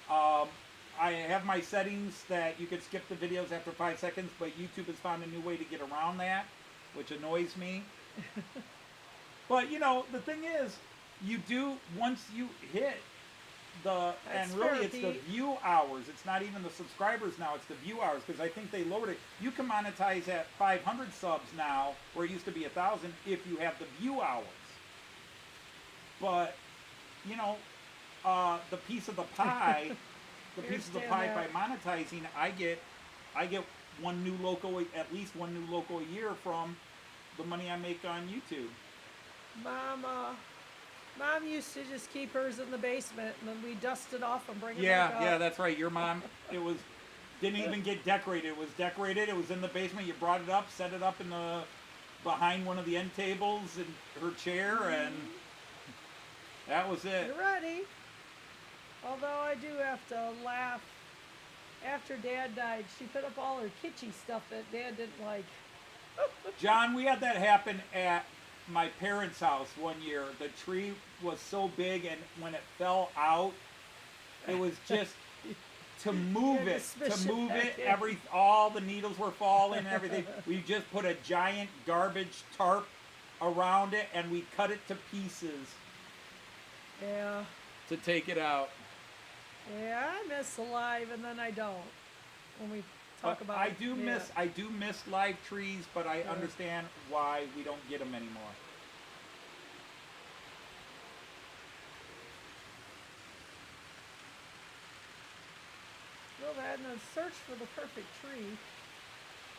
I have my settings that you could skip the videos after 5 seconds, but YouTube has found a new way to get around that, which annoys me. But, you know, the thing is, you do, once you hit the, That's and really fair, it's the Pete. view hours. It's not even the subscribers now, it's the view hours, because I think they lowered it. You can monetize at 500 subs now, where it used to be 1,000, if you have the view hours. But, you know, the piece of the pie, the piece of the pie Understand by monetizing, I get one new local, at least one new local a year from the money I make on YouTube. Mom used to just keep hers in the basement, and then we dust it off and bring it Yeah, back up. yeah, that's right. Your mom, didn't even get decorated. It was decorated. It was in the basement. You brought it up, set it up in the behind one of the end tables in her chair, and that was it. You're ready. Although I do have to laugh. After Dad died, she put up all her kitschy stuff that Dad didn't like. John, we had that happen at my parents' house one year. The tree was so big, and when it fell out, it was just to move Yeah, it, just smush it back in. all the needles were falling and everything. We just put a giant garbage tarp around it, and we cut it to pieces Yeah. to take it out. Yeah, I miss the live, and then I don't. When we talk But about, I do yeah. miss live trees, but I Yeah. understand why we don't get them anymore. Well, then the search for the perfect tree.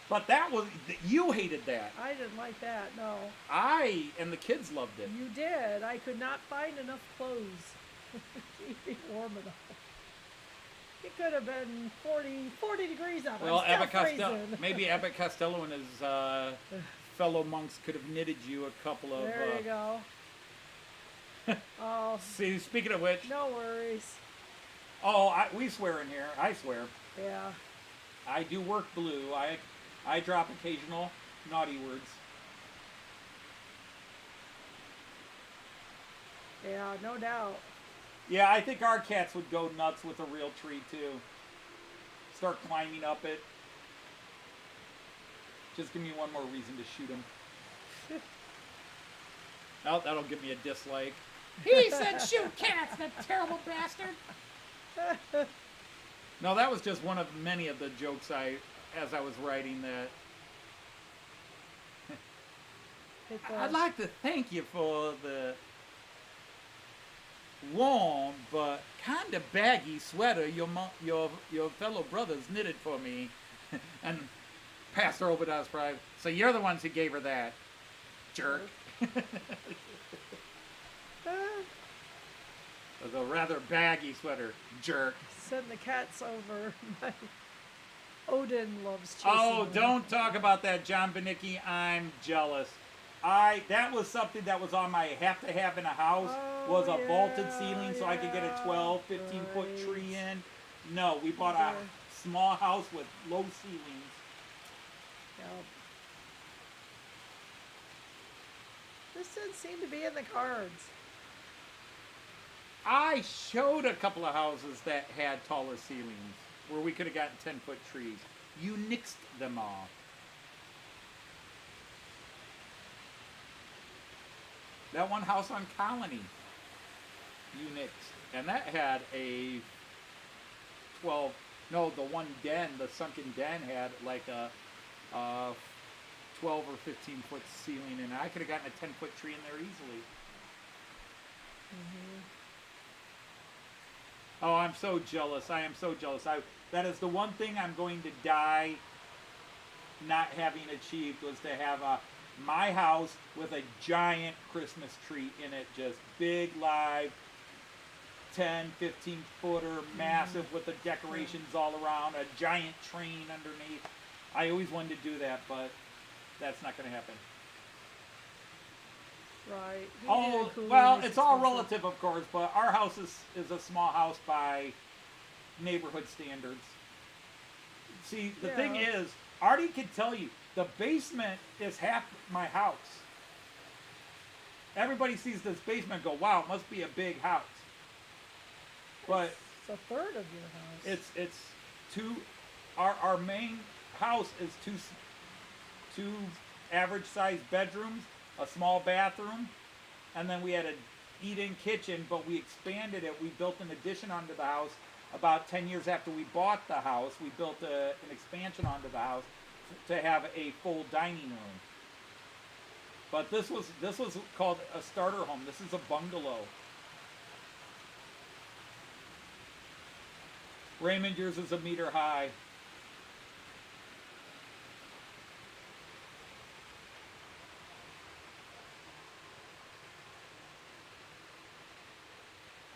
But that was, you hated that. I didn't like that. No, I and the kids loved it. you did. I could not find enough clothes to keep me warm enough. It could have been 40 degrees out. Well, I'm still freezing. maybe Abbott Costello and his fellow monks could have knitted you a couple of. There you go. Oh, See, speaking of which, no worries. oh, we swear in here. I swear. Yeah. I do work blue. I drop occasional naughty words. Yeah, no doubt. Yeah, I think our cats would go nuts with a real tree too. Start climbing up it. Just give me one more reason to shoot them. Oh, that'll give me a dislike. He said shoot cats, that terrible bastard. No, that was just one of many of the jokes as I was writing that. I'd like to thank you for the warm but kind of baggy sweater your fellow brothers knitted for me. And Pastor Obadiah's pride. So you're the ones who gave her that, jerk. It was a rather baggy sweater, jerk. Send the cats over. My Odin loves chasing Oh, them. don't talk about that, John Benicki. I'm jealous. That was something that was on my have to have in a house, was a vaulted ceiling so I could get a 12, 15-foot right. tree in. No, we bought a small house with low ceilings. Yep. This didn't seem to be in the cards. I showed a couple of houses that had taller ceilings where we could have gotten 10-foot trees. You nixed them all. That one house on Colony, you nixed. And that had a 12, no, the one den, the sunken den had like a 12 or 15-foot ceiling in it. I could have gotten a 10-foot tree in there easily. Mm-hmm. Oh, I'm so jealous. I am so jealous. That is the one thing I'm going to die not having achieved, was to have my house with a giant Christmas tree in it. Just big, live, 10, 15-footer, massive with the decorations all around, a giant train underneath. I always wanted to do that, but that's not going to happen. Right. Oh, well, it's all relative, of course, but our house is a small house by neighborhood standards. See, the thing is, Artie can tell you, the basement is half my house. Everybody sees this basement and go, wow, it must be a big house. But it's a third of your house. it's two, our main house is two average sized bedrooms, a small bathroom, and then we had an eat-in kitchen, but we expanded it. We built an addition onto the house about 10 years after we bought the house. We built an expansion onto the house to have a full dining room. But this was called a starter home. This is a bungalow. Raymond, yours is 1 meter high.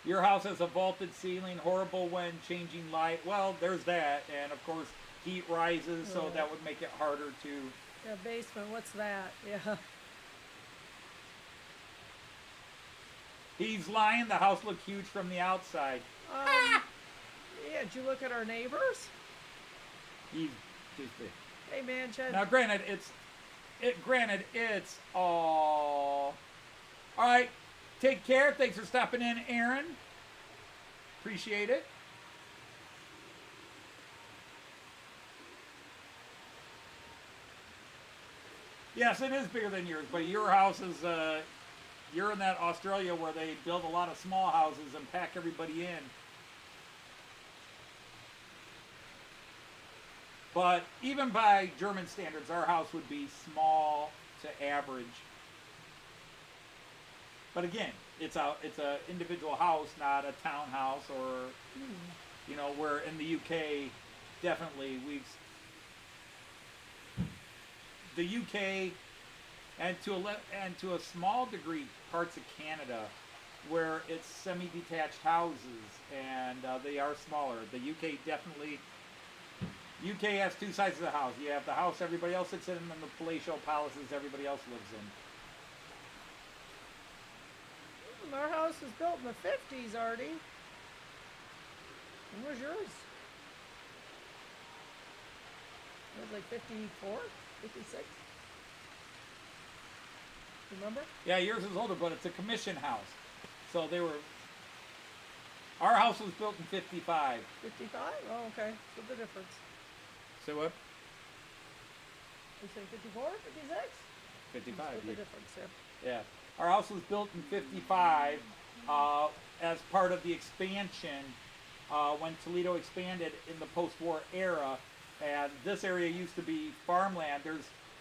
Your house has a vaulted ceiling, horrible when changing light. Well, there's that. And of course, heat rises, so that would make it harder to... Yeah, basement, what's that? Yeah. He's lying. The house looked huge from the outside. Yeah, did you look at our neighbors? He's just big. Hey, man, Chad. Now, granted, it's all right. Take care. Thanks for stopping in, Aaron. Appreciate it. Yes, it is bigger than yours, but your house is, you're in that Australia where they build a lot of small houses and pack everybody in. But even by German standards, our house would be small to average. But again, it's a individual house, not a townhouse, or you know, where in the UK, definitely the UK and to a small degree parts of Canada, where it's semi-detached houses and they are smaller. The UK definitely. UK has two sides of the house. You have the house everybody else sits in, and then the palatial palaces everybody else lives in. Our house was built in the 50s, Artie. When was yours? It was like 54, 56. Remember? Yeah, yours is older, but it's a commission house. So our house was built in 55. 55? Oh, okay. What's the difference? So what? You say 54, 56? 55. What's the difference there? Yeah. Our house was built in 55 as part of the expansion when Toledo expanded in the post-war era. And this area used to be farmland.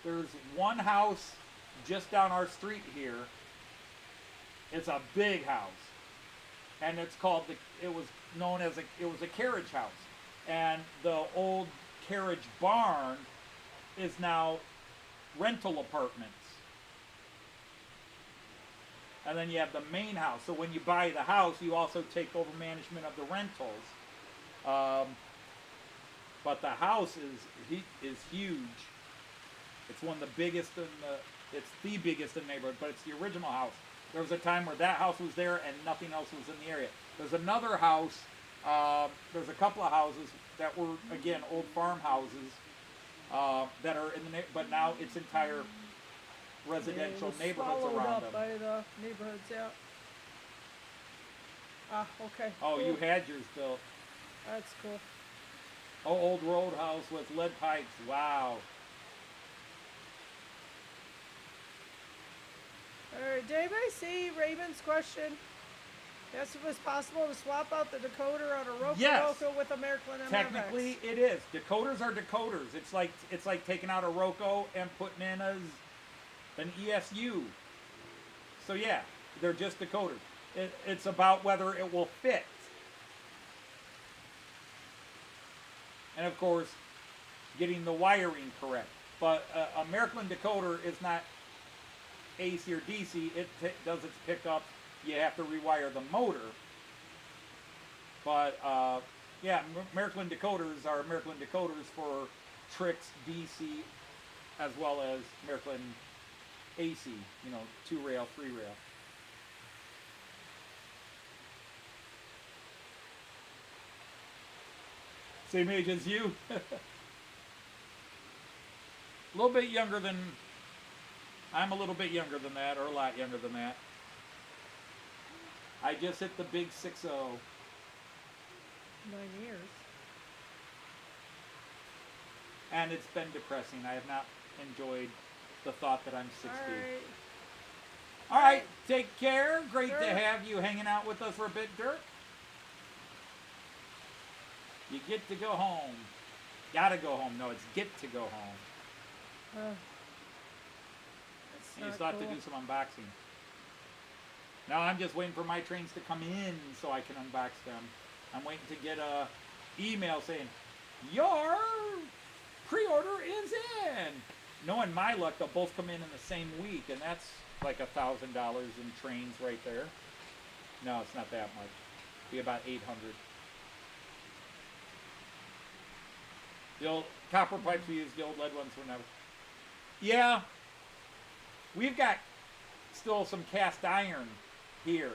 There's one house just down our street here. It's a big house. And it was known as a carriage house. And the old carriage barn is now rental apartments. And then you have the main house. So when you buy the house, you also take over management of the rentals. But the house is huge. It's one of the biggest it's the biggest in the neighborhood, but it's the original house. There was a time where that house was there and nothing else was in the area. There's another house, there's a couple of houses that were, again, old farmhouses that are in the but now it's entire residential neighborhoods around up them. by the neighborhoods, yeah. Ah, okay. Oh, cool. you had yours built. That's cool. Oh, old roadhouse with lead pipes. Wow. All right, did anybody see Raymond's question? Yes, it was possible to swap out the decoder on a Roco Yes. Roco with a Märklin MFX. Technically, it is. Decoders are decoders. It's like taking out a Roco and putting in an ESU. So yeah, they're just decoders. It's about whether it will fit. And of course, getting the wiring correct. But a Märklin decoder is not AC or DC. It does its pickup. You have to rewire the motor. But yeah, Märklin decoders are Märklin decoders for Trix DC as well as Märklin AC, 2-rail, 3-rail. Same age as you. A little bit younger than, I'm a little bit younger than that, or a lot younger than that. I just hit the big 6-0. 9 years. And it's been depressing. I have not enjoyed the thought that I'm 60. All right. All right, take care. Great Sure. to have you hanging out with us for a bit, Dirk. You get to go home. Gotta go home. No, it's get to go home. That's And you not still have to cool. do some unboxing. Now I'm just waiting for my trains to come in so I can unbox them. I'm waiting to get a email saying, your pre-order is in. Knowing my luck, they'll both come in the same week, and that's like $1,000 in trains right there. No, it's not that much. Be about 800. The old copper pipes we used, the old lead ones were never. Yeah, we've got still some cast iron here.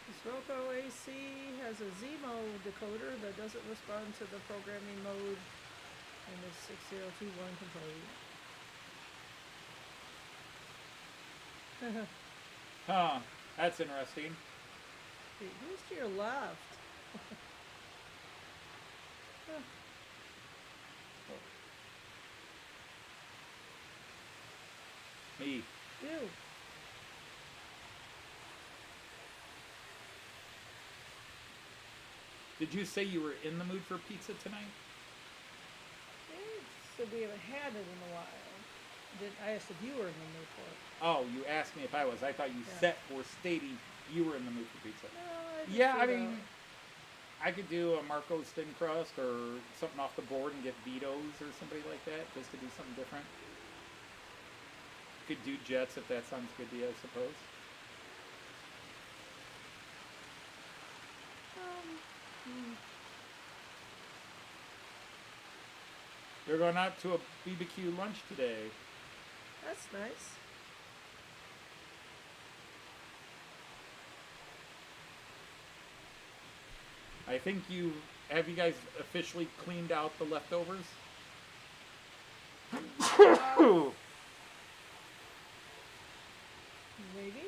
This Roco AC has a Zemo decoder that doesn't respond to the programming mode in the 6021 control. Huh, that's interesting. Wait, who's to your left? Me. You. Did you say you were in the mood for pizza tonight? So we haven't had it in a while. I asked if you were in the mood for it. Oh, you asked me if I was. I thought you were stating you were in the mood for pizza. No, I just Yeah, I figured mean, I could do a Marco's thin crust or something off the board and get Vito's or somebody like that, just to do something different. Could do Jets if that sounds good to you, I suppose. They're going out to a BBQ lunch today. That's nice. I think have you guys officially cleaned out the leftovers? Maybe.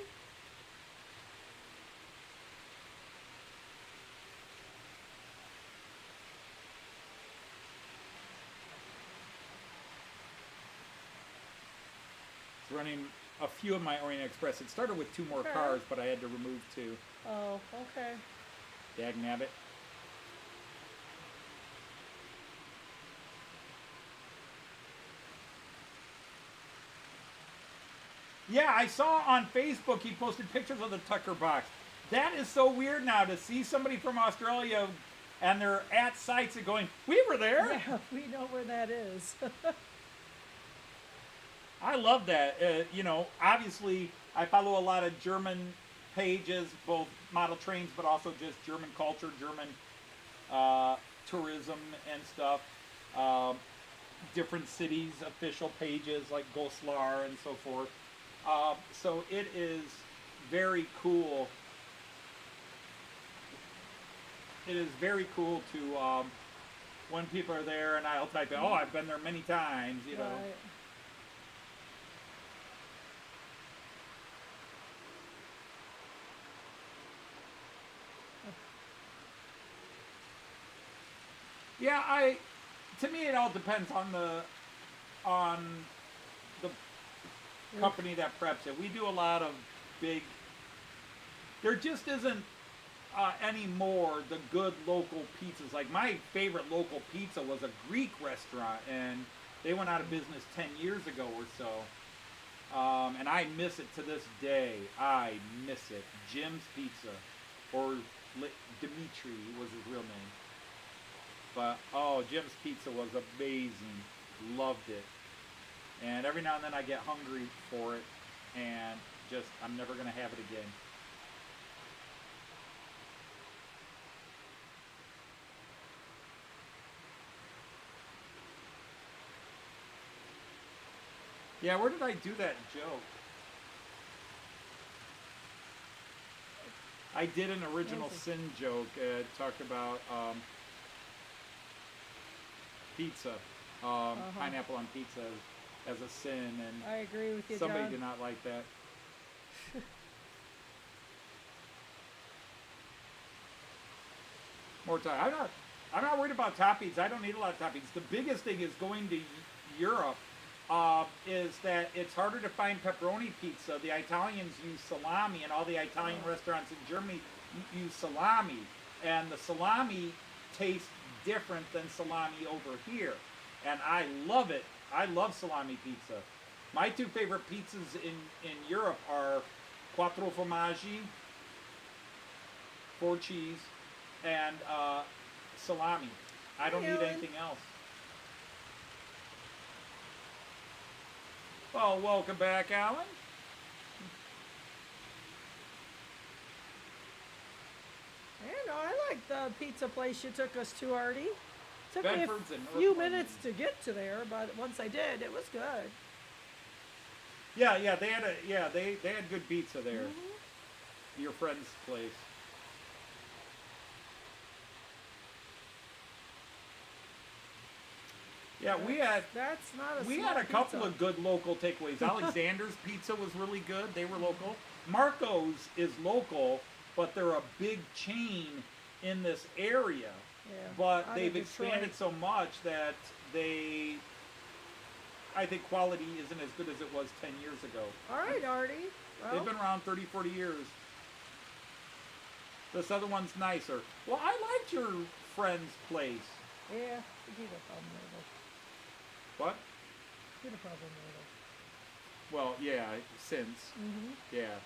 It's running a few of my Orient Express. It started with 2 more Okay. cars, but I had to remove 2. Oh, okay. Dag nabbit. Yeah, I saw on Facebook he posted pictures of the Tucker box. That is so weird now to see somebody from Australia and they're at sites and going, we were there. Yeah, we know where that is. I love that. Obviously, I follow a lot of German pages, both model trains, but also just German culture, German tourism and stuff. Different cities' official pages like Goslar and so forth. So it is very cool. It is very cool to when people are there and I'll type in, oh, I've been there many times, you know. Right. Yeah, to me it all depends on the company that preps it. We do a lot of big. There just isn't anymore the good local pizzas. Like my favorite local pizza was a Greek restaurant, and they went out of business 10 years ago or so. And I miss it to this day. I miss it. Jim's Pizza, or Dimitri was his real name. But, Jim's Pizza was amazing. Loved it. And every now and then I get hungry for it, and I'm never going to have it again. Yeah, where did I do that joke? I did an original sin joke. Talked about pizza, pineapple on pizza as a sin, and I agree with you, somebody John. did not like that. More time. I'm not worried about toppings. I don't need a lot of toppings. The biggest thing is going to Europe. Is that it's harder to find pepperoni pizza. The Italians use salami, and all the Italian restaurants in Germany use salami. And the salami tastes different than salami over here. And I love it. I love salami pizza. My 2 favorite pizzas in Europe are quattro formaggi, 4 cheese, and salami. I don't need anything else. Well, welcome back, Alan. I like the pizza place you took us to, Artie. Took Bedford's me in a North few London. minutes to get to there, but once I did, it was good. Yeah, they had they had good pizza there. Mm-hmm. Your friend's place. Yeah, That's not a we small had a couple pizza. of good local takeaways. Alexander's Pizza was really good. They were local. Marco's is local, but they're a big chain in this area. Yeah, But out of they've Detroit. expanded so much that I think quality isn't as good as it was 10 years ago. All right, Artie. Well, They've been around 30, 40 years. This other one's nicer. Well, I liked your friend's place. Yeah, you a problem later. What? You a problem later. Well, yeah, since. Mm-hmm. Yeah.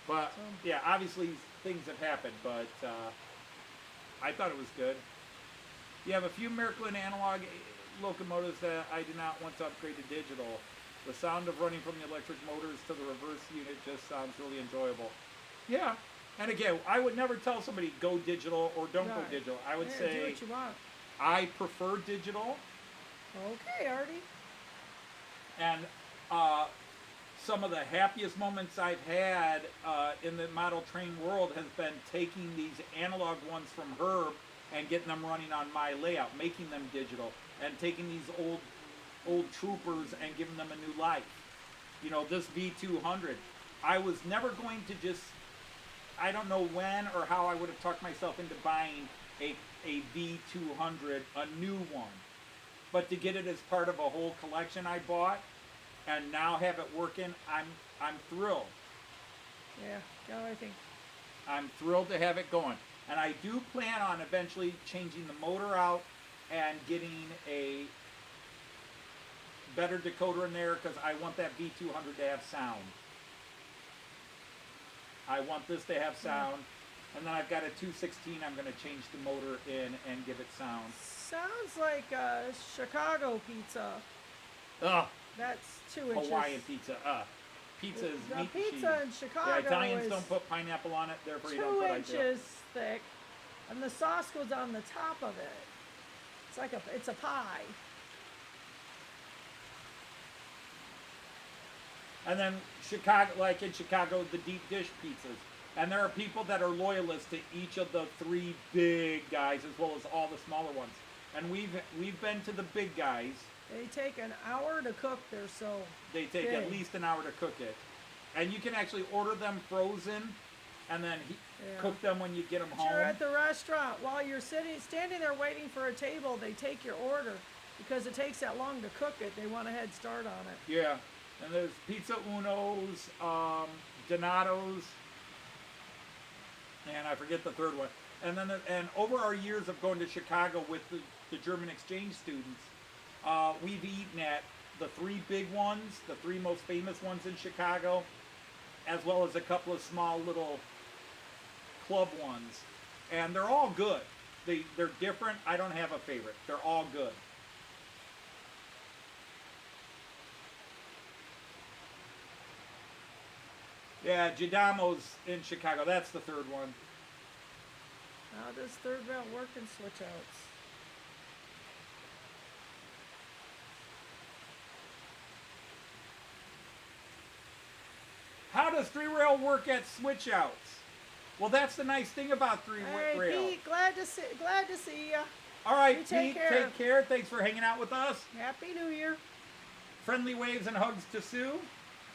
But, yeah, obviously things have happened, but I thought it was good. You have a few Märklin analog locomotives that I do not want to upgrade to digital. The sound of running from the electric motors to the reverse unit just sounds really enjoyable. Yeah. And again, I would never tell somebody go digital or don't go Right. digital. I would Yeah, say do what you want. I prefer digital. Okay, Artie. And some of the happiest moments I've had in the model train world has been taking these analog ones from Herb and getting them running on my layout, making them digital, and taking these old troopers and giving them a new life. You know, this V200, I was never going to just, I don't know when or how I would have talked myself into buying a V200, a new one. But to get it as part of a whole collection I bought, and now have it working, I'm thrilled. Yeah, go, I think. I'm thrilled to have it going. And I do plan on eventually changing the motor out and getting a better decoder in there because I want that V200 to have sound. I want this to have sound. And then I've got a 216 I'm going to change the motor in and give it sound. Sounds like Chicago pizza. Ugh, That's 2 inches. Hawaiian pizza. Pizza is The meat and pizza cheese. in Chicago Yeah, Italians is don't put pineapple on it, therefore you 2 don't put I do. inches thick, and the sauce goes on the top of it. It's like it's a pie. And then Chicago, like in Chicago, the deep dish pizzas. And there are people that are loyalists to each of the 3 big guys as well as all the smaller ones. And we've been to the big guys. They take an hour to cook. They're so They take big. at least an hour to cook it. And you can actually order them frozen and then Yeah. cook them when you get them But home. you're at the restaurant while you're standing there waiting for a table. They take your order because it takes that long to cook it. They want a head start on it. Yeah. And there's Pizza Uno's, Donato's, and I forget the third one. And then, and over our years of going to Chicago with the German exchange students, we've eaten at the 3 big ones, the 3 most famous ones in Chicago, as well as a couple of small little club ones. And they're all good. They're different. I don't have a favorite. They're all good. Yeah, Gidamo's in Chicago. That's the third one. How does third rail work in switch outs? How does 3-rail work at switch outs? Well, that's the nice thing about 3 Hey, rail. Pete, glad to see ya. All right, You take Pete, care. take care. Thanks for hanging out with us. Happy New Year. Friendly waves and hugs to Sue.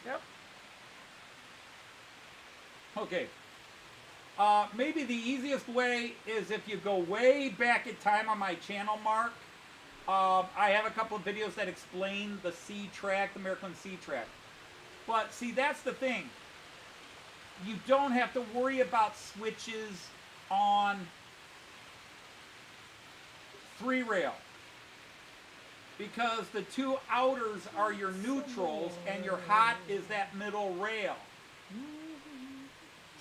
Yep. Okay. Maybe the easiest way is if you go way back in time on my channel, Mark. I have a couple of videos that explain the C-track, the Märklin C-track. But see, that's the thing. You don't have to worry about switches on 3-rail. Because the 2 outers are your neutrals and your hot is that middle rail.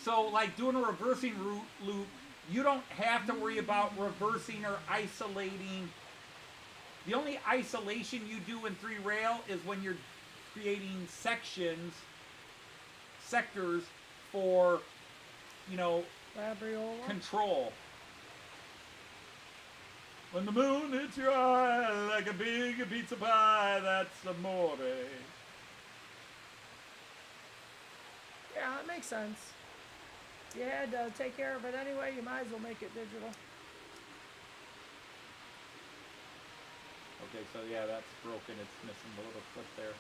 So like doing a reversing loop, you don't have to worry about reversing or isolating. The only isolation you do in 3-rail is when you're creating sectors for, Labriola. control. When the moon hits your eye like a big pizza pie, that's amore. Yeah, that makes sense. You had to take care of it anyway. You might as well make it digital. Okay, so yeah, that's broken. It's missing the little clip there.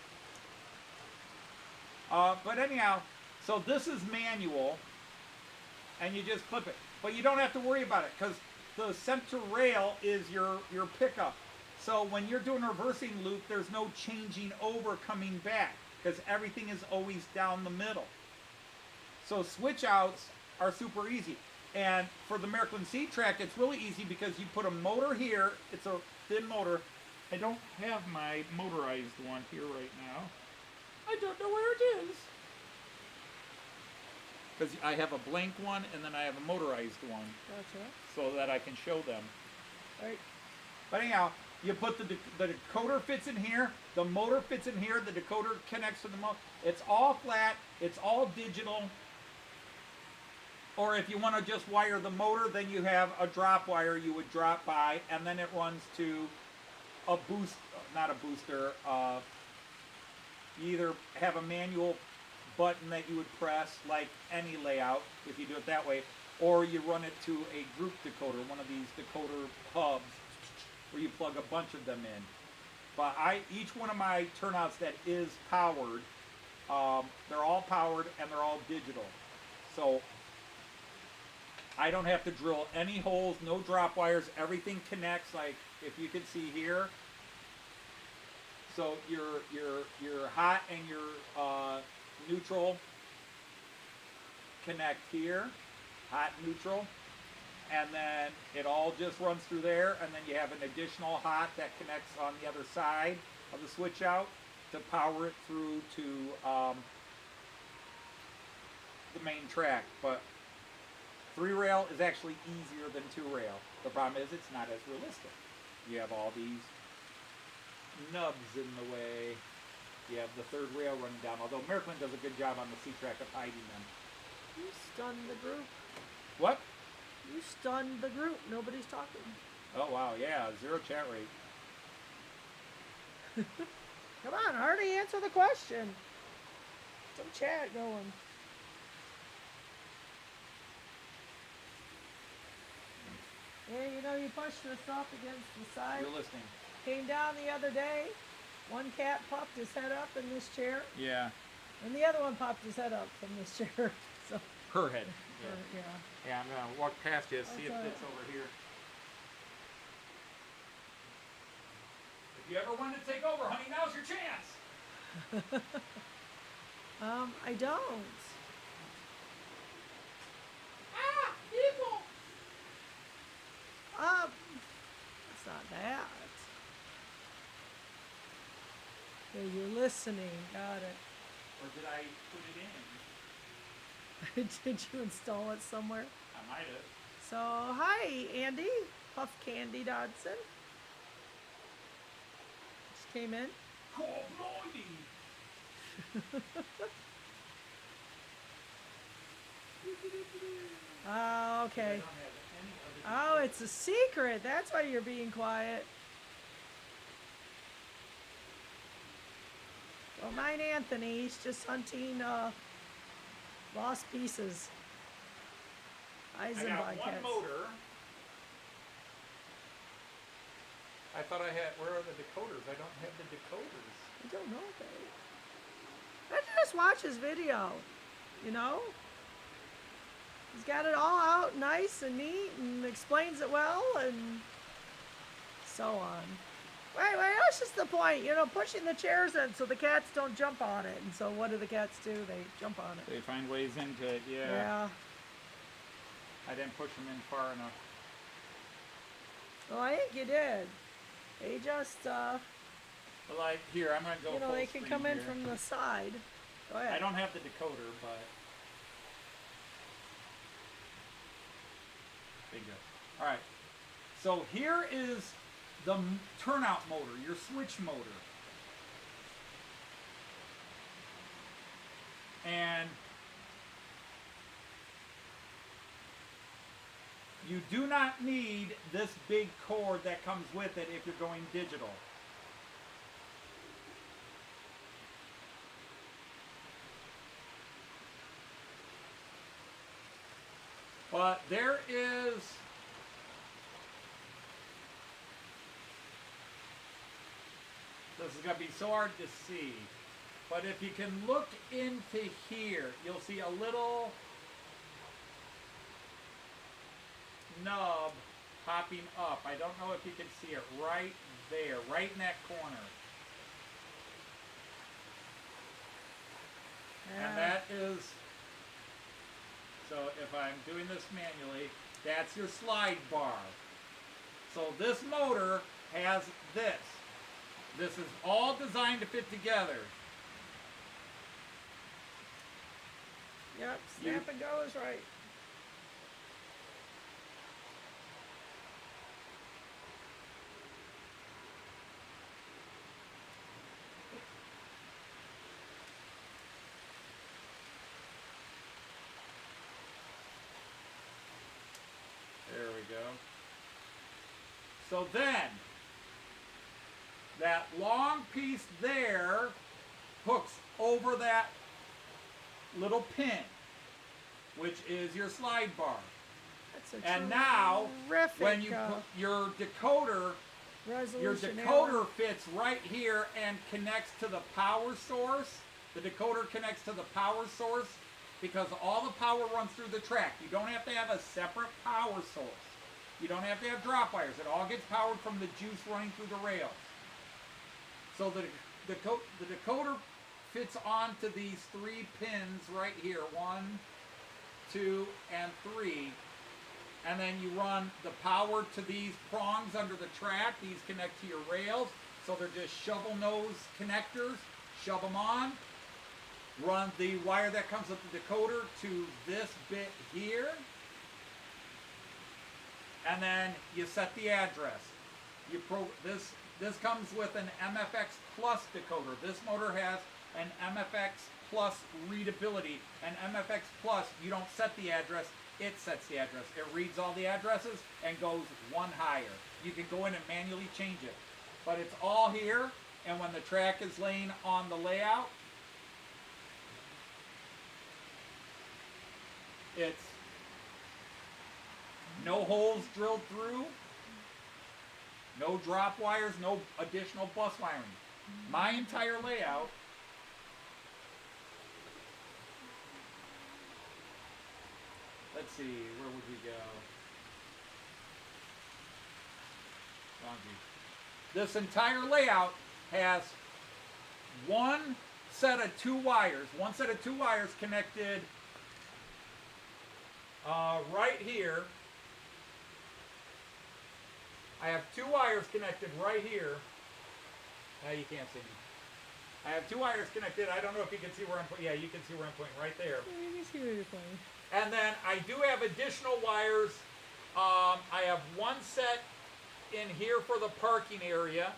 But anyhow, so this is manual, and you just clip it. But you don't have to worry about it, because the center rail is your pickup. So when you're doing a reversing loop, there's no changing over coming back, because everything is always down the middle. So switch outs are super easy. And for the Märklin C-Track, it's really easy because you put a motor here. It's a thin motor. I don't have my motorized one here right now. I don't know where it is. Because I have a blank one and then I have a motorized one. Gotcha. So that I can show them. Right. But anyhow, you put the decoder fits in here. The motor fits in here. The decoder connects to the motor. It's all flat. It's all digital. Or if you want to just wire the motor, then you have a drop wire you would drop by, and then it runs to a boost, not a booster. You either have a manual button that you would press, like any layout, if you do it that way, or you run it to a group decoder, one of these decoder hubs, where you plug a bunch of them in. But each one of my turnouts that is powered, they're all powered and they're all digital. So I don't have to drill any holes, no drop wires, everything connects, like if you can see here. So your hot and your neutral connect here, hot, neutral, and then it all just runs through there, and then you have an additional hot that connects on the other side of the switch out to power it through to the main track. But 3-rail is actually easier than 2-rail. The problem is it's not as realistic. You have all these nubs in the way. You have the 3rd rail running down, although Märklin does a good job on the C-Track of hiding them. You stunned the group. What? You stunned the group. Nobody's talking. Oh, wow, yeah, 0 chat rate. Come on, Artie, answer the question. Some chat going. Yeah, you know, you pushed this up against the side. You're listening. Came down the other day. One cat popped his head up in this chair, Yeah. and the other one popped his head up from this chair. So, Her head. yeah. Yeah, I'm going to walk past you, see if Okay. it's over here. If you ever want to take over, honey, now's your chance. I don't. Ah, people! It's not that. Okay, you're listening. Got it. Or did I put it in? Did you install it somewhere? I might have. So, hi, Andy. Puff Candy Dodson. Just came in. Cool, blimey. Oh, okay. Oh, it's a secret. That's why you're being quiet. Well, mine Anthony, he's just hunting lost pieces. I got Eisenbach one cats. motor. I thought I had, where are the decoders? I don't have the decoders. I don't know, babe. I just watch his video, you know? He's got it all out nice and neat and explains it well and so on. Wait, that's just the point, you know, pushing the chairs in so the cats don't jump on it. And so what do the cats do? They jump on it. They find ways into it, yeah. Yeah. I didn't push them in far enough. Well, I think you did. They just, Well, here, I'm going to go you know, full they can screen come in here. from the side. Go ahead. I don't have the decoder, but... There you go. Alright. So here is the turnout motor, your switch motor. And you do not need this big cord that comes with it if you're going digital. But there is this is going to be so hard to see. But if you can look into here, you'll see a little nub popping up. I don't know if you can see it right there, right in that corner. Yeah. And that is, so if if I'm doing this manually, that's your slide bar. So this motor has this. This is all designed to fit together. Yep, snap and go is right. There we go. So then, that long piece there hooks over that little pin, which is your slide bar. That's a And now, terrific, when you put your decoder, resolution fits right here and connects to the power source. The decoder connects to the power source because all the power runs through the track. You don't have to have a separate power source. You don't have to have drop wires. It all gets powered from the juice running through the rails. So the decoder fits onto these 3 pins right here. 1, 2, and 3. And then you run the power to these prongs under the track. These connect to your rails. So they're just shovel nose connectors. Shove them on. Run the wire that comes with the decoder to this bit here. And then you set the address. This comes with an MFX Plus decoder. This motor has an MFX Plus readability. And MFX Plus, you don't set the address, it sets the address. It reads all the addresses and goes 1 higher. You can go in and manually change it. But it's all here, and when the track is laying on the layout, it's no holes drilled through, no drop wires, no additional bus wiring. My entire layout let's see, where would we go? This entire layout has one set of 2 wires. One set of 2 wires connected right here. I have 2 wires connected right here. Now you can't see me. I have 2 wires connected. I don't know if you can see where I'm pointing. Yeah, you can see where I'm pointing right there. Yeah, you can see where you're pointing. And then I do have additional wires. I have 1 set in here for the parking area.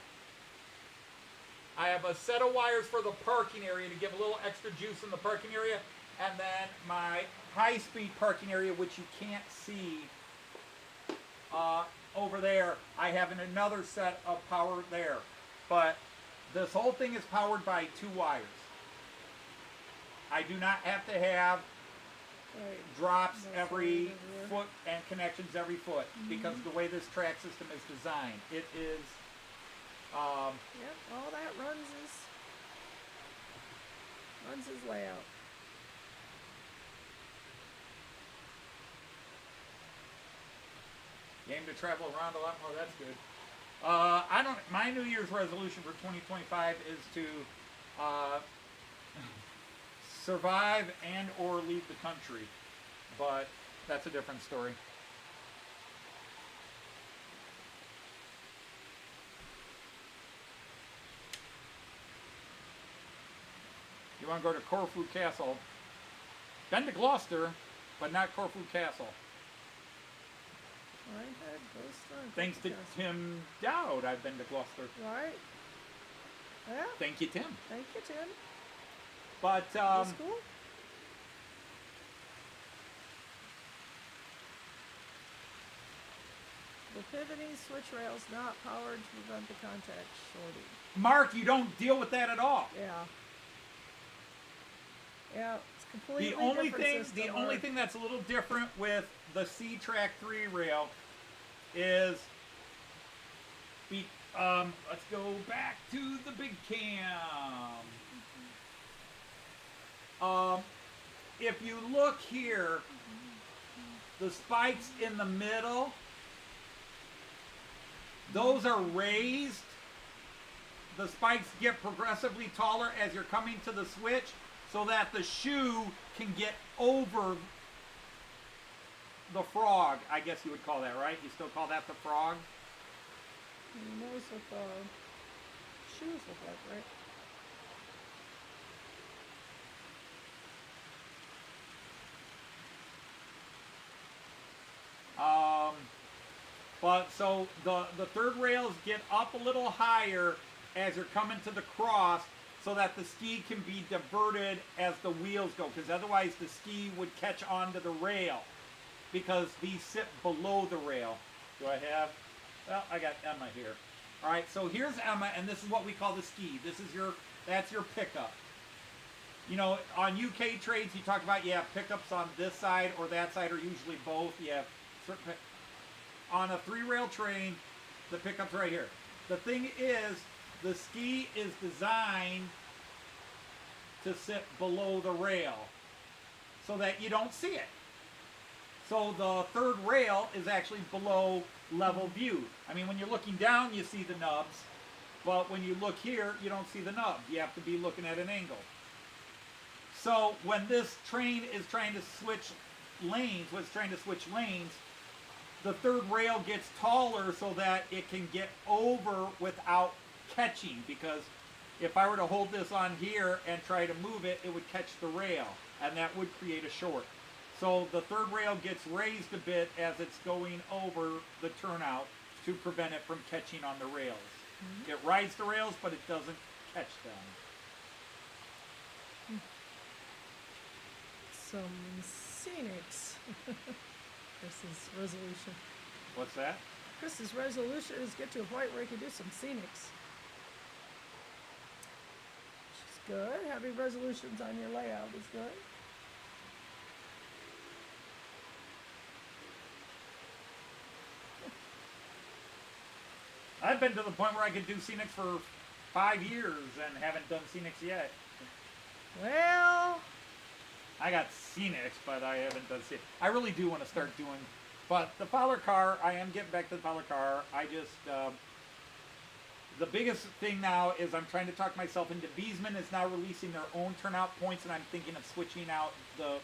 I have a set of wires for the parking area to give a little extra juice in the parking area. And then my high-speed parking area, which you can't see over there, I have another set of power there. But this whole thing is powered by 2 wires. I do not have to have drops every foot and connections every foot because the way this track system is designed, it is Yep, all that runs his layout. Game to travel around a lot more. That's good. My New Year's resolution for 2025 is to survive and or leave the country, but that's a different story. You want to go to Corfu Castle? Been to Gloucester, but not Corfu Castle. I had Gloucester and Thanks to Castle. Tim Dowd, I've been to Gloucester. Right. Yeah. Thank you, Tim. Thank you, Tim. But That's cool. The pivoting switch rails not powered to prevent the contact shorting. Mark, you don't deal with that at all. Yeah. Yeah, it's completely The only different system, only Mark. thing that's a little different with the C-Track 3 rail is, let's go back to the big cam. If you look here, the spikes in the middle, those are raised. The spikes get progressively taller as you're coming to the switch so that the shoe can get over the frog, I guess you would call that, right? You still call that the frog? He knows what the shoes look like, right? But so the third rails get up a little higher as you're coming to the cross so that the ski can be diverted as the wheels go, because otherwise the ski would catch onto the rail because these sit below the rail. Do I have? Well, I got Emma here. All right, so here's Emma, and this is what we call the ski. That's your pickup. You know, on UK trades, you talk about, pickups on this side or that side, or usually both. You have certain on a 3-rail train, the pickup's right here. The thing is, the ski is designed to sit below the rail so that you don't see it. So the third rail is actually below level view. I mean, when you're looking down, you see the nubs, but when you look here, you don't see the nub. You have to be looking at an angle. So when this train is trying to switch lanes, the third rail gets taller so that it can get over without catching, because if I were to hold this on here and try to move it, it would catch the rail, and that would create a short. So the third rail gets raised a bit as it's going over the turnout to prevent it from catching on the rails. Mm-hmm. It rides the rails, but it doesn't catch them. Some scenics. Chris's resolution. What's that? Chris's resolution is get to a point where he can do some scenics. Which is good. Having resolutions on your layout is good. I've been to the point where I could do scenics for 5 years and haven't done scenics yet. Well, I got scenics, but I haven't done scenics. I really do want to start doing, but the Fowler car, I am getting back to the Fowler car. I just, the biggest thing now is I'm trying to talk myself into Wiesmann is now releasing their own turnout points, and I'm thinking of switching out the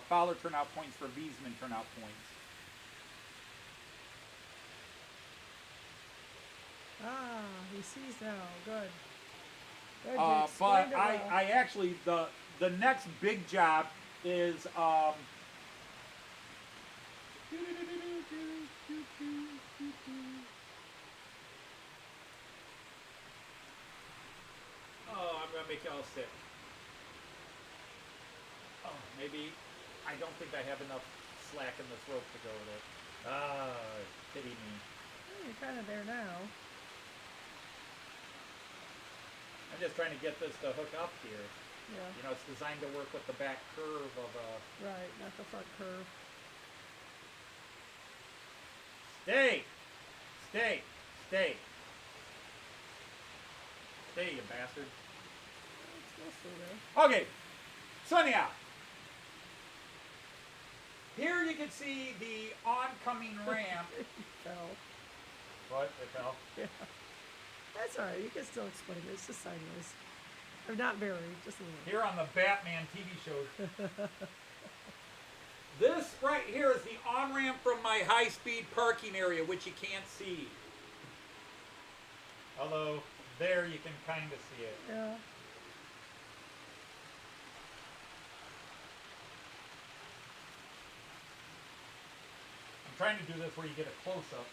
Fowler turnout points for Wiesmann turnout points. Ah, he sees now. Good. Good. You But explained it well. I actually, the next big job is oh, I'm gonna make y'all sick. Oh, maybe I don't think I have enough slack in this rope to go with it. Ah, pity me. Well, you're kind of there now. I'm just trying to get this to hook up here. Yeah. You know, it's designed to work with the back curve of a... Right, not the front curve. Stay! Stay! Stay! Stay, you bastard. It's mostly there. Okay, so anyhow, here you can see the oncoming ramp. It fell. What? It fell? Yeah. That's alright, you can still explain it. It's just sideways. Or not very, just a little. Here on the Batman TV show. This right here is the on-ramp from my high-speed parking area, which you can't see. Although, there you can kind of see it. Yeah. I'm trying to do this where you get a close-up.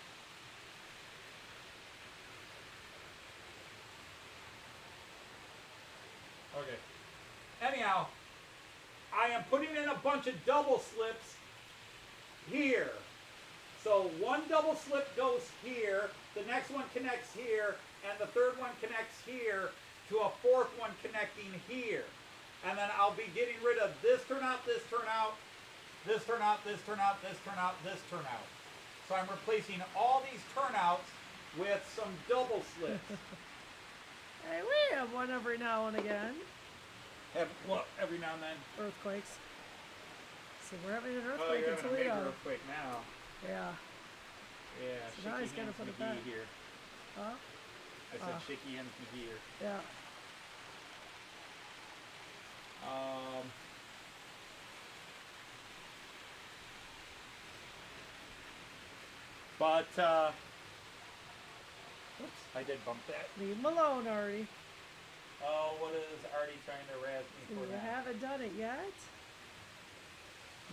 Okay. Anyhow, I am putting in a bunch of double slips here. So one double slip goes here, the next one connects here, and the third one connects here to a fourth one connecting here. And then I'll be getting rid of this turnout, this turnout, this turnout, this turnout, this turnout, this turnout. So I'm replacing all these turnouts with some double slips. Hey, we have one every now and again. Have what every now and then? Earthquakes. So we're having an Oh, earthquake you're in having a major Toledo. earthquake now. Yeah. Yeah, So now shaky he's gonna hands put it McGee back. here. Huh? I said Ah. shaky hands McGee here. Yeah. But, oops, I did bump that. Leave him alone, Artie. Oh, what is Artie trying to razz me for You that? haven't done it yet?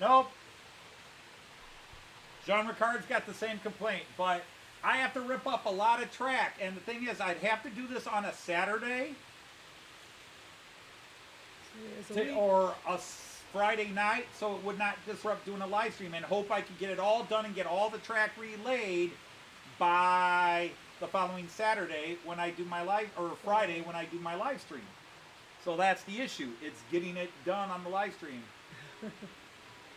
Nope. Jean Ricard's got the same complaint, but I have to rip up a lot of track. And the thing is, I'd have to do this on a Saturday It's a week. or a Friday night, so it would not disrupt doing a live stream, and hope I could get it all done and get all the track relayed by the following Saturday when I do my live, or Friday when I do my live stream. So that's the issue. It's getting it done on the live stream.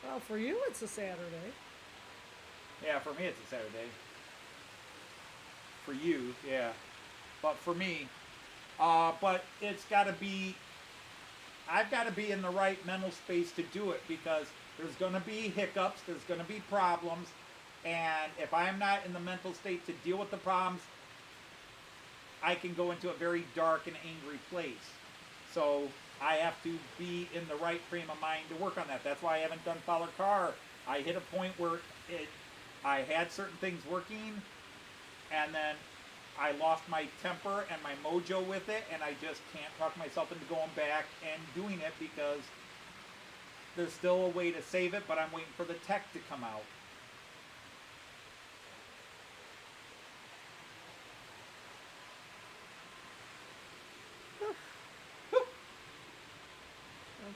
Well, for you, it's a Saturday. Yeah, for me it's a Saturday. For you, yeah. But for me, but it's got to be, I've got to be in the right mental space to do it, because there's going to be hiccups, there's going to be problems, and if I'm not in the mental state to deal with the problems, I can go into a very dark and angry place. So I have to be in the right frame of mind to work on that. That's why I haven't done Follow Car. I hit a point where I had certain things working, and then I lost my temper and my mojo with it, and I just can't talk myself into going back and doing it, because there's still a way to save it, but I'm waiting for the tech to come out.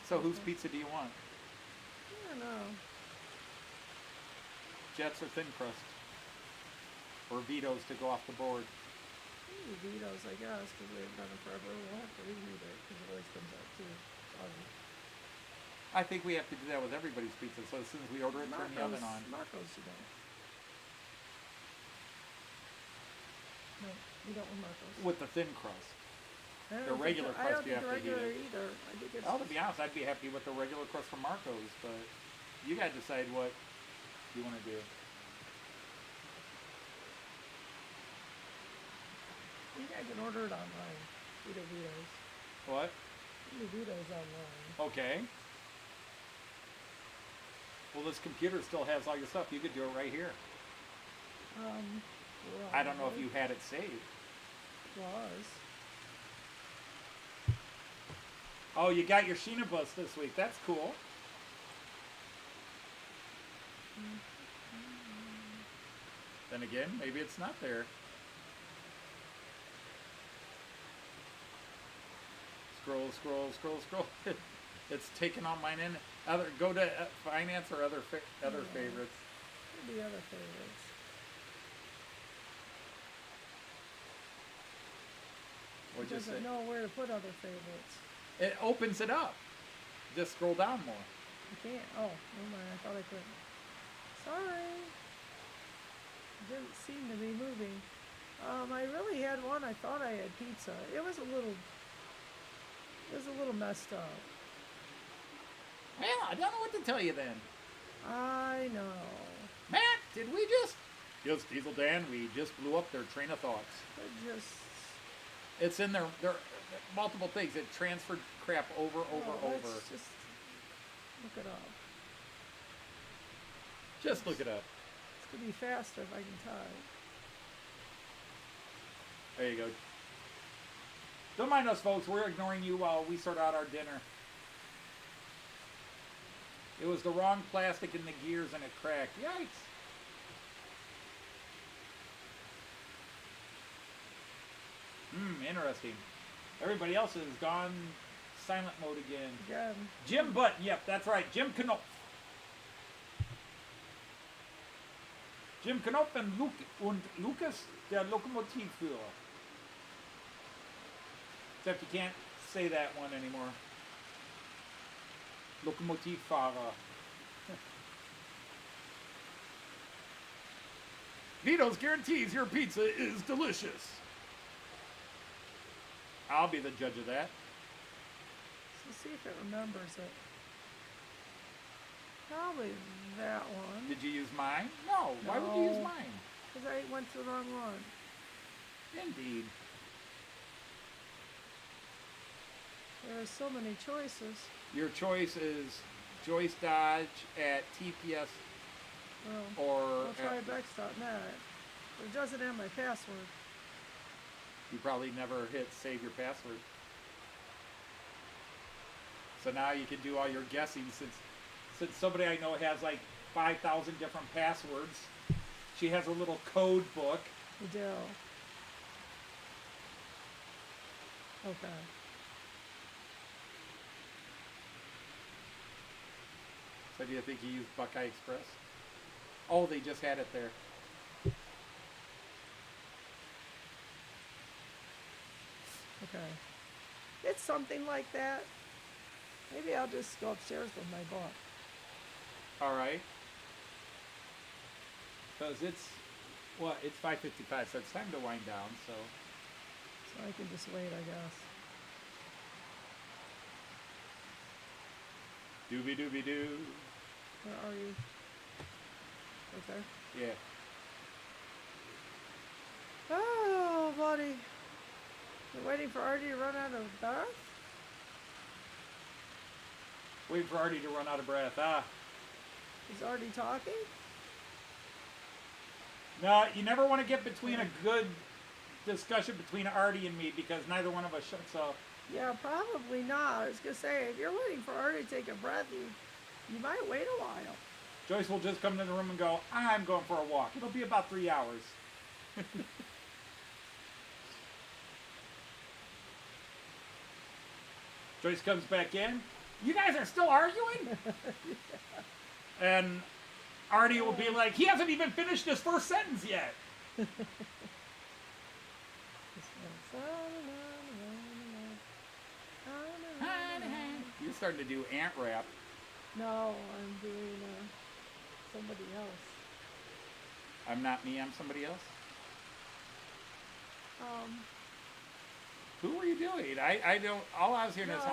So whose pizza do you want? I don't know. Jets or thin crust? Or Vito's to go off the board? Maybe Vito's, I guess, because we haven't done it forever. We'll have to reheat it, because it always comes out too soggy. I think we have to do that with everybody's pizza, so as soon as we order it, turn the oven on. Marco's, you don't. No, you don't with Marco's. With the thin crust. I don't the think regular I crust don't you think have to heat regular it. either. I think it's Oh, to be honest, I'd be happy with the regular crust from Marco's, but you gotta decide what you want to do. I think I can order it online. Vito's. What? Vito's online. Okay. Well, this computer still has all your stuff. You could do it right here. I don't know if you had it saved. Was. Oh, you got your Schienenbus this week. That's cool. Then again, maybe it's not there. Scroll, scroll, scroll, scroll. It's taken on mine in. Go to finance or other favorites. Maybe other favorites. What'd you say? Doesn't know where to put other favorites. It opens it up. Just scroll down more. You can't. Oh, never mind. I thought I could. Sorry. It didn't seem to be moving. I really had one. I thought I had pizza. It was a little messed up. Well, I don't know what to tell you then. I know. Matt, did we just... Yes, Diesel Dan, we just blew up their train of thoughts. It just... It's in their multiple things. It transferred crap over. Let's just look it up. Just look it up. It's going to be faster if I can type. There you go. Don't mind us, folks. We're ignoring you while we sort out our dinner. It was the wrong plastic in the gears and it cracked. Yikes. Interesting. Everybody else has gone silent mode again. Again. Jim Button, yep, that's right. Jim Knopf. Jim Knopf and Lucas, der Lokomotivführer. Except you can't say that one anymore. Lokomotivfahrer. Vito's guarantees your pizza is delicious. I'll be the judge of that. Let's see if it remembers it. Probably that one. Did you use mine? No. Why would you use mine? Because I went to the wrong one. Indeed. There are so many choices. Your choice is Joyce Dodge at TPS Well, or I'll try Bex.net. It doesn't have my password. you probably never hit save your password. So now you can do all your guessing since somebody I know has like 5,000 different passwords. She has a little code book. I do. Okay. So do you think you used Buckeye Express? Oh, they just had it there. Okay. It's something like that. Maybe I'll just go upstairs with my book. All right. Because it's 5:55, so it's time to wind down. So So I can just wait, I guess. doobie doobie doo. Where are you? Right there? Yeah. Oh, buddy. You're waiting for Artie to run out of breath? Waiting for Artie to run out of breath. Ah. Is Artie talking? No, you never want to get between a good discussion between Artie and me because neither one of us shuts up. Yeah, probably not. I was going to say, if you're waiting for Artie to take a breath, you might wait a while. Joyce will just come to the room and go, I'm going for a walk. It'll be about 3 hours. Joyce comes back in. You guys are still arguing? And Artie will be like, he hasn't even finished his first sentence yet. You're starting to do ant rap. No, I'm doing somebody else. I'm not me, I'm somebody else. Who were you doing? I don't, all I was hearing is, No.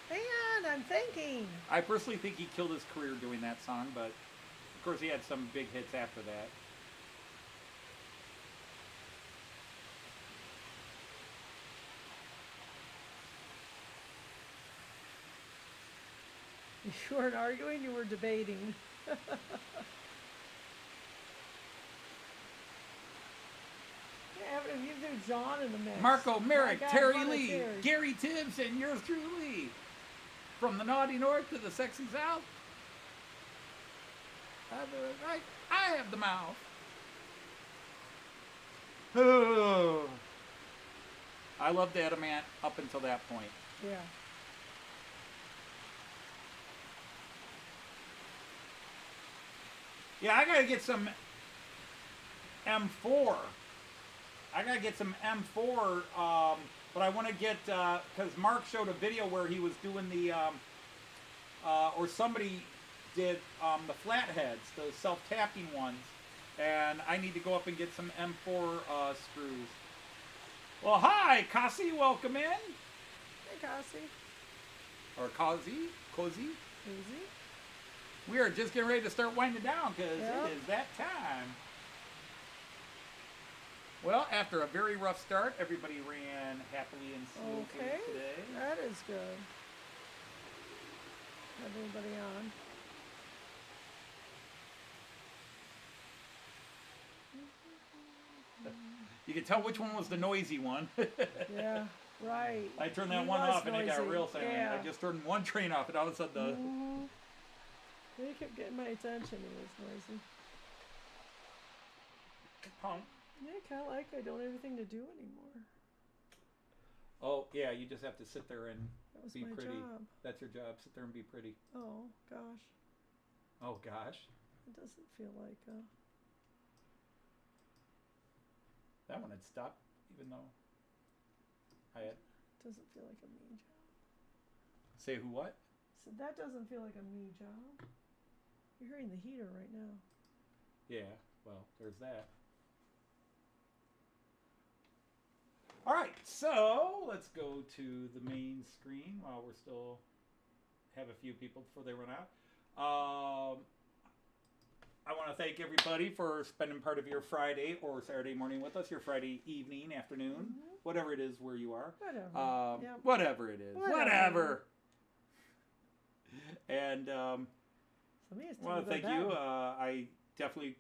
Hang on, I'm thinking. I personally think he killed his career doing that song, but of course he had some big hits after that. You weren't arguing, you were debating. If you do John in the mix. Marco, Merrick, My God, Terry what a Lee, series. Gary Tibbs, and yours truly. From the naughty north to the sexy south. I have the mouth. Oh. I loved Adamant up until that point. Yeah. Yeah, I gotta get some M4. I gotta get some M4, but I want to get, because Mark showed a video where he was doing the, or somebody did the flatheads, the self-tapping ones, and I need to go up and get some M4 screws. Well, hi, Cassie, welcome in. Hey, Cassie. Or Cozy. Easy. We are just getting ready to start winding down because Yep. it is that time. Well, after a very rough start, everybody ran happily and smoothly Okay. today. That is good. Have anybody on? You can tell which one was the noisy one. Yeah, right. I turned that He one was off and it got noisy. real silent. Yeah. I just turned one train off and all of a sudden the... Mhm. He kept getting my attention. He was noisy. Punk. Yeah, kind of like I don't have anything to do anymore. Oh, yeah, you just have to sit there and That was be my pretty. job. That's your job. Sit there and be pretty. Oh, gosh. Oh, gosh. It doesn't feel like That one had stopped, even though I had... doesn't feel like a me job. Say who what? So that doesn't feel like a me job. You're hearing the heater right now. Yeah, well, there's that. All right, so let's go to the main screen while we're still have a few people before they run out. I want to thank everybody for spending part of your Friday or Saturday morning with us, your Friday evening, afternoon, whatever it is where you are. Whatever. Yep. Whatever it is. Whatever. Whatever. And For me, it's time Well, to go to thank you. bed. I definitely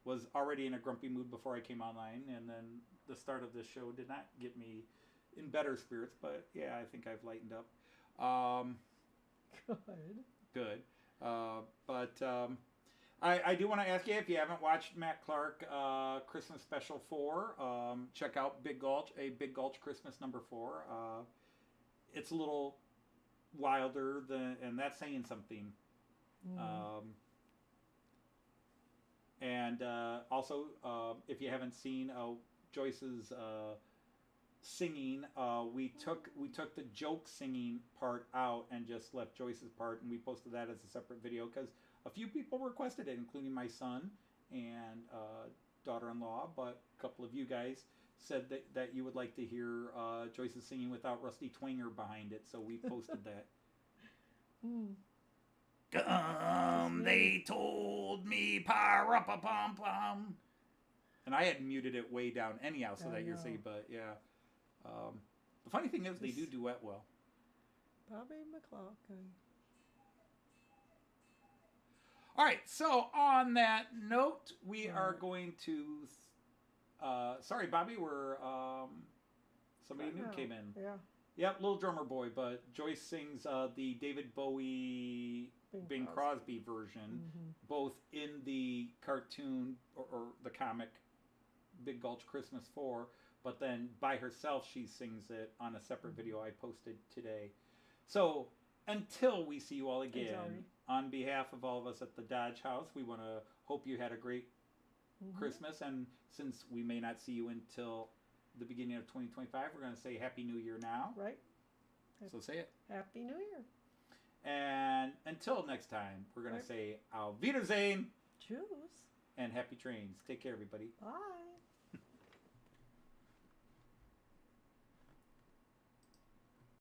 was already in a grumpy mood before I came online, and then the start of this show did not get me in better spirits. But yeah, I think I've lightened up. Good. Good. I do want to ask you, if you haven't watched Matt Clark Christmas Special 4, check out Big Gulch, a Big Gulch Christmas number 4. It's a little wilder and that's saying something. And also, if you haven't seen Joyce's singing, we took the joke singing part out and just left Joyce's part, and we posted that as a separate video because a few people requested it, including my son and daughter-in-law, but a couple of you guys said that you would like to hear Joyce's singing without Rusty Twanger behind it, so we posted that. They told me pa-ra-pa-pum-pum. And I had muted it way down anyhow so that you're safe, but yeah. The funny thing is they do duet well. Bobby McLaughlin. All right, so on that note, we are going to... sorry, Bobby, we're... somebody new came in. Yeah. Yep, Little Drummer Boy, but Joyce sings the David Bowie Bing Crosby version, both in the cartoon or the comic Big Gulch Christmas 4, but then by herself she sings it on a separate video I posted today. So until we see you all again, on behalf of all of us at the Dodge House, we want to hope you had a great Christmas, and since we may not see you until the beginning of 2025, we're going to say Happy New Year now. Right. So say it. Happy New Year. And until next time, we're going to say Auf Wiedersehen Tschüss. and happy trains. Take care, everybody. Bye.